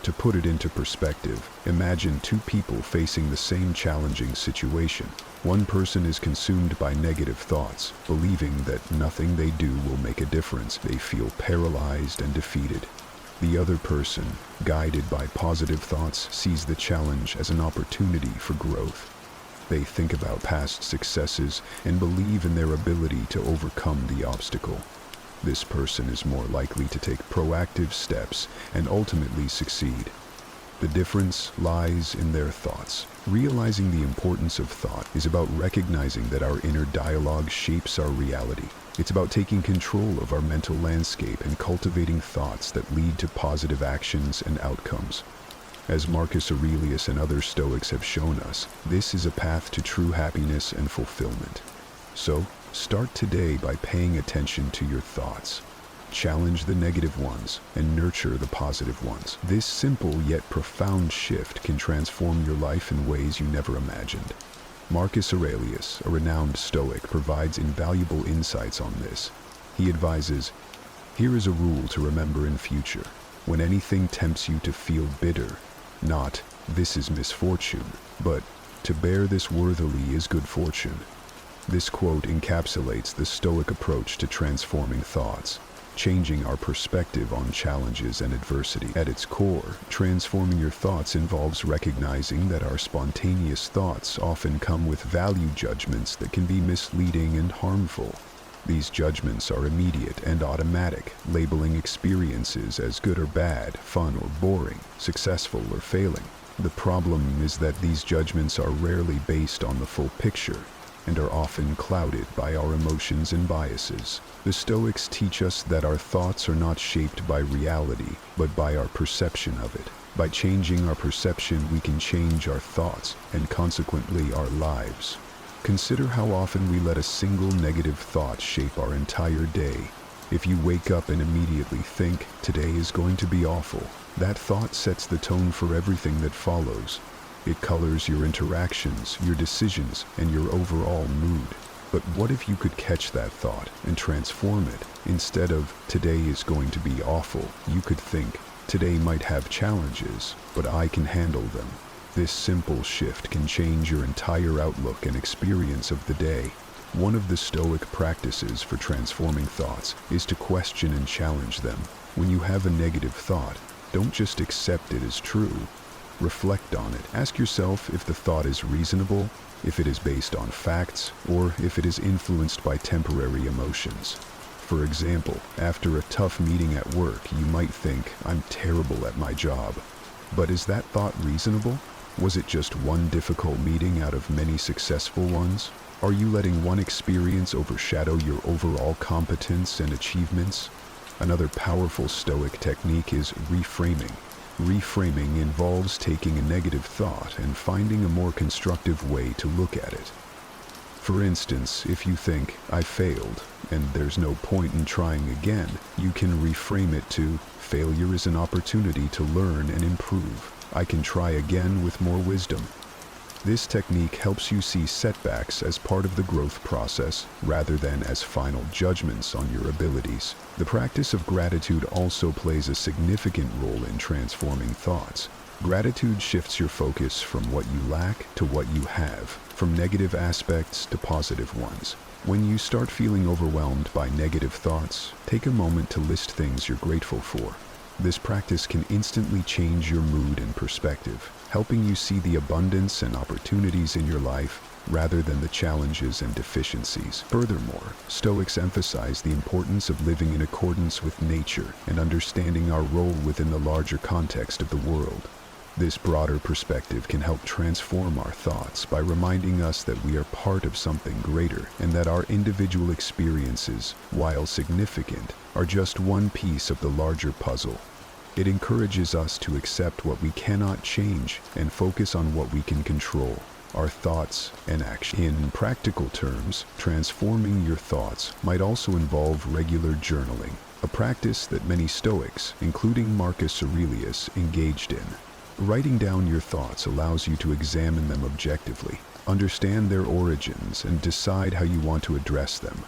To put it into perspective, imagine two people facing the same challenging situation. One person is consumed by negative thoughts, believing that nothing they do will make a difference. They feel paralyzed and defeated. The other person, guided by positive thoughts, sees the challenge as an opportunity for growth. They think about past successes and believe in their ability to overcome the obstacle. This person is more likely to take proactive steps and ultimately succeed. The difference lies in their thoughts. Realizing the importance of thought is about recognizing that our inner dialogue shapes our reality. It's about taking control of our mental landscape and cultivating thoughts that lead to positive actions and outcomes. As Marcus Aurelius and other Stoics have shown us, this is a path to true happiness and fulfillment. So, start today by paying attention to your thoughts. Challenge the negative ones and nurture the positive ones. This simple yet profound shift can transform your life in ways you never imagined. Marcus Aurelius, a renowned Stoic, provides invaluable insights on this. He advises, "Here is a rule to remember in future. When anything tempts you to feel bitter, not, 'This is misfortune,' but, 'To bear this worthily is good fortune.'" This quote encapsulates the Stoic approach to transforming thoughts, changing our perspective on challenges and adversity. At its core, transforming your thoughts involves recognizing that our spontaneous thoughts often come with value judgments that can be misleading and harmful. These judgments are immediate and automatic, labeling experiences as good or bad, fun or boring, successful or failing. The problem is that these judgments are rarely based on the full picture and are often clouded by our emotions and biases. The Stoics teach us that our thoughts are not shaped by reality, but by our perception of it. By changing our perception, we can change our thoughts and consequently our lives. Consider how often we let a single negative thought shape our entire day. If you wake up and immediately think, "Today is going to be awful," that thought sets the tone for everything that follows. It colors your interactions, your decisions, and your overall mood. But what if you could catch that thought and transform it? Instead of, "Today is going to be awful," you could think, "Today might have challenges, but I can handle them." This simple shift can change your entire outlook and experience of the day. One of the Stoic practices for transforming thoughts is to question and challenge them. When you have a negative thought, don't just accept it as true. Reflect on it. Ask yourself if the thought is reasonable, if it is based on facts, or if it is influenced by temporary emotions. For example, after a tough meeting at work, you might think, "I'm terrible at my job." But is that thought reasonable? Was it just one difficult meeting out of many successful ones? Are you letting one experience overshadow your overall competence and achievements? Another powerful Stoic technique is reframing. Reframing involves taking a negative thought and finding a more constructive way to look at it. For instance, if you think, "I failed, and there's no point in trying again," you can reframe it to, "Failure is an opportunity to learn and improve. I can try again with more wisdom." This technique helps you see setbacks as part of the growth process rather than as final judgments on your abilities. The practice of gratitude also plays a significant role in transforming thoughts. Gratitude shifts your focus from what you lack to what you have, from negative aspects to positive ones. When you start feeling overwhelmed by negative thoughts, take a moment to list things you're grateful for. This practice can instantly change your mood and perspective, helping you see the abundance and opportunities in your life rather than the challenges and deficiencies. Furthermore, Stoics emphasize the importance of living in accordance with nature and understanding our role within the larger context of the world. This broader perspective can help transform our thoughts by reminding us that we are part of something greater and that our individual experiences, while significant, are just one piece of the larger puzzle. It encourages us to accept what we cannot change and focus on what we can control, our thoughts and action. In practical terms, transforming your thoughts might also involve regular journaling, a practice that many Stoics, including Marcus Aurelius, engaged in. Writing down your thoughts allows you to examine them objectively, understand their origins, and decide how you want to address them.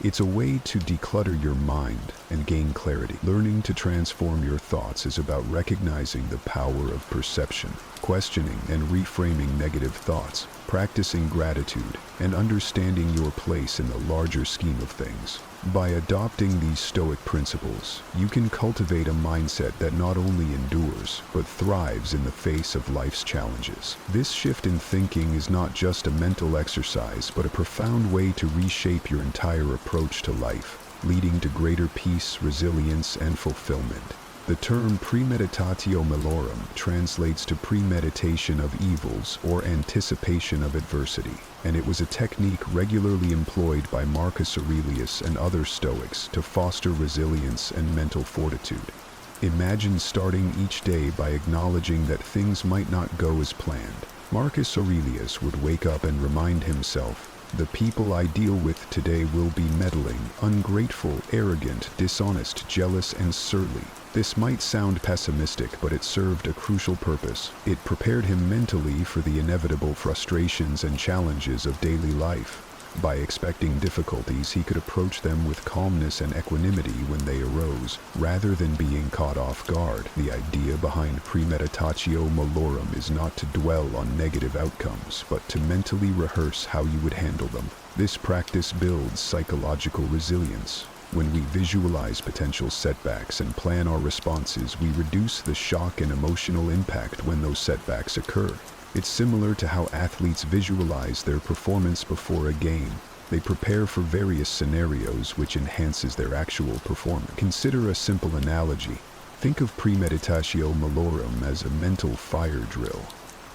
It's a way to declutter your mind and gain clarity. Learning to transform your thoughts is about recognizing the power of perception, questioning and reframing negative thoughts, practicing gratitude, and understanding your place in the larger scheme of things. By adopting these Stoic principles, you can cultivate a mindset that not only endures, but thrives in the face of life's challenges. This shift in thinking is not just a mental exercise, but a profound way to reshape your entire approach to life, leading to greater peace, resilience, and fulfillment. The term premeditatio malorum translates to premeditation of evils or anticipation of adversity, and it was a technique regularly employed by Marcus Aurelius and other Stoics to foster resilience and mental fortitude. Imagine starting each day by acknowledging that things might not go as planned. Marcus Aurelius would wake up and remind himself, "The people I deal with today will be meddling, ungrateful, arrogant, dishonest, jealous, and surly." This might sound pessimistic, but it served a crucial purpose. It prepared him mentally for the inevitable frustrations and challenges of daily life. By expecting difficulties, he could approach them with calmness and equanimity when they arose, rather than being caught off guard. The idea behind premeditatio malorum is not to dwell on negative outcomes, but to mentally rehearse how you would handle them. This practice builds psychological resilience. When we visualize potential setbacks and plan our responses, we reduce the shock and emotional impact when those setbacks occur. It's similar to how athletes visualize their performance before a game. They prepare for various scenarios, which enhances their actual performance. Consider a simple analogy. Think of premeditatio malorum as a mental fire drill.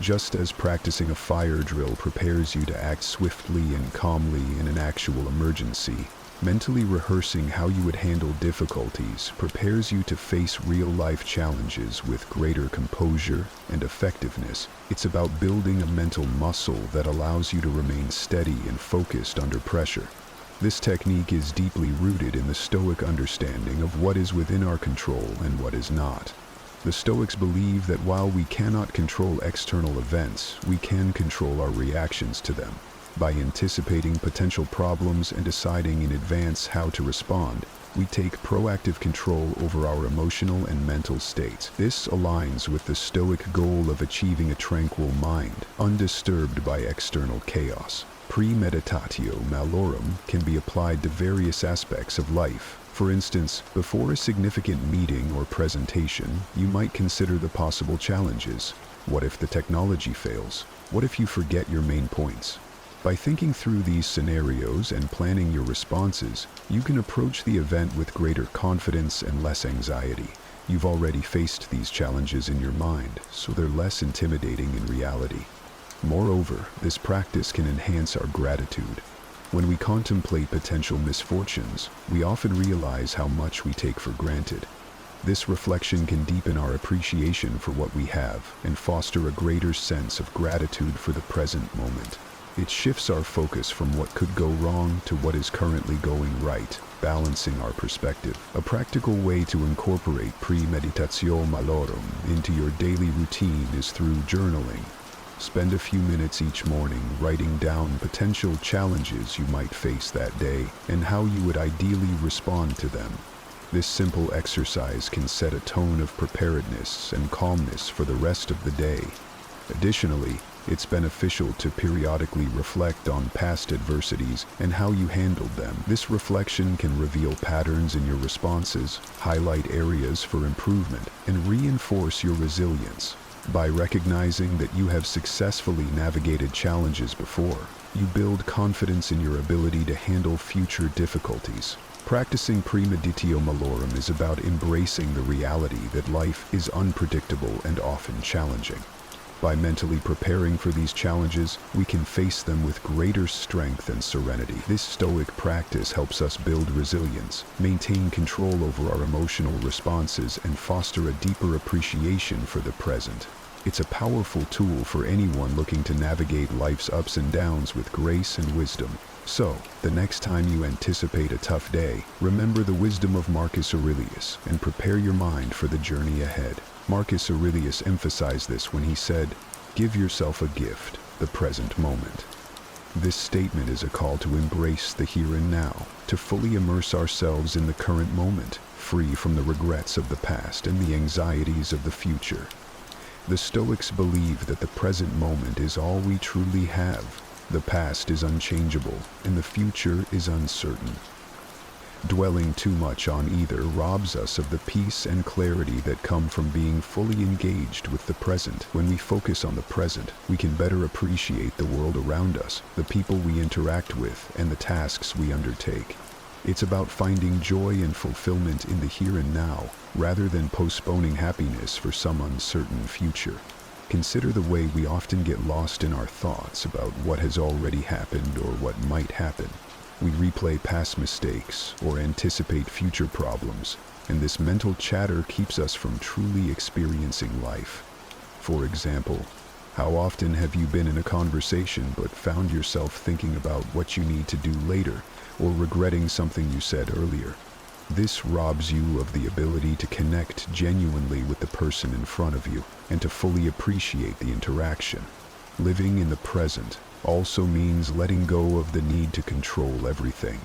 Just as practicing a fire drill prepares you to act swiftly and calmly in an actual emergency, mentally rehearsing how you would handle difficulties prepares you to face real-life challenges with greater composure and effectiveness. It's about building a mental muscle that allows you to remain steady and focused under pressure. This technique is deeply rooted in the Stoic understanding of what is within our control and what is not. The Stoics believe that while we cannot control external events, we can control our reactions to them. By anticipating potential problems and deciding in advance how to respond, We take proactive control over our emotional and mental states. This aligns with the Stoic goal of achieving a tranquil mind, undisturbed by external chaos. Premeditatio malorum can be applied to various aspects of life. For instance, before a significant meeting or presentation, you might consider the possible challenges. What if the technology fails? What if you forget your main points? By thinking through these scenarios and planning your responses, you can approach the event with greater confidence and less anxiety. You've already faced these challenges in your mind, so they're less intimidating in reality. Moreover, this practice can enhance our gratitude. When we contemplate potential misfortunes, we often realize how much we take for granted. This reflection can deepen our appreciation for what we have and foster a greater sense of gratitude for the present moment. It shifts our focus from what could go wrong to what is currently going right, balancing our perspective. A practical way to incorporate premeditatio malorum into your daily routine is through journaling. Spend a few minutes each morning writing down potential challenges you might face that day and how you would ideally respond to them. This simple exercise can set a tone of preparedness and calmness for the rest of the day. Additionally, it's beneficial to periodically reflect on past adversities and how you handled them. This reflection can reveal patterns in your responses, highlight areas for improvement, and reinforce your resilience. By recognizing that you have successfully navigated challenges before, you build confidence in your ability to handle future difficulties. Practicing premeditatio malorum is about embracing the reality that life is unpredictable and often challenging. By mentally preparing for these challenges, we can face them with greater strength and serenity. This Stoic practice helps us build resilience, maintain control over our emotional responses, and foster a deeper appreciation for the present. It's a powerful tool for anyone looking to navigate life's ups and downs with grace and wisdom. So, the next time you anticipate a tough day, remember the wisdom of Marcus Aurelius and prepare your mind for the journey ahead. Marcus Aurelius emphasized this when he said, "Give yourself a gift, the present moment." This statement is a call to embrace the here and now, to fully immerse ourselves in the current moment, free from the regrets of the past and the anxieties of the future. The Stoics believe that the present moment is all we truly have. The past is unchangeable, and the future is uncertain. Dwelling too much on either robs us of the peace and clarity that come from being fully engaged with the present. When we focus on the present, we can better appreciate the world around us, the people we interact with, and the tasks we undertake. It's about finding joy and fulfillment in the here and now, rather than postponing happiness for some uncertain future. Consider the way we often get lost in our thoughts about what has already happened or what might happen. We replay past mistakes or anticipate future problems, and this mental chatter keeps us from truly experiencing life. For example, how often have you been in a conversation but found yourself thinking about what you need to do later or regretting something you said earlier? This robs you of the ability to connect genuinely with the person in front of you and to fully appreciate the interaction. Living in the present also means letting go of the need to control everything.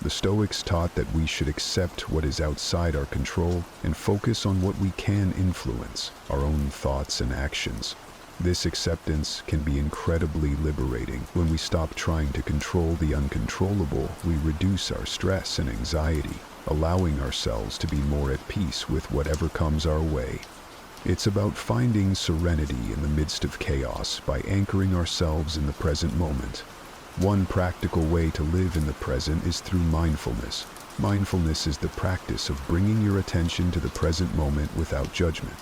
The Stoics taught that we should accept what is outside our control and focus on what we can influence, our own thoughts and actions. This acceptance can be incredibly liberating. When we stop trying to control the uncontrollable, we reduce our stress and anxiety, allowing ourselves to be more at peace with whatever comes our way. It's about finding serenity in the midst of chaos by anchoring ourselves in the present moment. One practical way to live in the present is through mindfulness. Mindfulness is the practice of bringing your attention to the present moment without judgment.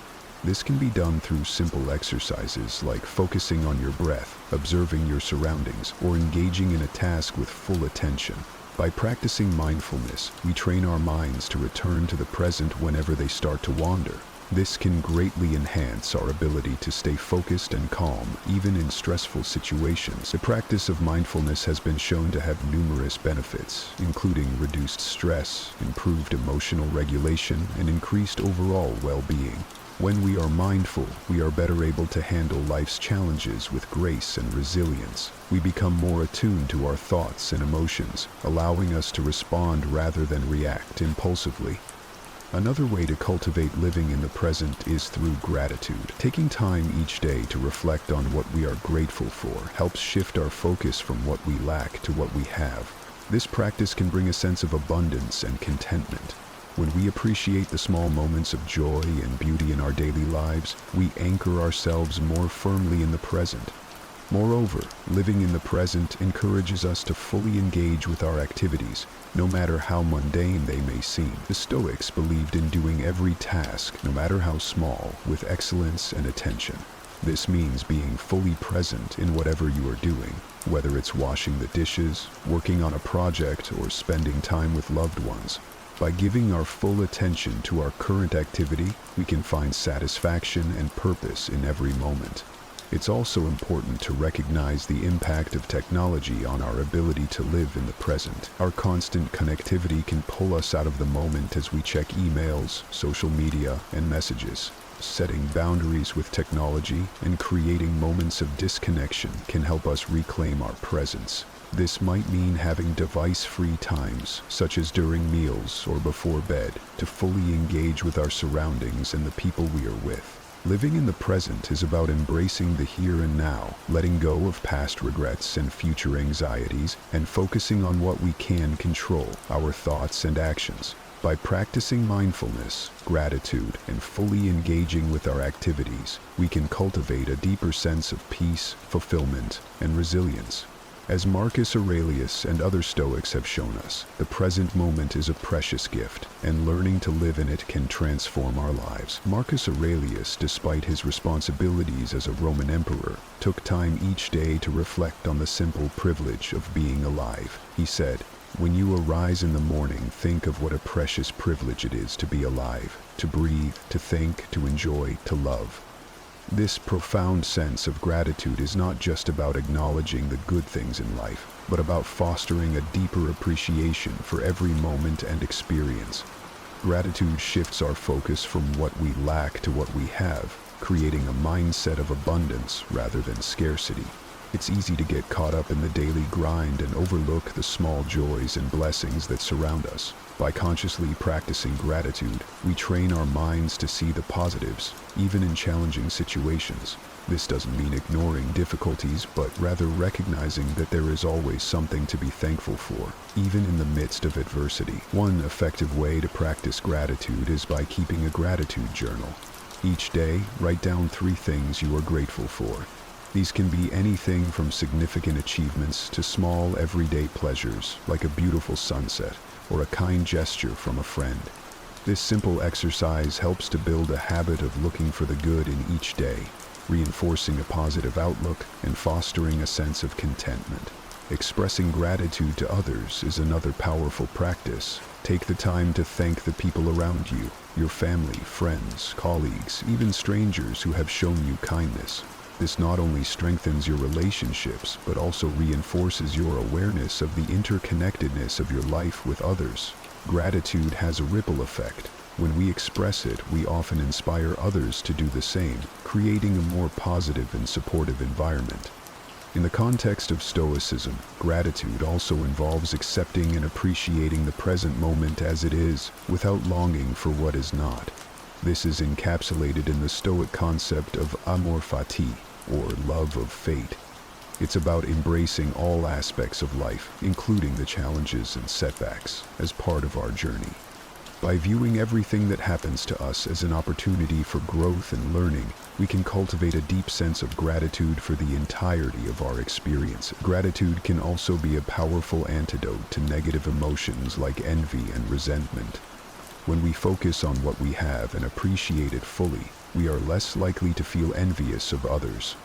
This can be done through simple exercises like focusing on your breath, observing your surroundings, or engaging in a task with full attention. By practicing mindfulness, we train our minds to return to the present whenever they start to wander. This can greatly enhance our ability to stay focused and calm, even in stressful situations. The practice of mindfulness has been shown to have numerous benefits, including reduced stress, improved emotional regulation, and increased overall well-being. When we are mindful, we are better able to handle life's challenges with grace and resilience. We become more attuned to our thoughts and emotions, allowing us to respond rather than react impulsively. Another way to cultivate living in the present is through gratitude. Taking time each day to reflect on what we are grateful for helps shift our focus from what we lack to what we have. This practice can bring a sense of abundance and contentment. When we appreciate the small moments of joy and beauty in our daily lives, we anchor ourselves more firmly in the present. Moreover, living in the present encourages us to fully engage with our activities, no matter how mundane they may seem. The Stoics believed in doing every task, no matter how small, with excellence and attention. This means being fully present in whatever you are doing, whether it's washing the dishes, working on a project, or spending time with loved ones. By giving our full attention to our current activity, we can find satisfaction and purpose in every moment. It's also important to recognize the impact of technology on our ability to live in the present. Our constant connectivity can pull us out of the moment as we check emails, social media, and messages. Setting boundaries with technology and creating moments of disconnection can help us reclaim our presence. This might mean having device-free times, such as during meals or before bed, to fully engage with our surroundings and the people we are with. Living in the present is about embracing the here and now, letting go of past regrets and future anxieties, and focusing on what we can control, our thoughts and actions. By practicing mindfulness, gratitude, and fully engaging with our activities, we can cultivate a deeper sense of peace, fulfillment, and resilience. As Marcus Aurelius and other Stoics have shown us, the present moment is a precious gift, and learning to live in it can transform our lives. Marcus Aurelius, despite his responsibilities as a Roman emperor, took time each day to reflect on the simple privilege of being alive. He said, "When you arise in the morning, think of what a precious privilege it is to be alive, to breathe, to think, to enjoy, to love." This profound sense of gratitude is not just about acknowledging the good things in life, but about fostering a deeper appreciation for every moment and experience. Gratitude shifts our focus from what we lack to what we have, creating a mindset of abundance rather than scarcity. It's easy to get caught up in the daily grind and overlook the small joys and blessings that surround us. By consciously practicing gratitude, we train our minds to see the positives, even in challenging situations. This doesn't mean ignoring difficulties, but rather recognizing that there is always something to be thankful for, even in the midst of adversity. One effective way to practice gratitude is by keeping a gratitude journal. Each day, write down 3 things you are grateful for. These can be anything from significant achievements to small everyday pleasures, like a beautiful sunset or a kind gesture from a friend. This simple exercise helps to build a habit of looking for the good in each day, reinforcing a positive outlook and fostering a sense of contentment. Expressing gratitude to others is another powerful practice. Take the time to thank the people around you, your family, friends, colleagues, even strangers who have shown you kindness. This not only strengthens your relationships, but also reinforces your awareness of the interconnectedness of your life with others. Gratitude has a ripple effect. When we express it, we often inspire others to do the same, creating a more positive and supportive environment. In the context of Stoicism, gratitude also involves accepting and appreciating the present moment as it is, without longing for what is not. This is encapsulated in the Stoic concept of amor fati, or love of fate. It's about embracing all aspects of life, including the challenges and setbacks, as part of our journey. By viewing everything that happens to us as an opportunity for growth and learning, we can cultivate a deep sense of gratitude for the entirety of our experience. Gratitude can also be a powerful antidote to negative emotions like envy and resentment. When we focus on what we have and appreciate it fully, we are less likely to feel envious of others.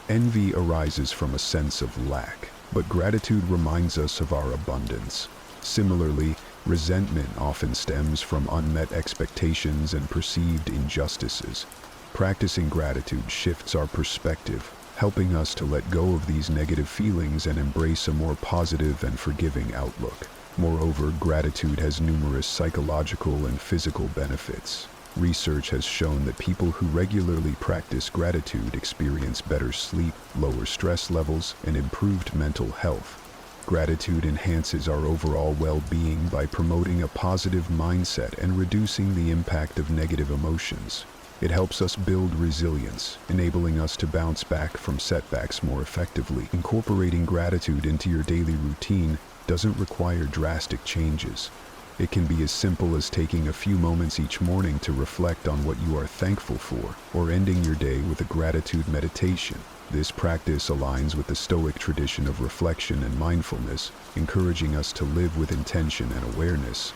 Envy arises from a sense of lack, but gratitude reminds us of our abundance. Similarly, resentment often stems from unmet expectations and perceived injustices. Practicing gratitude shifts our perspective, helping us to let go of these negative feelings and embrace a more positive and forgiving outlook. Moreover, gratitude has numerous psychological and physical benefits. Research has shown that people who regularly practice gratitude experience better sleep, lower stress levels, and improved mental health. Gratitude enhances our overall well-being by promoting a positive mindset and reducing the impact of negative emotions. It helps us build resilience, enabling us to bounce back from setbacks more effectively. Incorporating gratitude into your daily routine doesn't require drastic changes. It can be as simple as taking a few moments each morning to reflect on what you are thankful for, or ending your day with a gratitude meditation. This practice aligns with the Stoic tradition of reflection and mindfulness, encouraging us to live with intention and awareness.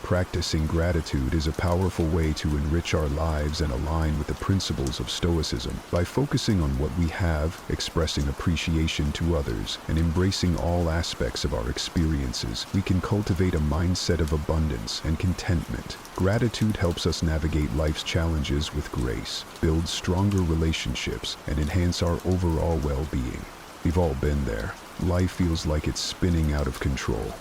Practicing gratitude is a powerful way to enrich our lives and align with the principles of Stoicism. By focusing on what we have, expressing appreciation to others, and embracing all aspects of our experiences, we can cultivate a mindset of abundance and contentment. Gratitude helps us navigate life's challenges with grace, build stronger relationships, and enhance our overall well-being. We've all been there. Life feels like it's spinning out of control.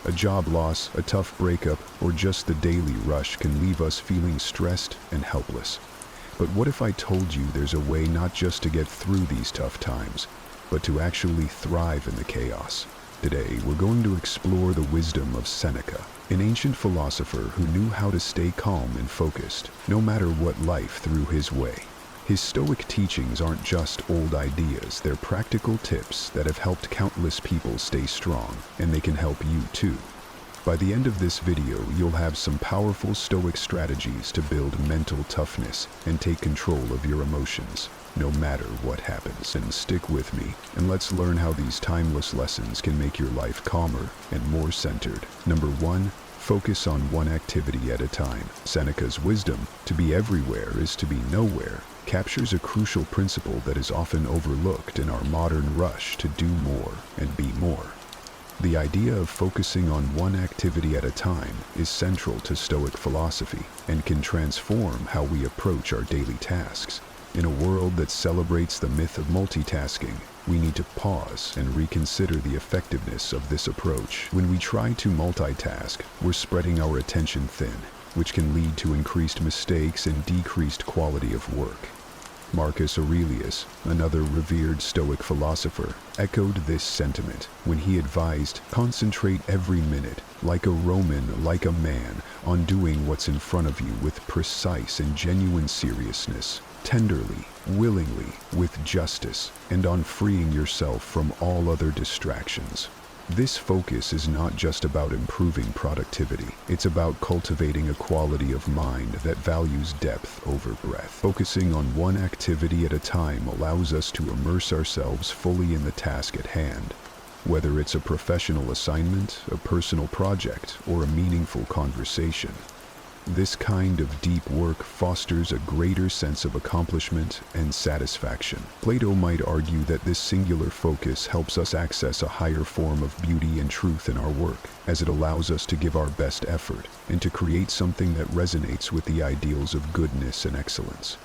A job loss, a tough breakup, or just the daily rush can leave us feeling stressed and helpless. But what if I told you there's a way not just to get through these tough times, but to actually thrive in the chaos? Today, we're going to explore the wisdom of Seneca, an ancient philosopher who knew how to stay calm and focused, no matter what life threw his way. His Stoic teachings aren't just old ideas, they're practical tips that have helped countless people stay strong, and they can help you too. By the end of this video, you'll have some powerful Stoic strategies to build mental toughness and take control of your emotions, no matter what happens. And stick with me, and let's learn how these timeless lessons can make your life calmer and more centered. Number 1. Focus on one activity at a time. Seneca's wisdom, to be everywhere is to be nowhere, captures a crucial principle that is often overlooked in our modern rush to do more and be more. The idea of focusing on one activity at a time is central to Stoic philosophy and can transform how we approach our daily tasks. In a world that celebrates the myth of multitasking, we need to pause and reconsider the effectiveness of this approach. When we try to multitask, we're spreading our attention thin, which can lead to increased mistakes and decreased quality of work. Marcus Aurelius, another revered Stoic philosopher, echoed this sentiment when he advised, "Concentrate every minute, like a Roman, like a man, on doing what's in front of you with precise and genuine seriousness, tenderly, willingly, with justice, and on freeing yourself from all other distractions." This focus is not just about improving productivity. It's about cultivating a quality of mind that values depth over breadth. Focusing on one activity at a time allows us to immerse ourselves fully in the task at hand. Whether it's a professional assignment, a personal project, or a meaningful conversation. This kind of deep work fosters a greater sense of accomplishment and satisfaction. Plato might argue that this singular focus helps us access a higher form of beauty and truth in our work, as it allows us to give our best effort and to create something that resonates with the ideals of goodness and excellence.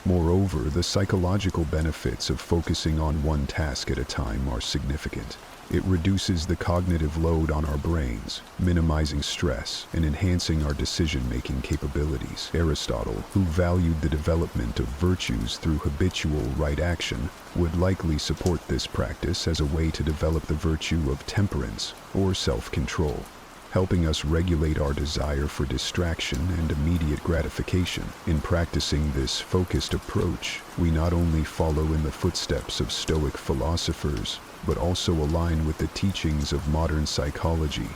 Moreover, the psychological benefits of focusing on one task at a time are significant. It reduces the cognitive load on our brains, minimizing stress and enhancing our decision-making capabilities. Aristotle, who valued the development of virtues through habitual right action, would likely support this practice as a way to develop the virtue of temperance or self-control, helping us regulate our desire for distraction and immediate gratification. In practicing this focused approach, we not only follow in the footsteps of Stoic philosophers, but also align with the teachings of modern psychology,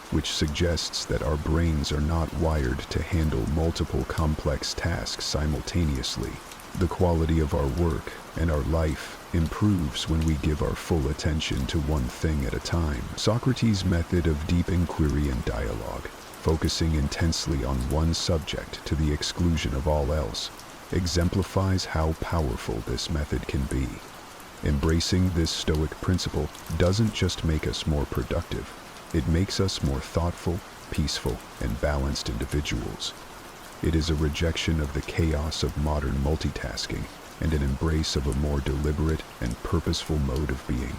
which suggests that our brains are not wired to handle multiple complex tasks simultaneously. The quality of our work and our life improves when we give our full attention to one thing at a time. Socrates' method of deep inquiry and dialogue, focusing intensely on one subject to the exclusion of all else, exemplifies how powerful this method can be. Embracing this Stoic principle doesn't just make us more productive, it makes us more thoughtful, peaceful, and balanced individuals. It is a rejection of the chaos of modern multitasking and an embrace of a more deliberate and purposeful mode of being.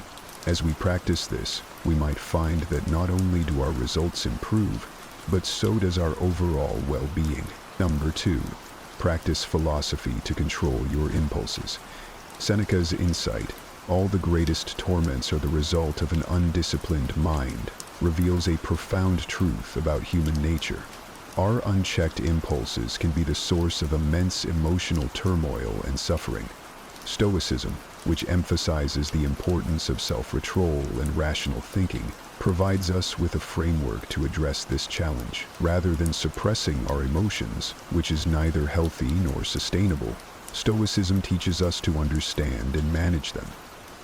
As we practice this, we might find that not only do our results improve, but so does our overall well-being. Number 2. Practice philosophy to control your impulses. Seneca's insight, "All the greatest torments are the result of an undisciplined mind," reveals a profound truth about human nature. Our unchecked impulses can be the source of immense emotional turmoil and suffering. Stoicism, which emphasizes the importance of self-control and rational thinking, provides us with a framework to address this challenge, rather than suppressing our emotions, which is neither healthy nor sustainable. Stoicism teaches us to understand and manage them.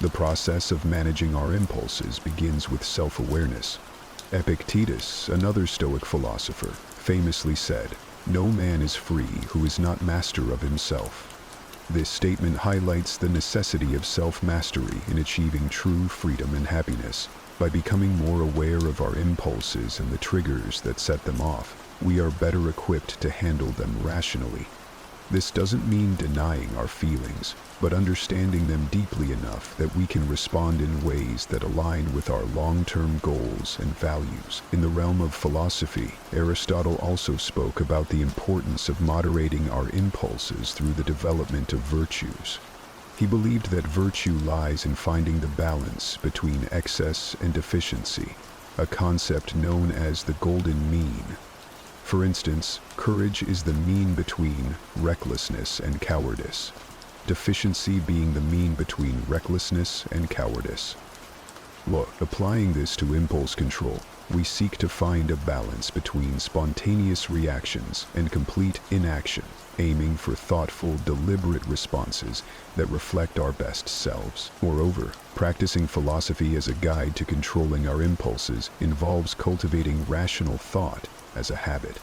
The process of managing our impulses begins with self-awareness. Epictetus, another Stoic philosopher, famously said, "No man is free who is not master of himself." This statement highlights the necessity of self-mastery in achieving true freedom and happiness. By becoming more aware of our impulses and the triggers that set them off, we are better equipped to handle them rationally. This doesn't mean denying our feelings, but understanding them deeply enough that we can respond in ways that align with our long-term goals and values. In the realm of philosophy, Aristotle also spoke about the importance of moderating our impulses through the development of virtues. He believed that virtue lies in finding the balance between excess and deficiency, a concept known as the golden mean. For instance, courage is the mean between recklessness and cowardice, deficiency being the mean between recklessness and cowardice. Applying this to impulse control, we seek to find a balance between spontaneous reactions and complete inaction, aiming for thoughtful, deliberate responses that reflect our best selves. Moreover, practicing philosophy as a guide to controlling our impulses involves cultivating rational thought as a habit.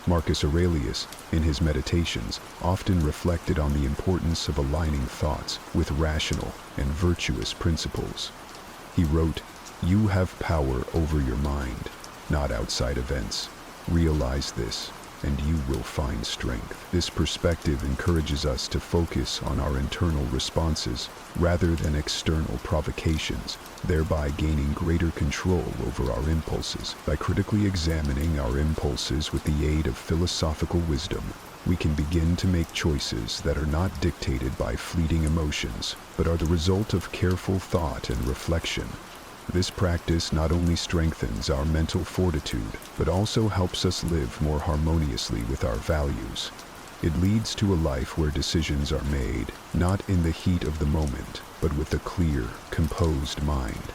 Marcus Aurelius, in his Meditations, often reflected on the importance of aligning thoughts with rational and virtuous principles. He wrote, "You have power over your mind, not outside events. Realize this, and you will find strength." This perspective encourages us to focus on our internal responses rather than external provocations, thereby gaining greater control over our impulses. By critically examining our impulses with the aid of philosophical wisdom, we can begin to make choices that are not dictated by fleeting emotions, but are the result of careful thought and reflection. This practice not only strengthens our mental fortitude, but also helps us live more harmoniously with our values. It leads to a life where decisions are made, not in the heat of the moment, but with a clear, composed mind.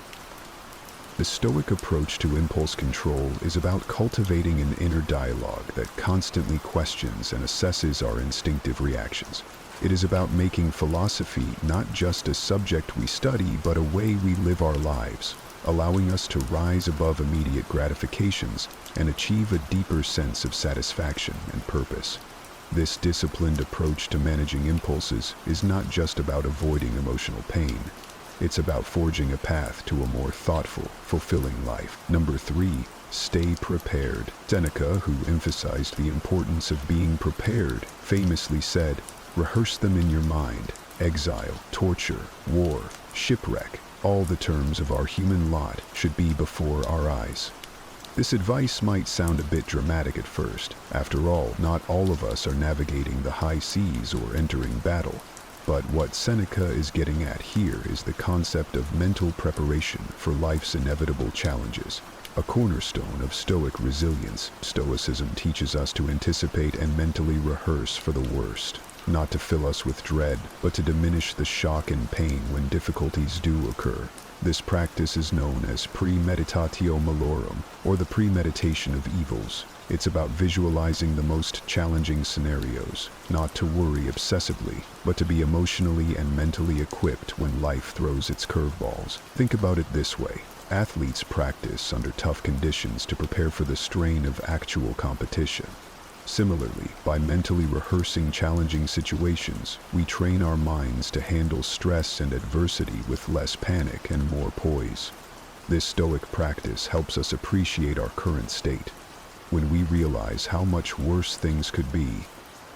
The Stoic approach to impulse control is about cultivating an inner dialogue that constantly questions and assesses our instinctive reactions. It is about making philosophy not just a subject we study, but a way we live our lives, allowing us to rise above immediate gratifications and achieve a deeper sense of satisfaction and purpose. This disciplined approach to managing impulses is not just about avoiding emotional pain. It's about forging a path to a more thoughtful, fulfilling life. Number 3, stay prepared. Seneca, who emphasized the importance of being prepared, famously said, "Rehearse them in your mind. Exile, torture, war, shipwreck, all the terms of our human lot should be before our eyes." This advice might sound a bit dramatic at first. After all, not all of us are navigating the high seas or entering battle. But what Seneca is getting at here is the concept of mental preparation for life's inevitable challenges. A cornerstone of Stoic resilience, Stoicism teaches us to anticipate and mentally rehearse for the worst, not to fill us with dread, but to diminish the shock and pain when difficulties do occur. This practice is known as premeditatio malorum, or the premeditation of evils. It's about visualizing the most challenging scenarios, not to worry obsessively, but to be emotionally and mentally equipped when life throws its curveballs. Think about it this way. Athletes practice under tough conditions to prepare for the strain of actual competition. Similarly, by mentally rehearsing challenging situations, we train our minds to handle stress and adversity with less panic and more poise. This Stoic practice helps us appreciate our current state. When we realize how much worse things could be,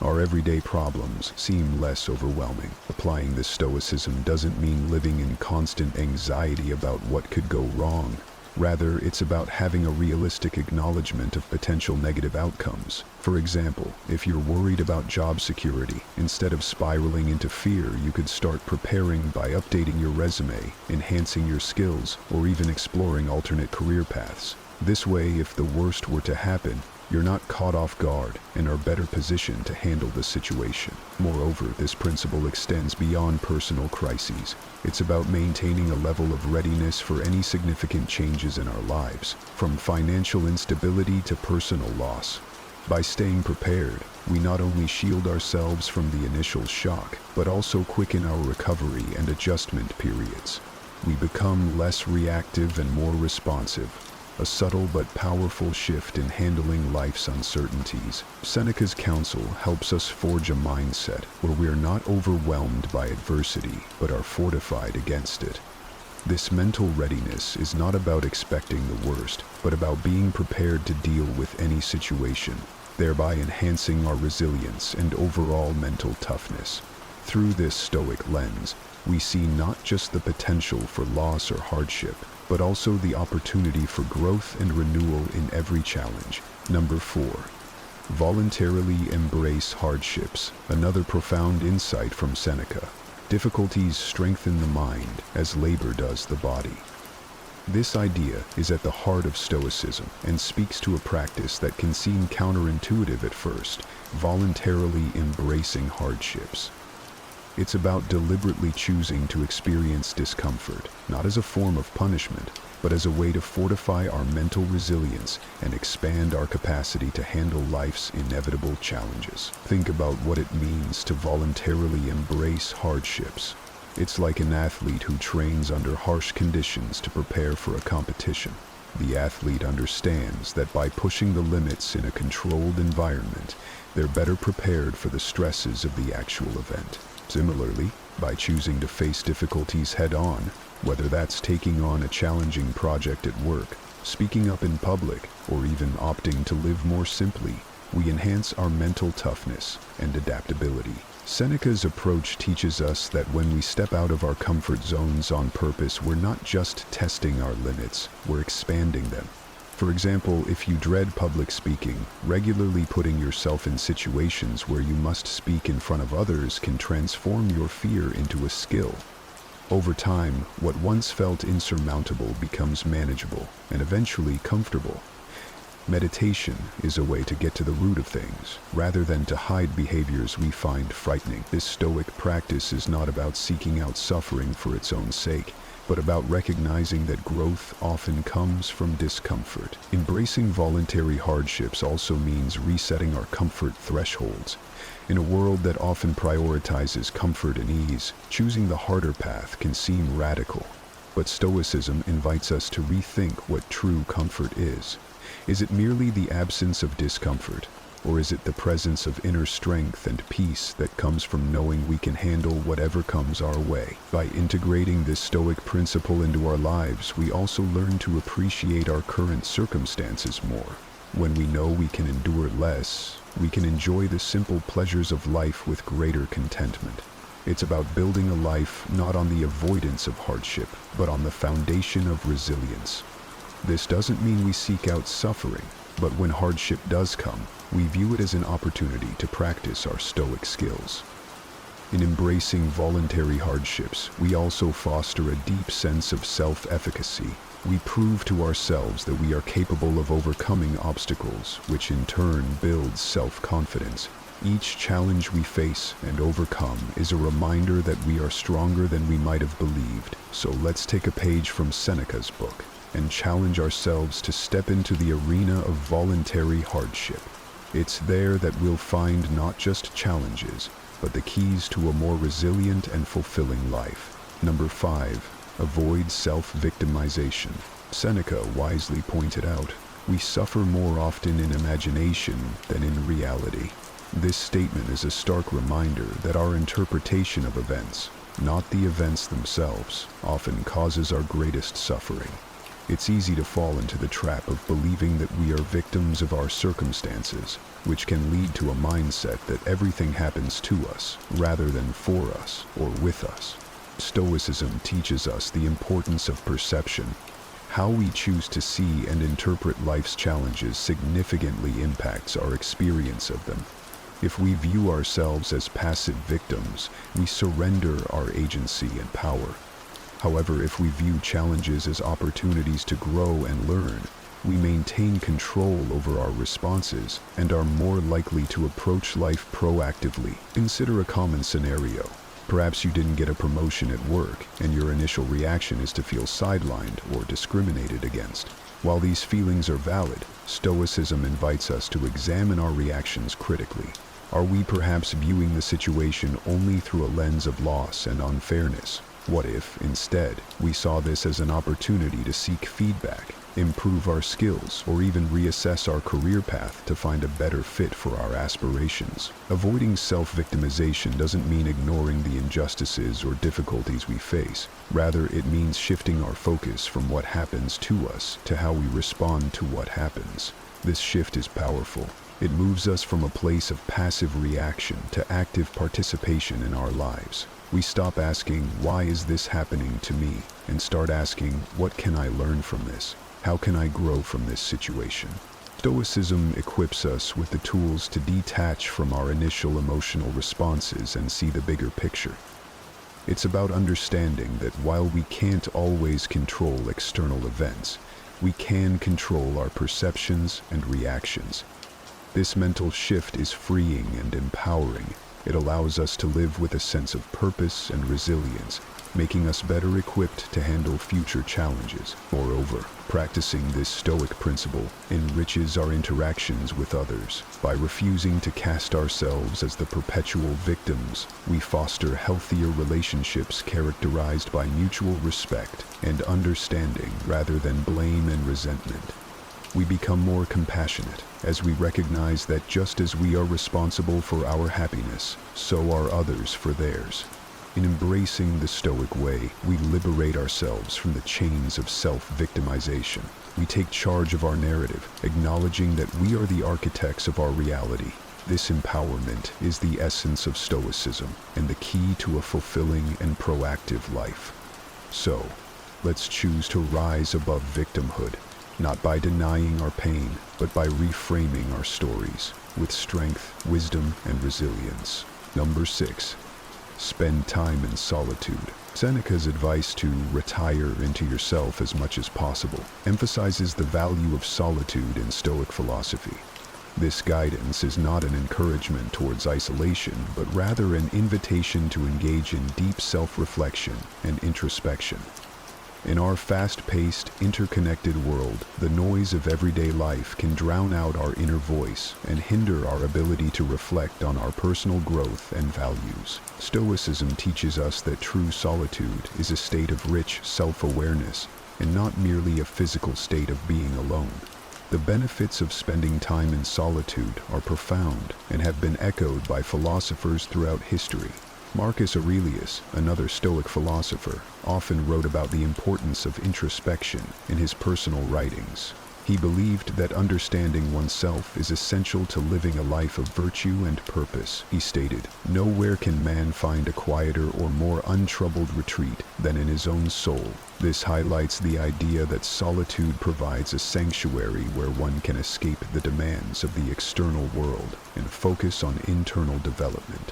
our everyday problems seem less overwhelming. Applying this Stoicism doesn't mean living in constant anxiety about what could go wrong. Rather, it's about having a realistic acknowledgement of potential negative outcomes. For example, if you're worried about job security, instead of spiraling into fear, you could start preparing by updating your resume, enhancing your skills, or even exploring alternate career paths. This way, if the worst were to happen, you're not caught off guard and are better positioned to handle the situation. Moreover, this principle extends beyond personal crises. It's about maintaining a level of readiness for any significant changes in our lives, from financial instability to personal loss. By staying prepared, we not only shield ourselves from the initial shock, but also quicken our recovery and adjustment periods. We become less reactive and more responsive, a subtle but powerful shift in handling life's uncertainties. Seneca's counsel helps us forge a mindset where we are not overwhelmed by adversity, but are fortified against it. This mental readiness is not about expecting the worst, but about being prepared to deal with any situation, thereby enhancing our resilience and overall mental toughness. Through this Stoic lens, we see not just the potential for loss or hardship, but also the opportunity for growth and renewal in every challenge. Number 4. Voluntarily embrace hardships. Another profound insight from Seneca. Difficulties strengthen the mind as labor does the body. This idea is at the heart of Stoicism and speaks to a practice that can seem counterintuitive at first, voluntarily embracing hardships. It's about deliberately choosing to experience discomfort, not as a form of punishment, but as a way to fortify our mental resilience and expand our capacity to handle life's inevitable challenges. Think about what it means to voluntarily embrace hardships. It's like an athlete who trains under harsh conditions to prepare for a competition. The athlete understands that by pushing the limits in a controlled environment, they're better prepared for the stresses of the actual event. Similarly, by choosing to face difficulties head-on, whether that's taking on a challenging project at work, speaking up in public, or even opting to live more simply, we enhance our mental toughness and adaptability. Seneca's approach teaches us that when we step out of our comfort zones on purpose, we're not just testing our limits, we're expanding them. For example, if you dread public speaking, regularly putting yourself in situations where you must speak in front of others can transform your fear into a skill. Over time, what once felt insurmountable becomes manageable and eventually comfortable. Meditation is a way to get to the root of things, rather than to hide behaviors we find frightening. This Stoic practice is not about seeking out suffering for its own sake, but about recognizing that growth often comes from discomfort. Embracing voluntary hardships also means resetting our comfort thresholds. In a world that often prioritizes comfort and ease, choosing the harder path can seem radical. But Stoicism invites us to rethink what true comfort is. Is it merely the absence of discomfort, or is it the presence of inner strength and peace that comes from knowing we can handle whatever comes our way? By integrating this Stoic principle into our lives, we also learn to appreciate our current circumstances more. When we know we can endure less, we can enjoy the simple pleasures of life with greater contentment. It's about building a life not on the avoidance of hardship, but on the foundation of resilience. This doesn't mean we seek out suffering, but when hardship does come, we view it as an opportunity to practice our Stoic skills. In embracing voluntary hardships, we also foster a deep sense of self-efficacy. We prove to ourselves that we are capable of overcoming obstacles, which in turn builds self-confidence. Each challenge we face and overcome is a reminder that we are stronger than we might have believed. So let's take a page from Seneca's book and challenge ourselves to step into the arena of voluntary hardship. It's there that we'll find not just challenges, but the keys to a more resilient and fulfilling life. Number 5. Avoid self-victimization. Seneca wisely pointed out, we suffer more often in imagination than in reality. This statement is a stark reminder that our interpretation of events, not the events themselves, often causes our greatest suffering. It's easy to fall into the trap of believing that we are victims of our circumstances, which can lead to a mindset that everything happens to us, rather than for us or with us. Stoicism teaches us the importance of perception, How we choose to see and interpret life's challenges significantly impacts our experience of them. If we view ourselves as passive victims, we surrender our agency and power. However, if we view challenges as opportunities to grow and learn, we maintain control over our responses and are more likely to approach life proactively. Consider a common scenario. Perhaps you didn't get a promotion at work, and your initial reaction is to feel sidelined or discriminated against. While these feelings are valid, Stoicism invites us to examine our reactions critically. Are we perhaps viewing the situation only through a lens of loss and unfairness? What if, instead, we saw this as an opportunity to seek feedback, improve our skills, or even reassess our career path to find a better fit for our aspirations? Avoiding self-victimization doesn't mean ignoring the injustices or difficulties we face. Rather, it means shifting our focus from what happens to us to how we respond to what happens. This shift is powerful. It moves us from a place of passive reaction to active participation in our lives. We stop asking, "Why is this happening to me?" and start asking, "What can I learn from this? How can I grow from this situation?" Stoicism equips us with the tools to detach from our initial emotional responses and see the bigger picture. It's about understanding that while we can't always control external events, we can control our perceptions and reactions. This mental shift is freeing and empowering. It allows us to live with a sense of purpose and resilience, making us better equipped to handle future challenges. Moreover, practicing this Stoic principle enriches our interactions with others. By refusing to cast ourselves as the perpetual victims, we foster healthier relationships characterized by mutual respect and understanding rather than blame and resentment. We become more compassionate as we recognize that just as we are responsible for our happiness, so are others for theirs. In embracing the Stoic way, we liberate ourselves from the chains of self-victimization. We take charge of our narrative, acknowledging that we are the architects of our reality. This empowerment is the essence of Stoicism and the key to a fulfilling and proactive life. So, let's choose to rise above victimhood, not by denying our pain, but by reframing our stories with strength, wisdom, and resilience. Number 6. Spend time in solitude. Seneca's advice to retire into yourself as much as possible emphasizes the value of solitude in Stoic philosophy. This guidance is not an encouragement towards isolation, but rather an invitation to engage in deep self-reflection and introspection. In our fast-paced, interconnected world, the noise of everyday life can drown out our inner voice and hinder our ability to reflect on our personal growth and values. Stoicism teaches us that true solitude is a state of rich self-awareness and not merely a physical state of being alone. The benefits of spending time in solitude are profound and have been echoed by philosophers throughout history. Marcus Aurelius, another Stoic philosopher, often wrote about the importance of introspection in his personal writings. He believed that understanding oneself is essential to living a life of virtue and purpose. He stated, "Nowhere can man find a quieter or more untroubled retreat than in his own soul." This highlights the idea that solitude provides a sanctuary where one can escape the demands of the external world and focus on internal development.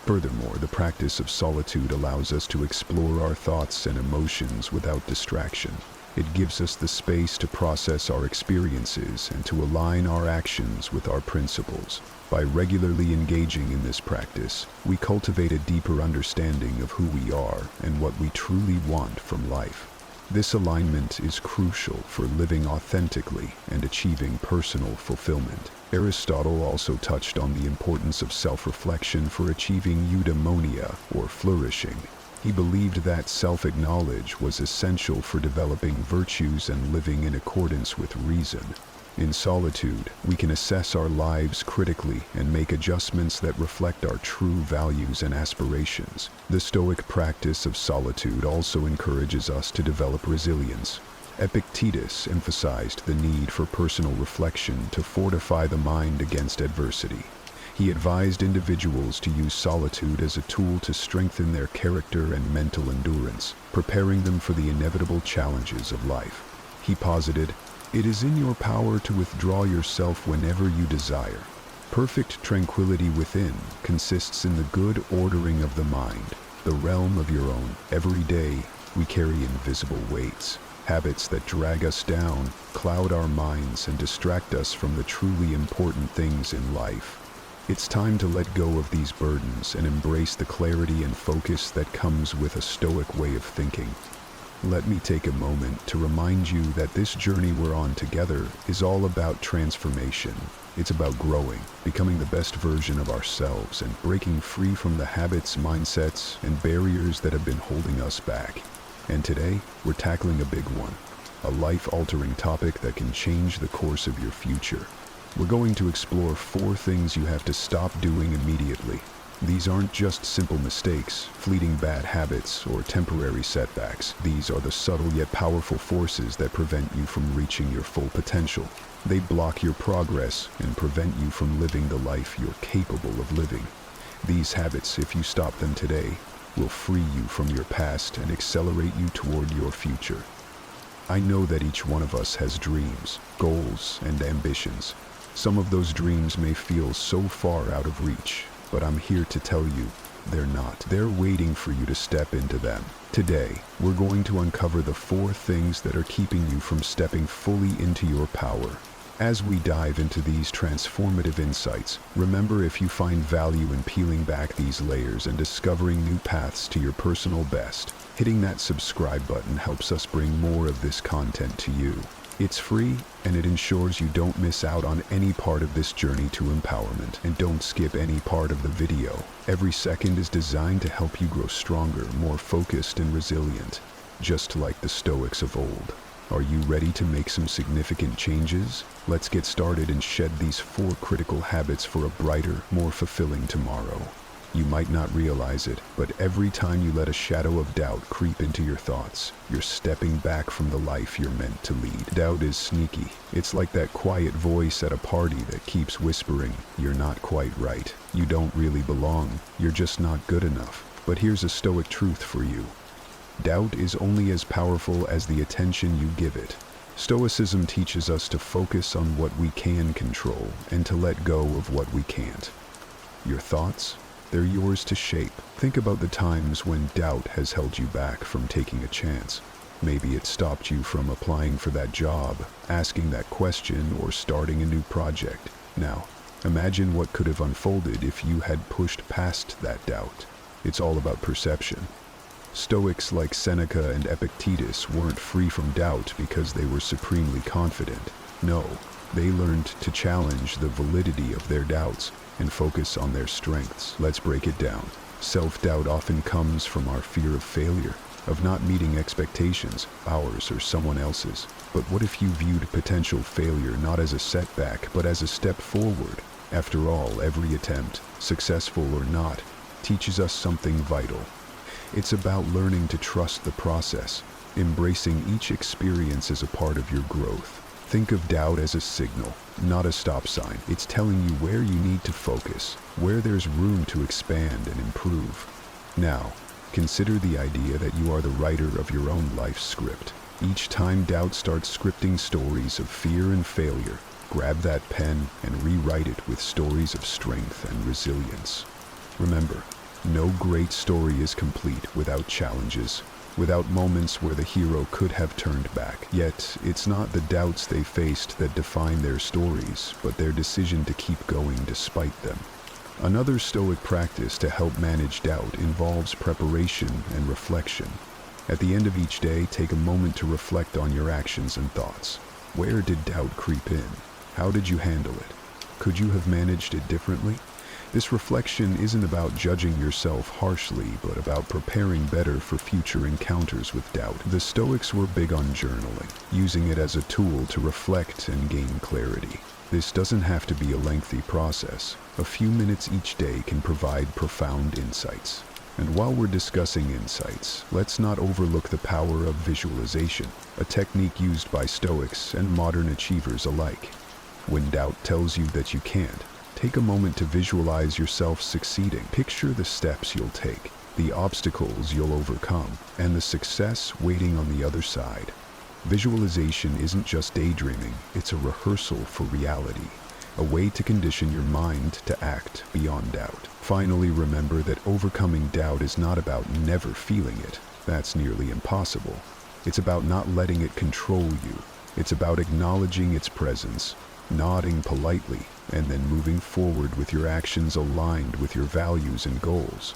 Furthermore, the practice of solitude allows us to explore our thoughts and emotions without distraction. It gives us the space to process our experiences and to align our actions with our principles. By regularly engaging in this practice, we cultivate a deeper understanding of who we are and what we truly want from life. This alignment is crucial for living authentically and achieving personal fulfillment. Aristotle also touched on the importance of self-reflection for achieving eudaimonia, or flourishing. He believed that self-knowledge was essential for developing virtues and living in accordance with reason. In solitude, we can assess our lives critically and make adjustments that reflect our true values and aspirations. The Stoic practice of solitude also encourages us to develop resilience. Epictetus emphasized the need for personal reflection to fortify the mind against adversity. He advised individuals to use solitude as a tool to strengthen their character and mental endurance, preparing them for the inevitable challenges of life. He posited, "It is in your power to withdraw yourself whenever you desire. Perfect tranquility within consists in the good ordering of the mind, the realm of your own. Every day, we carry invisible weights, habits that drag us down, cloud our minds, and distract us from the truly important things in life. It's time to let go of these burdens and embrace the clarity and focus that comes with a Stoic way of thinking. Let me take a moment to remind you that this journey we're on together is all about transformation. It's about growing, becoming the best version of ourselves, and breaking free from the habits, mindsets, and barriers that have been holding us back. And today, we're tackling a big one, a life-altering topic that can change the course of your future. We're going to explore 4 things you have to stop doing immediately. These aren't just simple mistakes, fleeting bad habits, or temporary setbacks. These are the subtle yet powerful forces that prevent you from reaching your full potential. They block your progress and prevent you from living the life you're capable of living. These habits, if you stop them today, will free you from your past and accelerate you toward your future. I know that each one of us has dreams, goals, and ambitions. Some of those dreams may feel so far out of reach, but I'm here to tell you, they're not. They're waiting for you to step into them. Today, we're going to uncover the 4 things that are keeping you from stepping fully into your power. As we dive into these transformative insights, remember, if you find value in peeling back these layers and discovering new paths to your personal best, hitting that subscribe button helps us bring more of this content to you. It's free, and it ensures you don't miss out on any part of this journey to empowerment. And don't skip any part of the video. Every second is designed to help you grow stronger, more focused, and resilient, just like the Stoics of old. Are you ready to make some significant changes? Let's get started and shed these 4 critical habits for a brighter, more fulfilling tomorrow. You might not realize it, but every time you let a shadow of doubt creep into your thoughts, you're stepping back from the life you're meant to lead. Doubt is sneaky. It's like that quiet voice at a party that keeps whispering, "You're not quite right. You don't really belong. You're just not good enough." But here's a Stoic truth for you. Doubt is only as powerful as the attention you give it. Stoicism teaches us to focus on what we can control and to let go of what we can't. Your thoughts? They're yours to shape. Think about the times when doubt has held you back from taking a chance. Maybe it stopped you from applying for that job, asking that question, or starting a new project. Now, imagine what could have unfolded if you had pushed past that doubt. It's all about perception. Stoics like Seneca and Epictetus weren't free from doubt because they were supremely confident. No, they learned to challenge the validity of their doubts and focus on their strengths. Let's break it down. Self-doubt often comes from our fear of failure, of not meeting expectations, ours or someone else's. But what if you viewed potential failure not as a setback, but as a step forward? After all, every attempt, successful or not, teaches us something vital. It's about learning to trust the process, embracing each experience as a part of your growth. Think of doubt as a signal, not a stop sign. It's telling you where you need to focus, where there's room to expand and improve. Now, consider the idea that you are the writer of your own life script. Each time doubt starts scripting stories of fear and failure, grab that pen and rewrite it with stories of strength and resilience. Remember, no great story is complete without challenges, without moments where the hero could have turned back. Yet, it's not the doubts they faced that define their stories, but their decision to keep going despite them. Another Stoic practice to help manage doubt involves preparation and reflection. At the end of each day, take a moment to reflect on your actions and thoughts. Where did doubt creep in? How did you handle it? Could you have managed it differently? This reflection isn't about judging yourself harshly, but about preparing better for future encounters with doubt. The Stoics were big on journaling, using it as a tool to reflect and gain clarity. This doesn't have to be a lengthy process. A few minutes each day can provide profound insights. And while we're discussing insights, let's not overlook the power of visualization, a technique used by Stoics and modern achievers alike. When doubt tells you that you can't, take a moment to visualize yourself succeeding. Picture the steps you'll take, the obstacles you'll overcome, and the success waiting on the other side. Visualization isn't just daydreaming, it's a rehearsal for reality, a way to condition your mind to act beyond doubt. Finally, remember that overcoming doubt is not about never feeling it. That's nearly impossible. It's about not letting it control you. It's about acknowledging its presence, nodding politely, and then moving forward with your actions aligned with your values and goals.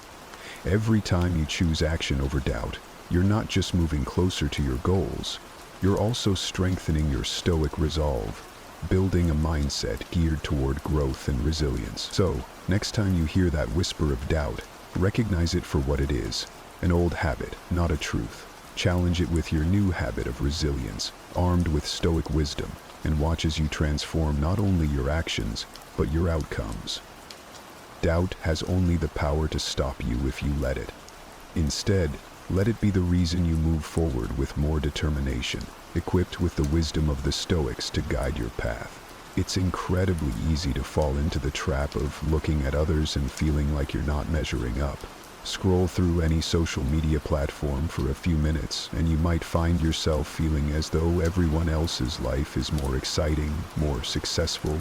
Every time you choose action over doubt, you're not just moving closer to your goals, you're also strengthening your stoic resolve, building a mindset geared toward growth and resilience. So, next time you hear that whisper of doubt, recognize it for what it is, an old habit, not a truth. Challenge it with your new habit of resilience, armed with stoic wisdom, and watch as you transform not only your actions, but your outcomes. Doubt has only the power to stop you if you let it. Instead, let it be the reason you move forward with more determination, equipped with the wisdom of the Stoics to guide your path. It's incredibly easy to fall into the trap of looking at others and feeling like you're not measuring up. Scroll through any social media platform for a few minutes, and you might find yourself feeling as though everyone else's life is more exciting, more successful,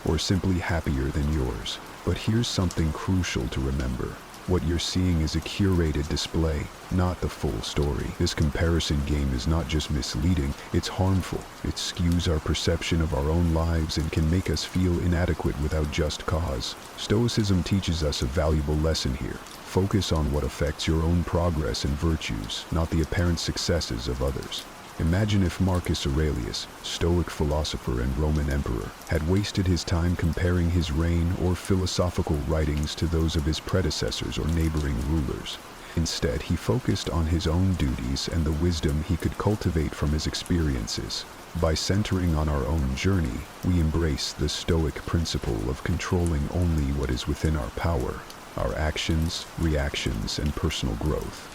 or simply happier than yours. But here's something crucial to remember. What you're seeing is a curated display, not the full story. This comparison game is not just misleading, it's harmful. It skews our perception of our own lives and can make us feel inadequate without just cause. Stoicism teaches us a valuable lesson here. Focus on what affects your own progress and virtues, not the apparent successes of others. Imagine if Marcus Aurelius, Stoic philosopher and Roman emperor, had wasted his time comparing his reign or philosophical writings to those of his predecessors or neighboring rulers. Instead, he focused on his own duties and the wisdom he could cultivate from his experiences. By centering on our own journey, we embrace the Stoic principle of controlling only what is within our power, our actions, reactions, and personal growth.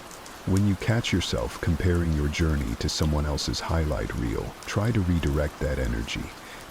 When you catch yourself comparing your journey to someone else's highlight reel, try to redirect that energy.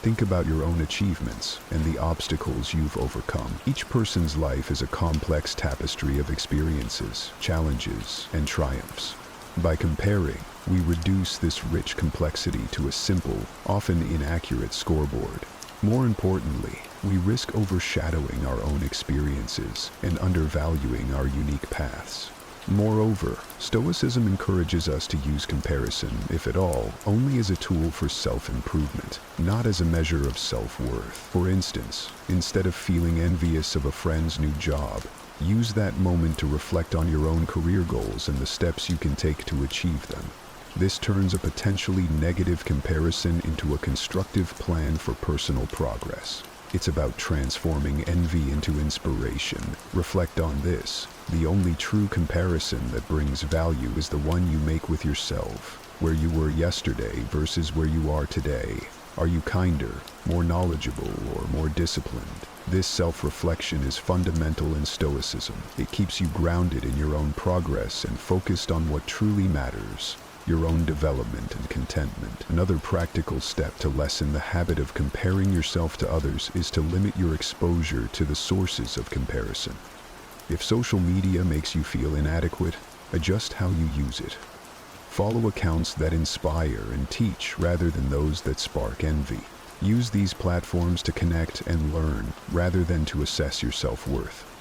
Think about your own achievements and the obstacles you've overcome. Each person's life is a complex tapestry of experiences, challenges, and triumphs. By comparing, we reduce this rich complexity to a simple, often inaccurate scoreboard. More importantly, we risk overshadowing our own experiences and undervaluing our unique paths. Moreover, Stoicism encourages us to use comparison, if at all, only as a tool for self-improvement, not as a measure of self-worth. For instance, instead of feeling envious of a friend's new job, use that moment to reflect on your own career goals and the steps you can take to achieve them. This turns a potentially negative comparison into a constructive plan for personal progress. It's about transforming envy into inspiration. Reflect on this. The only true comparison that brings value is the one you make with yourself. Where you were yesterday versus where you are today. Are you kinder, more knowledgeable, or more disciplined? This self-reflection is fundamental in Stoicism. It keeps you grounded in your own progress and focused on what truly matters. Your own development and contentment. Another practical step to lessen the habit of comparing yourself to others is to limit your exposure to the sources of comparison. If social media makes you feel inadequate, adjust how you use it. Follow accounts that inspire and teach rather than those that spark envy. Use these platforms to connect and learn rather than to assess your self-worth.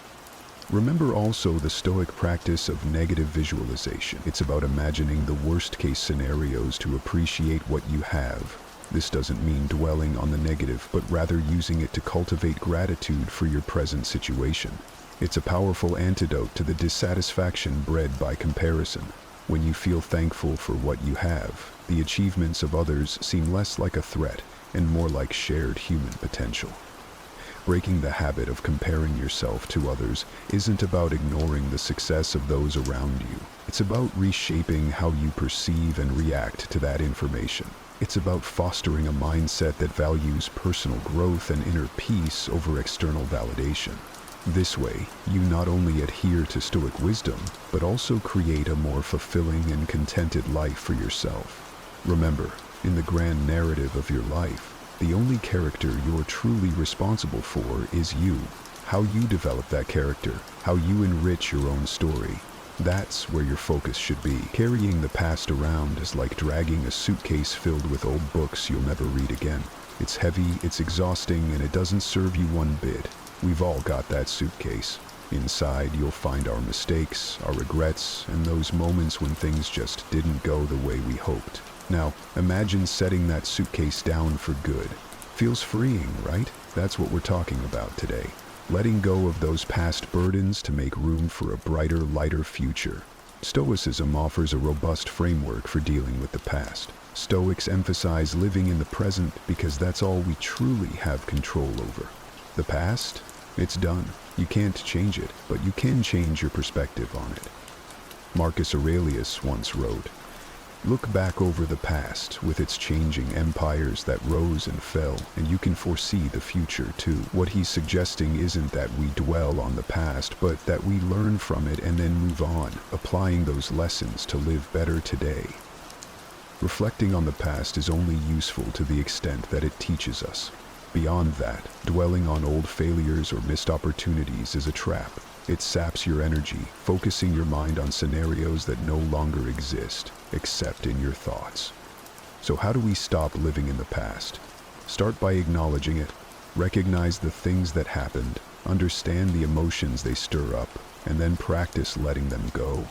Remember also the Stoic practice of negative visualization. It's about imagining the worst-case scenarios to appreciate what you have. This doesn't mean dwelling on the negative, but rather using it to cultivate gratitude for your present situation. It's a powerful antidote to the dissatisfaction bred by comparison. When you feel thankful for what you have, the achievements of others seem less like a threat and more like shared human potential. Breaking the habit of comparing yourself to others isn't about ignoring the success of those around you. It's about reshaping how you perceive and react to that information. It's about fostering a mindset that values personal growth and inner peace over external validation. This way, you not only adhere to Stoic wisdom, but also create a more fulfilling and contented life for yourself. Remember, in the grand narrative of your life, the only character you're truly responsible for is you. How you develop that character, how you enrich your own story, That's where your focus should be. Carrying the past around is like dragging a suitcase filled with old books you'll never read again. It's heavy, it's exhausting, and it doesn't serve you one bit. We've all got that suitcase. Inside, you'll find our mistakes, our regrets, and those moments when things just didn't go the way we hoped. Now, imagine setting that suitcase down for good. Feels freeing, right? That's what we're talking about today. Letting go of those past burdens to make room for a brighter, lighter future. Stoicism offers a robust framework for dealing with the past. Stoics emphasize living in the present because that's all we truly have control over. The past? It's done. You can't change it, but you can change your perspective on it. Marcus Aurelius once wrote, "Look back over the past with its changing empires that rose and fell, and you can foresee the future too." What he's suggesting isn't that we dwell on the past, but that we learn from it and then move on, applying those lessons to live better today. Reflecting on the past is only useful to the extent that it teaches us. Beyond that, dwelling on old failures or missed opportunities is a trap. It saps your energy, focusing your mind on scenarios that no longer exist, except in your thoughts. So how do we stop living in the past? Start by acknowledging it. Recognize the things that happened, understand the emotions they stir up, and then practice letting them go.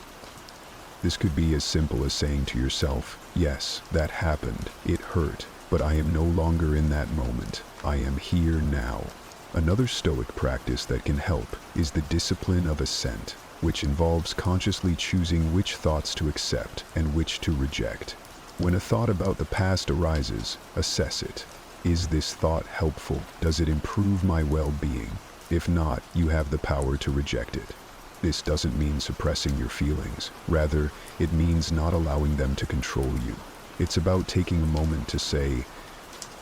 This could be as simple as saying to yourself, "Yes, that happened. It hurt, but I am no longer in that moment. I am here now." Another Stoic practice that can help is the discipline of assent, which involves consciously choosing which thoughts to accept and which to reject. When a thought about the past arises, assess it. Is this thought helpful? Does it improve my well-being? If not, you have the power to reject it. This doesn't mean suppressing your feelings. Rather, it means not allowing them to control you. It's about taking a moment to say,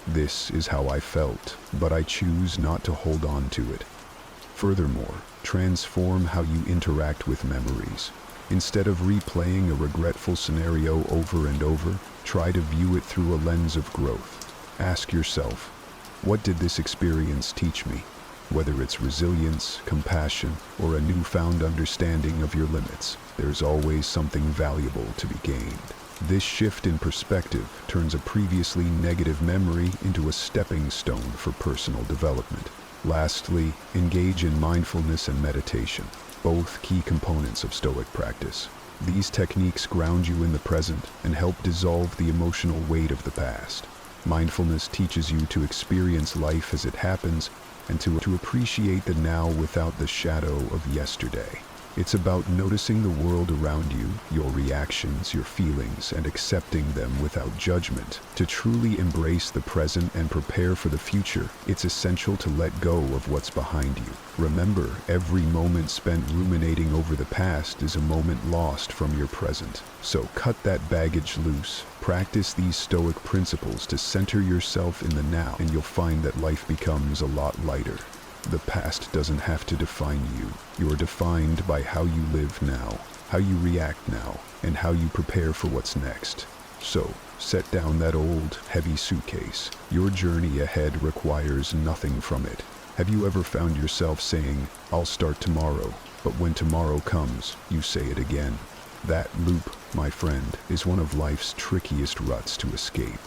"This is how I felt, but I choose not to hold on to it." Furthermore, transform how you interact with memories. Instead of replaying a regretful scenario over and over, try to view it through a lens of growth. Ask yourself, what did this experience teach me? Whether it's resilience, compassion, or a newfound understanding of your limits, there's always something valuable to be gained. This shift in perspective turns a previously negative memory into a stepping stone for personal development. Lastly, engage in mindfulness and meditation, both key components of Stoic practice. These techniques ground you in the present and help dissolve the emotional weight of the past. Mindfulness teaches you to experience life as it happens and to appreciate the now without the shadow of yesterday. It's about noticing the world around you, your reactions, your feelings, and accepting them without judgment. To truly embrace the present and prepare for the future, it's essential to let go of what's behind you. Remember, every moment spent ruminating over the past is a moment lost from your present. So cut that baggage loose. Practice these Stoic principles to center yourself in the now, and you'll find that life becomes a lot lighter. The past doesn't have to define you. You're defined by how you live now, how you react now, and how you prepare for what's next. So, set down that old, heavy suitcase. Your journey ahead requires nothing from it. Have you ever found yourself saying, "I'll start tomorrow," but when tomorrow comes, you say it again? That loop, my friend, is one of life's trickiest ruts to escape.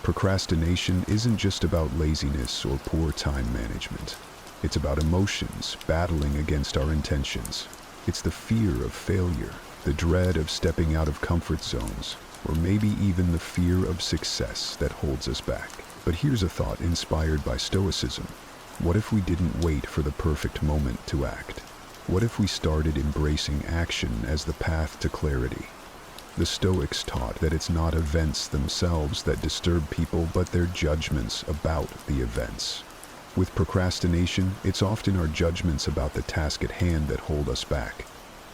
Procrastination isn't just about laziness or poor time management. It's about emotions battling against our intentions. It's the fear of failure, the dread of stepping out of comfort zones, or maybe even the fear of success that holds us back. But here's a thought inspired by Stoicism. What if we didn't wait for the perfect moment to act? What if we started embracing action as the path to clarity? The Stoics taught that it's not events themselves that disturb people, but their judgments about the events. With procrastination, it's often our judgments about the task at hand that hold us back,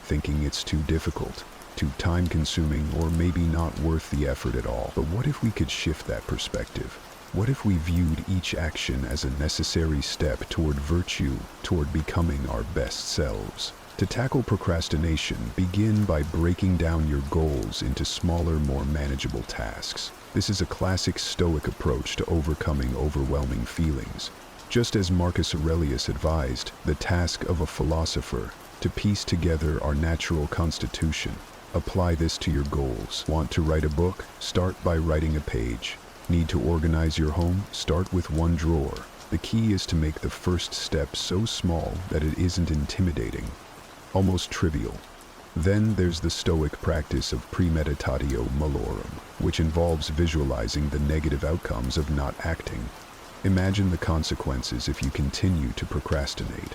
thinking it's too difficult, too time-consuming, or maybe not worth the effort at all. But what if we could shift that perspective? What if we viewed each action as a necessary step toward virtue, toward becoming our best selves? To tackle procrastination, begin by breaking down your goals into smaller, more manageable tasks. This is a classic Stoic approach to overcoming overwhelming feelings. Just as Marcus Aurelius advised, the task of a philosopher to piece together our natural constitution. Apply this to your goals. Want to write a book? Start by writing a page. Need to organize your home? Start with one drawer. The key is to make the first step so small that it isn't intimidating, almost trivial. Then there's the Stoic practice of premeditatio malorum, which involves visualizing the negative outcomes of not acting. Imagine the consequences if you continue to procrastinate.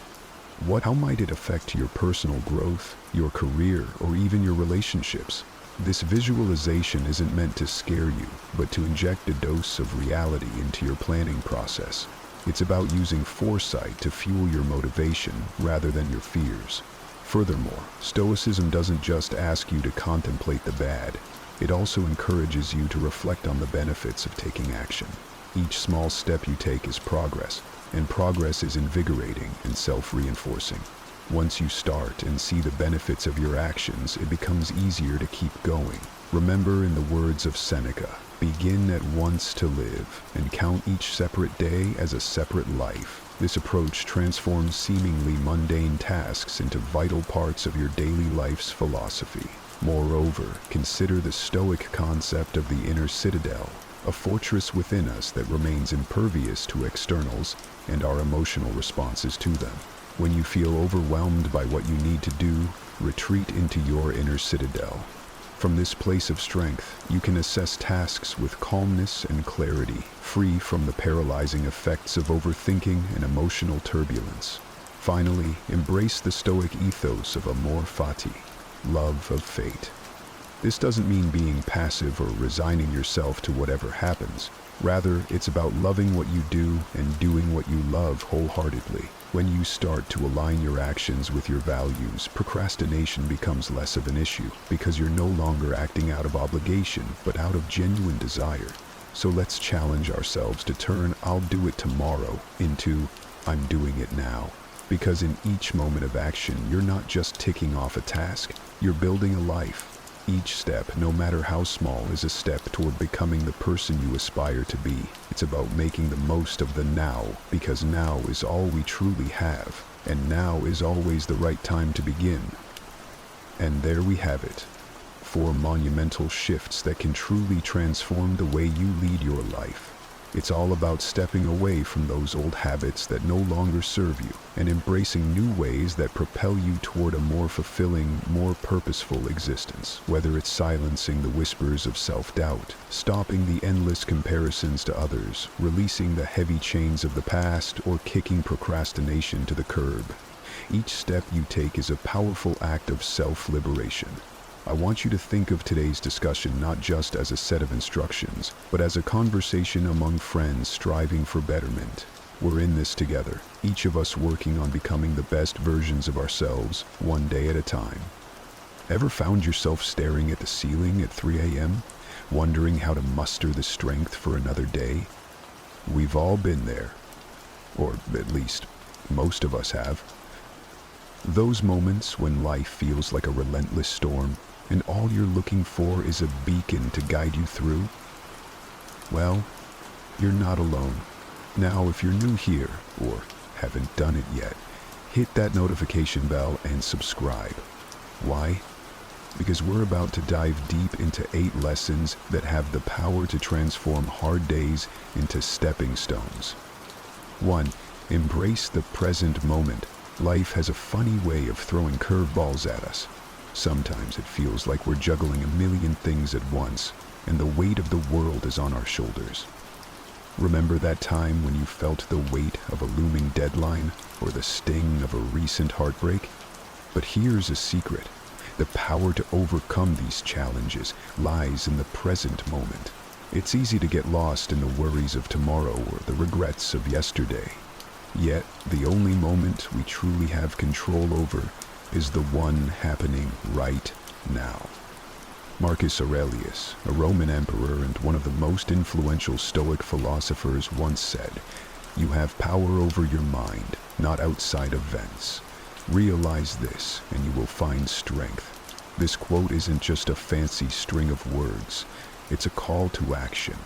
How might it affect your personal growth, your career, or even your relationships? This visualization isn't meant to scare you, but to inject a dose of reality into your planning process. It's about using foresight to fuel your motivation rather than your fears. Furthermore, Stoicism doesn't just ask you to contemplate the bad, it also encourages you to reflect on the benefits of taking action. Each small step you take is progress, and progress is invigorating and self-reinforcing. Once you start and see the benefits of your actions, it becomes easier to keep going. Remember, in the words of Seneca, begin at once to live, and count each separate day as a separate life. This approach transforms seemingly mundane tasks into vital parts of your daily life's philosophy. Moreover, consider the Stoic concept of the inner citadel, a fortress within us that remains impervious to externals and our emotional responses to them. When you feel overwhelmed by what you need to do, retreat into your inner citadel. From this place of strength, you can assess tasks with calmness and clarity, free from the paralyzing effects of overthinking and emotional turbulence. Finally, embrace the Stoic ethos of amor fati, love of fate. This doesn't mean being passive or resigning yourself to whatever happens. Rather, it's about loving what you do and doing what you love wholeheartedly. When you start to align your actions with your values, procrastination becomes less of an issue because you're no longer acting out of obligation, but out of genuine desire. So let's challenge ourselves to turn "I'll do it tomorrow" into "I'm doing it now." Because in each moment of action, you're not just ticking off a task, you're building a life. Each step, no matter how small, is a step toward becoming the person you aspire to be. It's about making the most of the now, because now is all we truly have, and now is always the right time to begin. And there we have it. 4 monumental shifts that can truly transform the way you lead your life. It's all about stepping away from those old habits that no longer serve you and embracing new ways that propel you toward a more fulfilling, more purposeful existence. Whether it's silencing the whispers of self-doubt, stopping the endless comparisons to others, releasing the heavy chains of the past, or kicking procrastination to the curb, each step you take is a powerful act of self-liberation. I want you to think of today's discussion not just as a set of instructions, but as a conversation among friends striving for betterment. We're in this together, each of us working on becoming the best versions of ourselves, one day at a time. Ever found yourself staring at the ceiling at 3 a.m., wondering how to muster the strength for another day? We've all been there, or at least most of us have. Those moments when life feels like a relentless storm, and all you're looking for is a beacon to guide you through? Well, you're not alone. Now, if you're new here, or haven't done it yet, hit that notification bell and subscribe. Why? Because we're about to dive deep into 8 lessons that have the power to transform hard days into stepping stones. 1. Embrace the present moment. Life has a funny way of throwing curveballs at us. Sometimes it feels like we're juggling a million things at once, and the weight of the world is on our shoulders. Remember that time when you felt the weight of a looming deadline or the sting of a recent heartbreak? But here's a secret. The power to overcome these challenges lies in the present moment. It's easy to get lost in the worries of tomorrow or the regrets of yesterday. Yet, the only moment we truly have control over is the one happening right now. Marcus Aurelius, a Roman emperor and one of the most influential Stoic philosophers, once said, "You have power over your mind, not outside events. Realize this, and you will find strength." This quote isn't just a fancy string of words. It's a call to action.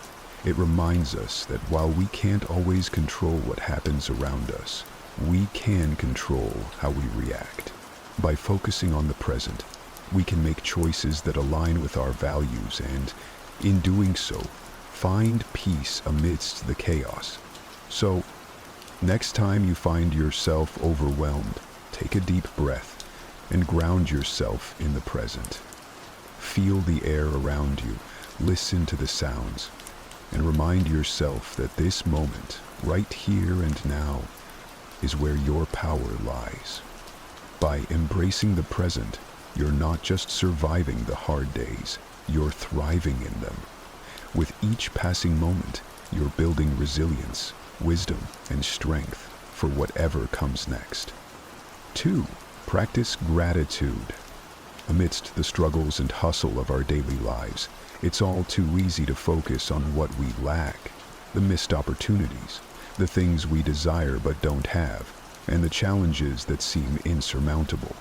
It reminds us that while we can't always control what happens around us, we can control how we react. By focusing on the present, we can make choices that align with our values and, in doing so, find peace amidst the chaos. So, next time you find yourself overwhelmed, take a deep breath and ground yourself in the present. Feel the air around you, listen to the sounds, and remind yourself that this moment, right here and now, is where your power lies. By embracing the present, you're not just surviving the hard days, you're thriving in them. With each passing moment, you're building resilience, wisdom, and strength for whatever comes next. 2. Practice gratitude. Amidst the struggles and hustle of our daily lives, it's all too easy to focus on what we lack, the missed opportunities, the things we desire but don't have, and the challenges that seem insurmountable.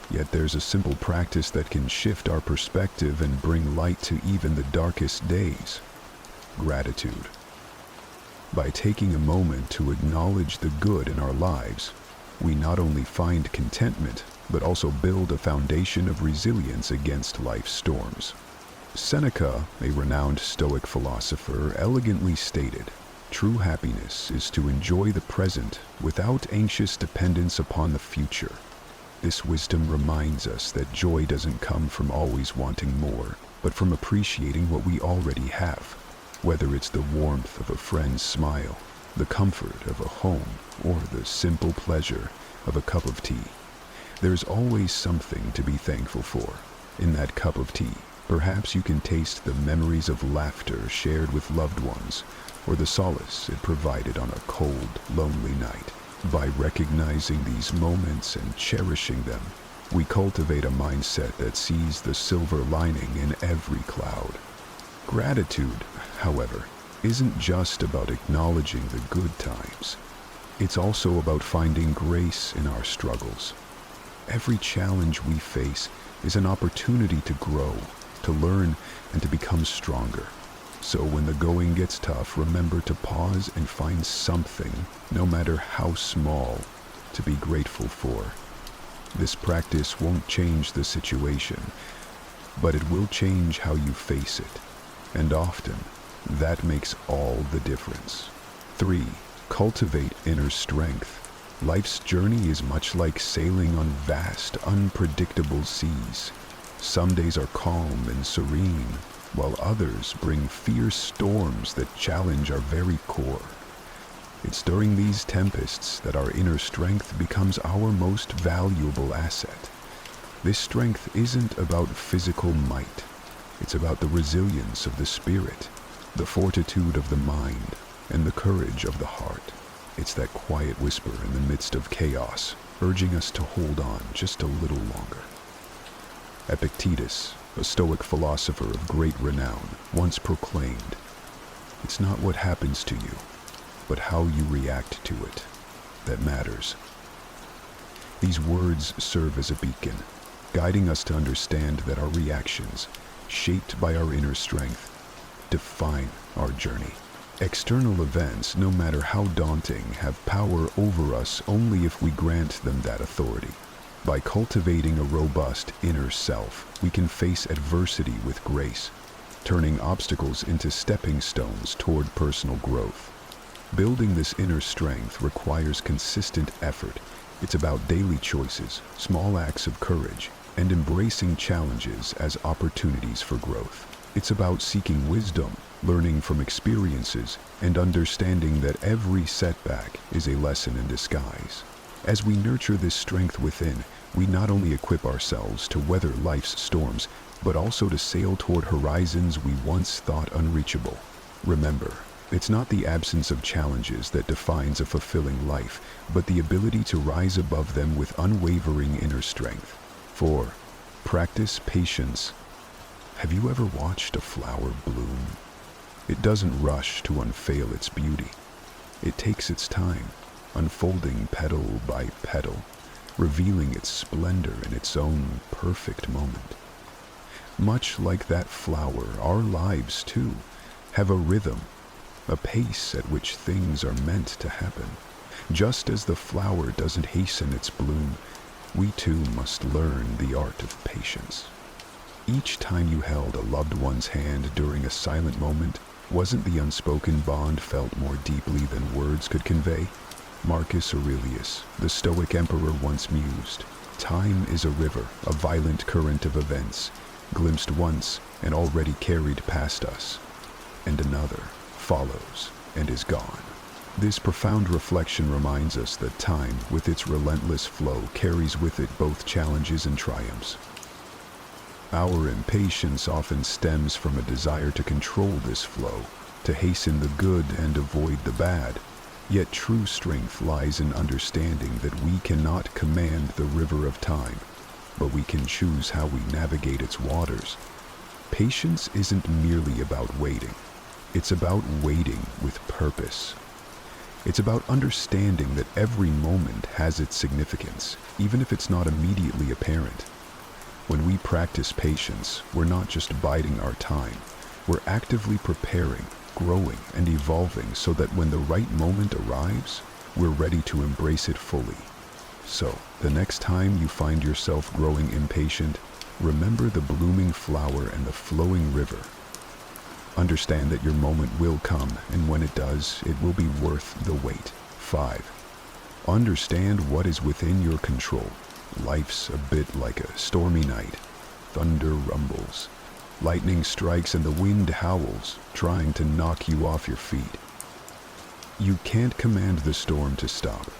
Yet there's a simple practice that can shift our perspective and bring light to even the darkest days. Gratitude. By taking a moment to acknowledge the good in our lives, we not only find contentment, but also build a foundation of resilience against life's storms. Seneca, a renowned Stoic philosopher, elegantly stated, "True happiness is to enjoy the present without anxious dependence upon the future." This wisdom reminds us that joy doesn't come from always wanting more, but from appreciating what we already have, whether it's the warmth of a friend's smile, the comfort of a home, or the simple pleasure of a cup of tea. There's always something to be thankful for. In that cup of tea, perhaps you can taste the memories of laughter shared with loved ones, or the solace it provided on a cold, lonely night. By recognizing these moments and cherishing them, we cultivate a mindset that sees the silver lining in every cloud. Gratitude, however, isn't just about acknowledging the good times. It's also about finding grace in our struggles. Every challenge we face is an opportunity to grow, to learn, and to become stronger. So when the going gets tough, remember to pause and find something, no matter how small, to be grateful for. This practice won't change the situation, but it will change how you face it. And often, that makes all the difference. 3. Cultivate inner strength. Life's journey is much like sailing on vast, unpredictable seas. Some days are calm and serene, while others bring fierce storms that challenge our very core. It's during these tempests that our inner strength becomes our most valuable asset. This strength isn't about physical might. It's about the resilience of the spirit, the fortitude of the mind, and the courage of the heart. It's that quiet whisper in the midst of chaos, urging us to hold on just a little longer. Epictetus, a Stoic philosopher of great renown, once proclaimed, "It's not what happens to you, but how you react to it that matters." These words serve as a beacon, guiding us to understand that our reactions, shaped by our inner strength, define our journey. External events, no matter how daunting, have power over us only if we grant them that authority. By cultivating a robust inner self, we can face adversity with grace, turning obstacles into stepping stones toward personal growth. Building this inner strength requires consistent effort. It's about daily choices, small acts of courage, and embracing challenges as opportunities for growth. It's about seeking wisdom, learning from experiences, and understanding that every setback is a lesson in disguise. As we nurture this strength within, we not only equip ourselves to weather life's storms, but also to sail toward horizons we once thought unreachable. Remember, it's not the absence of challenges that defines a fulfilling life, but the ability to rise above them with unwavering inner strength. 4. Practice patience. Have you ever watched a flower bloom? It doesn't rush to unveil its beauty. It takes its time, unfolding petal by petal, revealing its splendor in its own perfect moment. Much like that flower, our lives, too, have a rhythm, a pace at which things are meant to happen. Just as the flower doesn't hasten its bloom, we too must learn the art of patience. Each time you held a loved one's hand during a silent moment, wasn't the unspoken bond felt more deeply than words could convey? Marcus Aurelius, the Stoic emperor, once mused, "Time is a river, a violent current of events, glimpsed once and already carried past us, and another follows and is gone." This profound reflection reminds us that time, with its relentless flow, carries with it both challenges and triumphs. Our impatience often stems from a desire to control this flow, to hasten the good and avoid the bad. Yet true strength lies in understanding that we cannot command the river of time, but we can choose how we navigate its waters. Patience isn't merely about waiting. It's about waiting with purpose. It's about understanding that every moment has its significance, even if it's not immediately apparent. When we practice patience, we're not just biding our time, we're actively preparing, growing, and evolving so that when the right moment arrives, we're ready to embrace it fully. So, the next time you find yourself growing impatient, remember the blooming flower and the flowing river. Understand that your moment will come, and when it does, it will be worth the wait. 5. Understand what is within your control. Life's a bit like a stormy night. Thunder rumbles, lightning strikes, and the wind howls, trying to knock you off your feet. You can't command the storm to stop,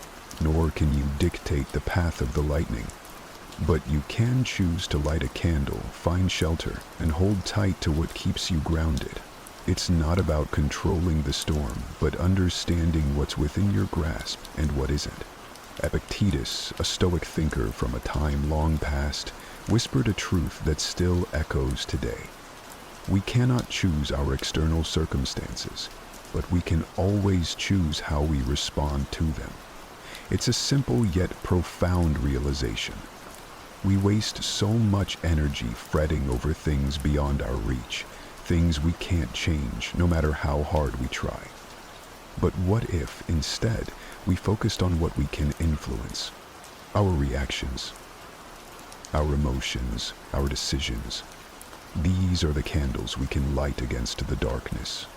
nor can you dictate the path of the lightning. But you can choose to light a candle, find shelter, and hold tight to what keeps you grounded. It's not about controlling the storm, but understanding what's within your grasp and what isn't. Epictetus, a Stoic thinker from a time long past, whispered a truth that still echoes today. We cannot choose our external circumstances, but we can always choose how we respond to them. It's a simple yet profound realization. We waste so much energy fretting over things beyond our reach, things we can't change no matter how hard we try. But what if, instead, we focused on what we can influence? Our reactions, our emotions, our decisions. These are the candles we can light against the darkness.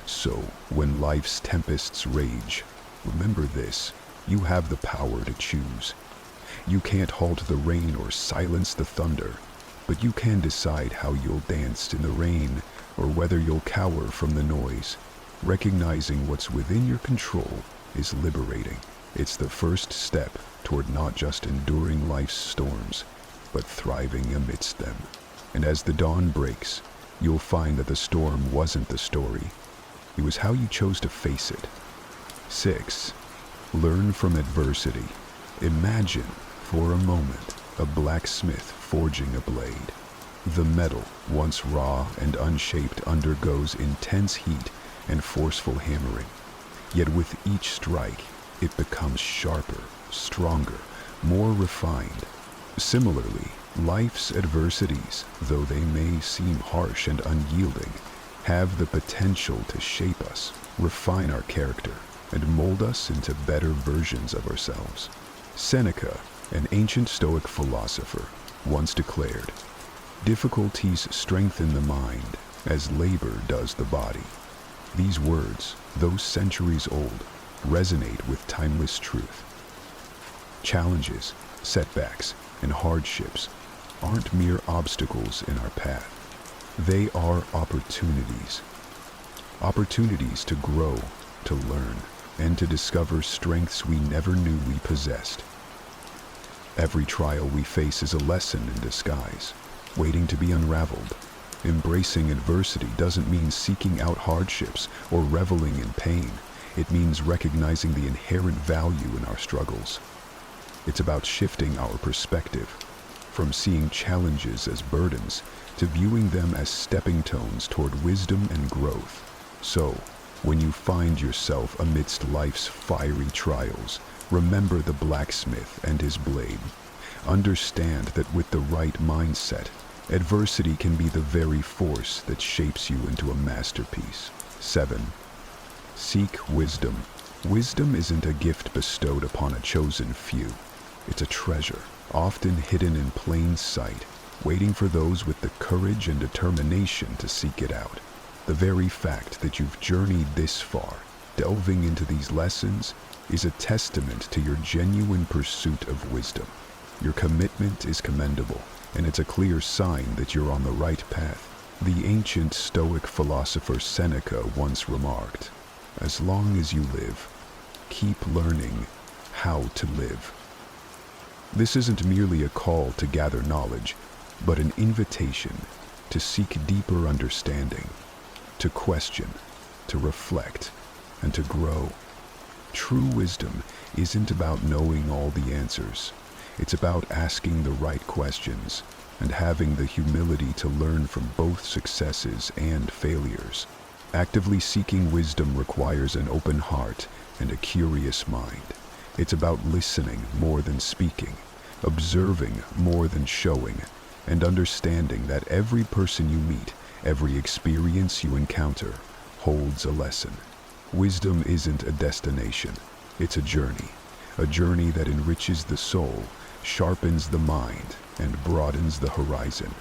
So, when life's tempests rage, remember this: you have the power to choose. You can't halt the rain or silence the thunder, but you can decide how you'll dance in the rain or whether you'll cower from the noise. Recognizing what's within your control is liberating. It's the first step toward not just enduring life's storms, but thriving amidst them. And as the dawn breaks, you'll find that the storm wasn't the story. It was how you chose to face it. 6. Learn from adversity. Imagine, for a moment, a blacksmith forging a blade. The metal, once raw and unshaped, undergoes intense heat and forceful hammering. Yet with each strike, it becomes sharper, stronger, more refined. Similarly, life's adversities, though they may seem harsh and unyielding, have the potential to shape us, refine our character, and mold us into better versions of ourselves. Seneca, an ancient Stoic philosopher, once declared, "Difficulties strengthen the mind as labor does the body." These words, though centuries old, resonate with timeless truth. Challenges, setbacks, and hardships aren't mere obstacles in our path. They are opportunities. Opportunities to grow, to learn, and to discover strengths we never knew we possessed. Every trial we face is a lesson in disguise, waiting to be unraveled. Embracing adversity doesn't mean seeking out hardships or reveling in pain. It means recognizing the inherent value in our struggles. It's about shifting our perspective, from seeing challenges as burdens to viewing them as stepping stones toward wisdom and growth. So, when you find yourself amidst life's fiery trials, remember the blacksmith and his blade. Understand that with the right mindset, adversity can be the very force that shapes you into a masterpiece. 7. Seek wisdom. Wisdom isn't a gift bestowed upon a chosen few. It's a treasure, often hidden in plain sight, waiting for those with the courage and determination to seek it out. The very fact that you've journeyed this far, delving into these lessons, is a testament to your genuine pursuit of wisdom. Your commitment is commendable, and it's a clear sign that you're on the right path. The ancient Stoic philosopher Seneca once remarked, "As long as you live, keep learning how to live." This isn't merely a call to gather knowledge, but an invitation to seek deeper understanding, to question, to reflect, and to grow. True wisdom isn't about knowing all the answers. It's about asking the right questions and having the humility to learn from both successes and failures. Actively seeking wisdom requires an open heart and a curious mind. It's about listening more than speaking, observing more than showing, and understanding that every person you meet, every experience you encounter, holds a lesson. Wisdom isn't a destination, it's a journey that enriches the soul, sharpens the mind, and broadens the horizon.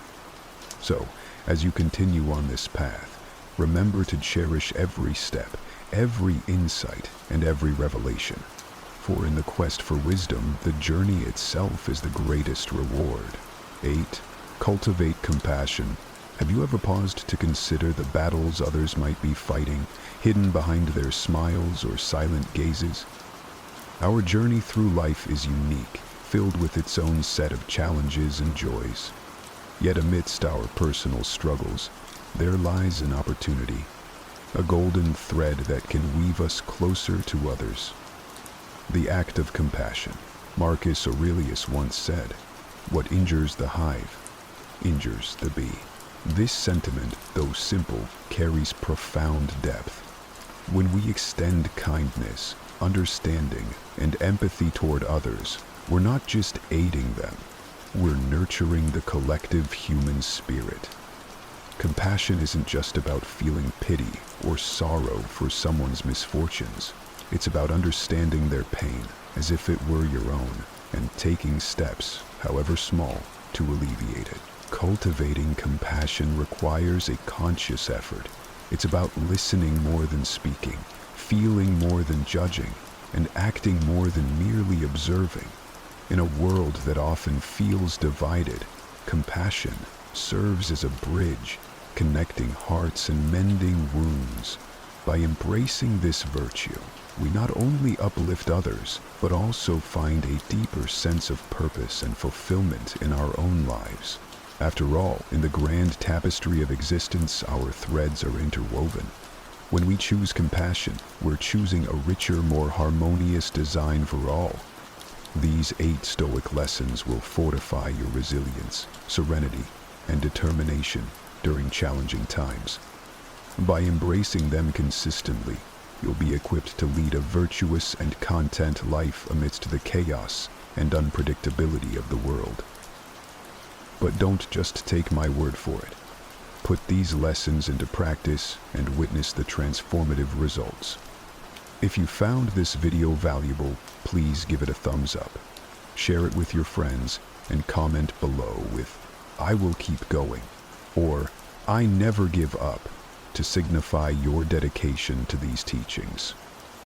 So, as you continue on this path, remember to cherish every step, every insight, and every revelation. For in the quest for wisdom, the journey itself is the greatest reward. 8. Cultivate compassion. Have you ever paused to consider the battles others might be fighting, hidden behind their smiles or silent gazes? Our journey through life is unique, filled with its own set of challenges and joys. Yet amidst our personal struggles, there lies an opportunity, a golden thread that can weave us closer to others. The act of compassion. Marcus Aurelius once said, "What injures the hive, injures the bee." This sentiment, though simple, carries profound depth. When we extend kindness, understanding, and empathy toward others, we're not just aiding them, we're nurturing the collective human spirit. Compassion isn't just about feeling pity or sorrow for someone's misfortunes. It's about understanding their pain as if it were your own, and taking steps, however small, to alleviate it. Cultivating compassion requires a conscious effort. It's about listening more than speaking, feeling more than judging, and acting more than merely observing. In a world that often feels divided, compassion serves as a bridge, connecting hearts and mending wounds. By embracing this virtue, we not only uplift others, but also find a deeper sense of purpose and fulfillment in our own lives. After all, in the grand tapestry of existence, our threads are interwoven. When we choose compassion, we're choosing a richer, more harmonious design for all. These 8 Stoic lessons will fortify your resilience, serenity, and determination during challenging times. By embracing them consistently, you'll be equipped to lead a virtuous and content life amidst the chaos and unpredictability of the world. But don't just take my word for it. Put these lessons into practice and witness the transformative results. If you found this video valuable, please give it a thumbs up. Share it with your friends and comment below with "I will keep going" or "I never give up" to signify your dedication to these teachings.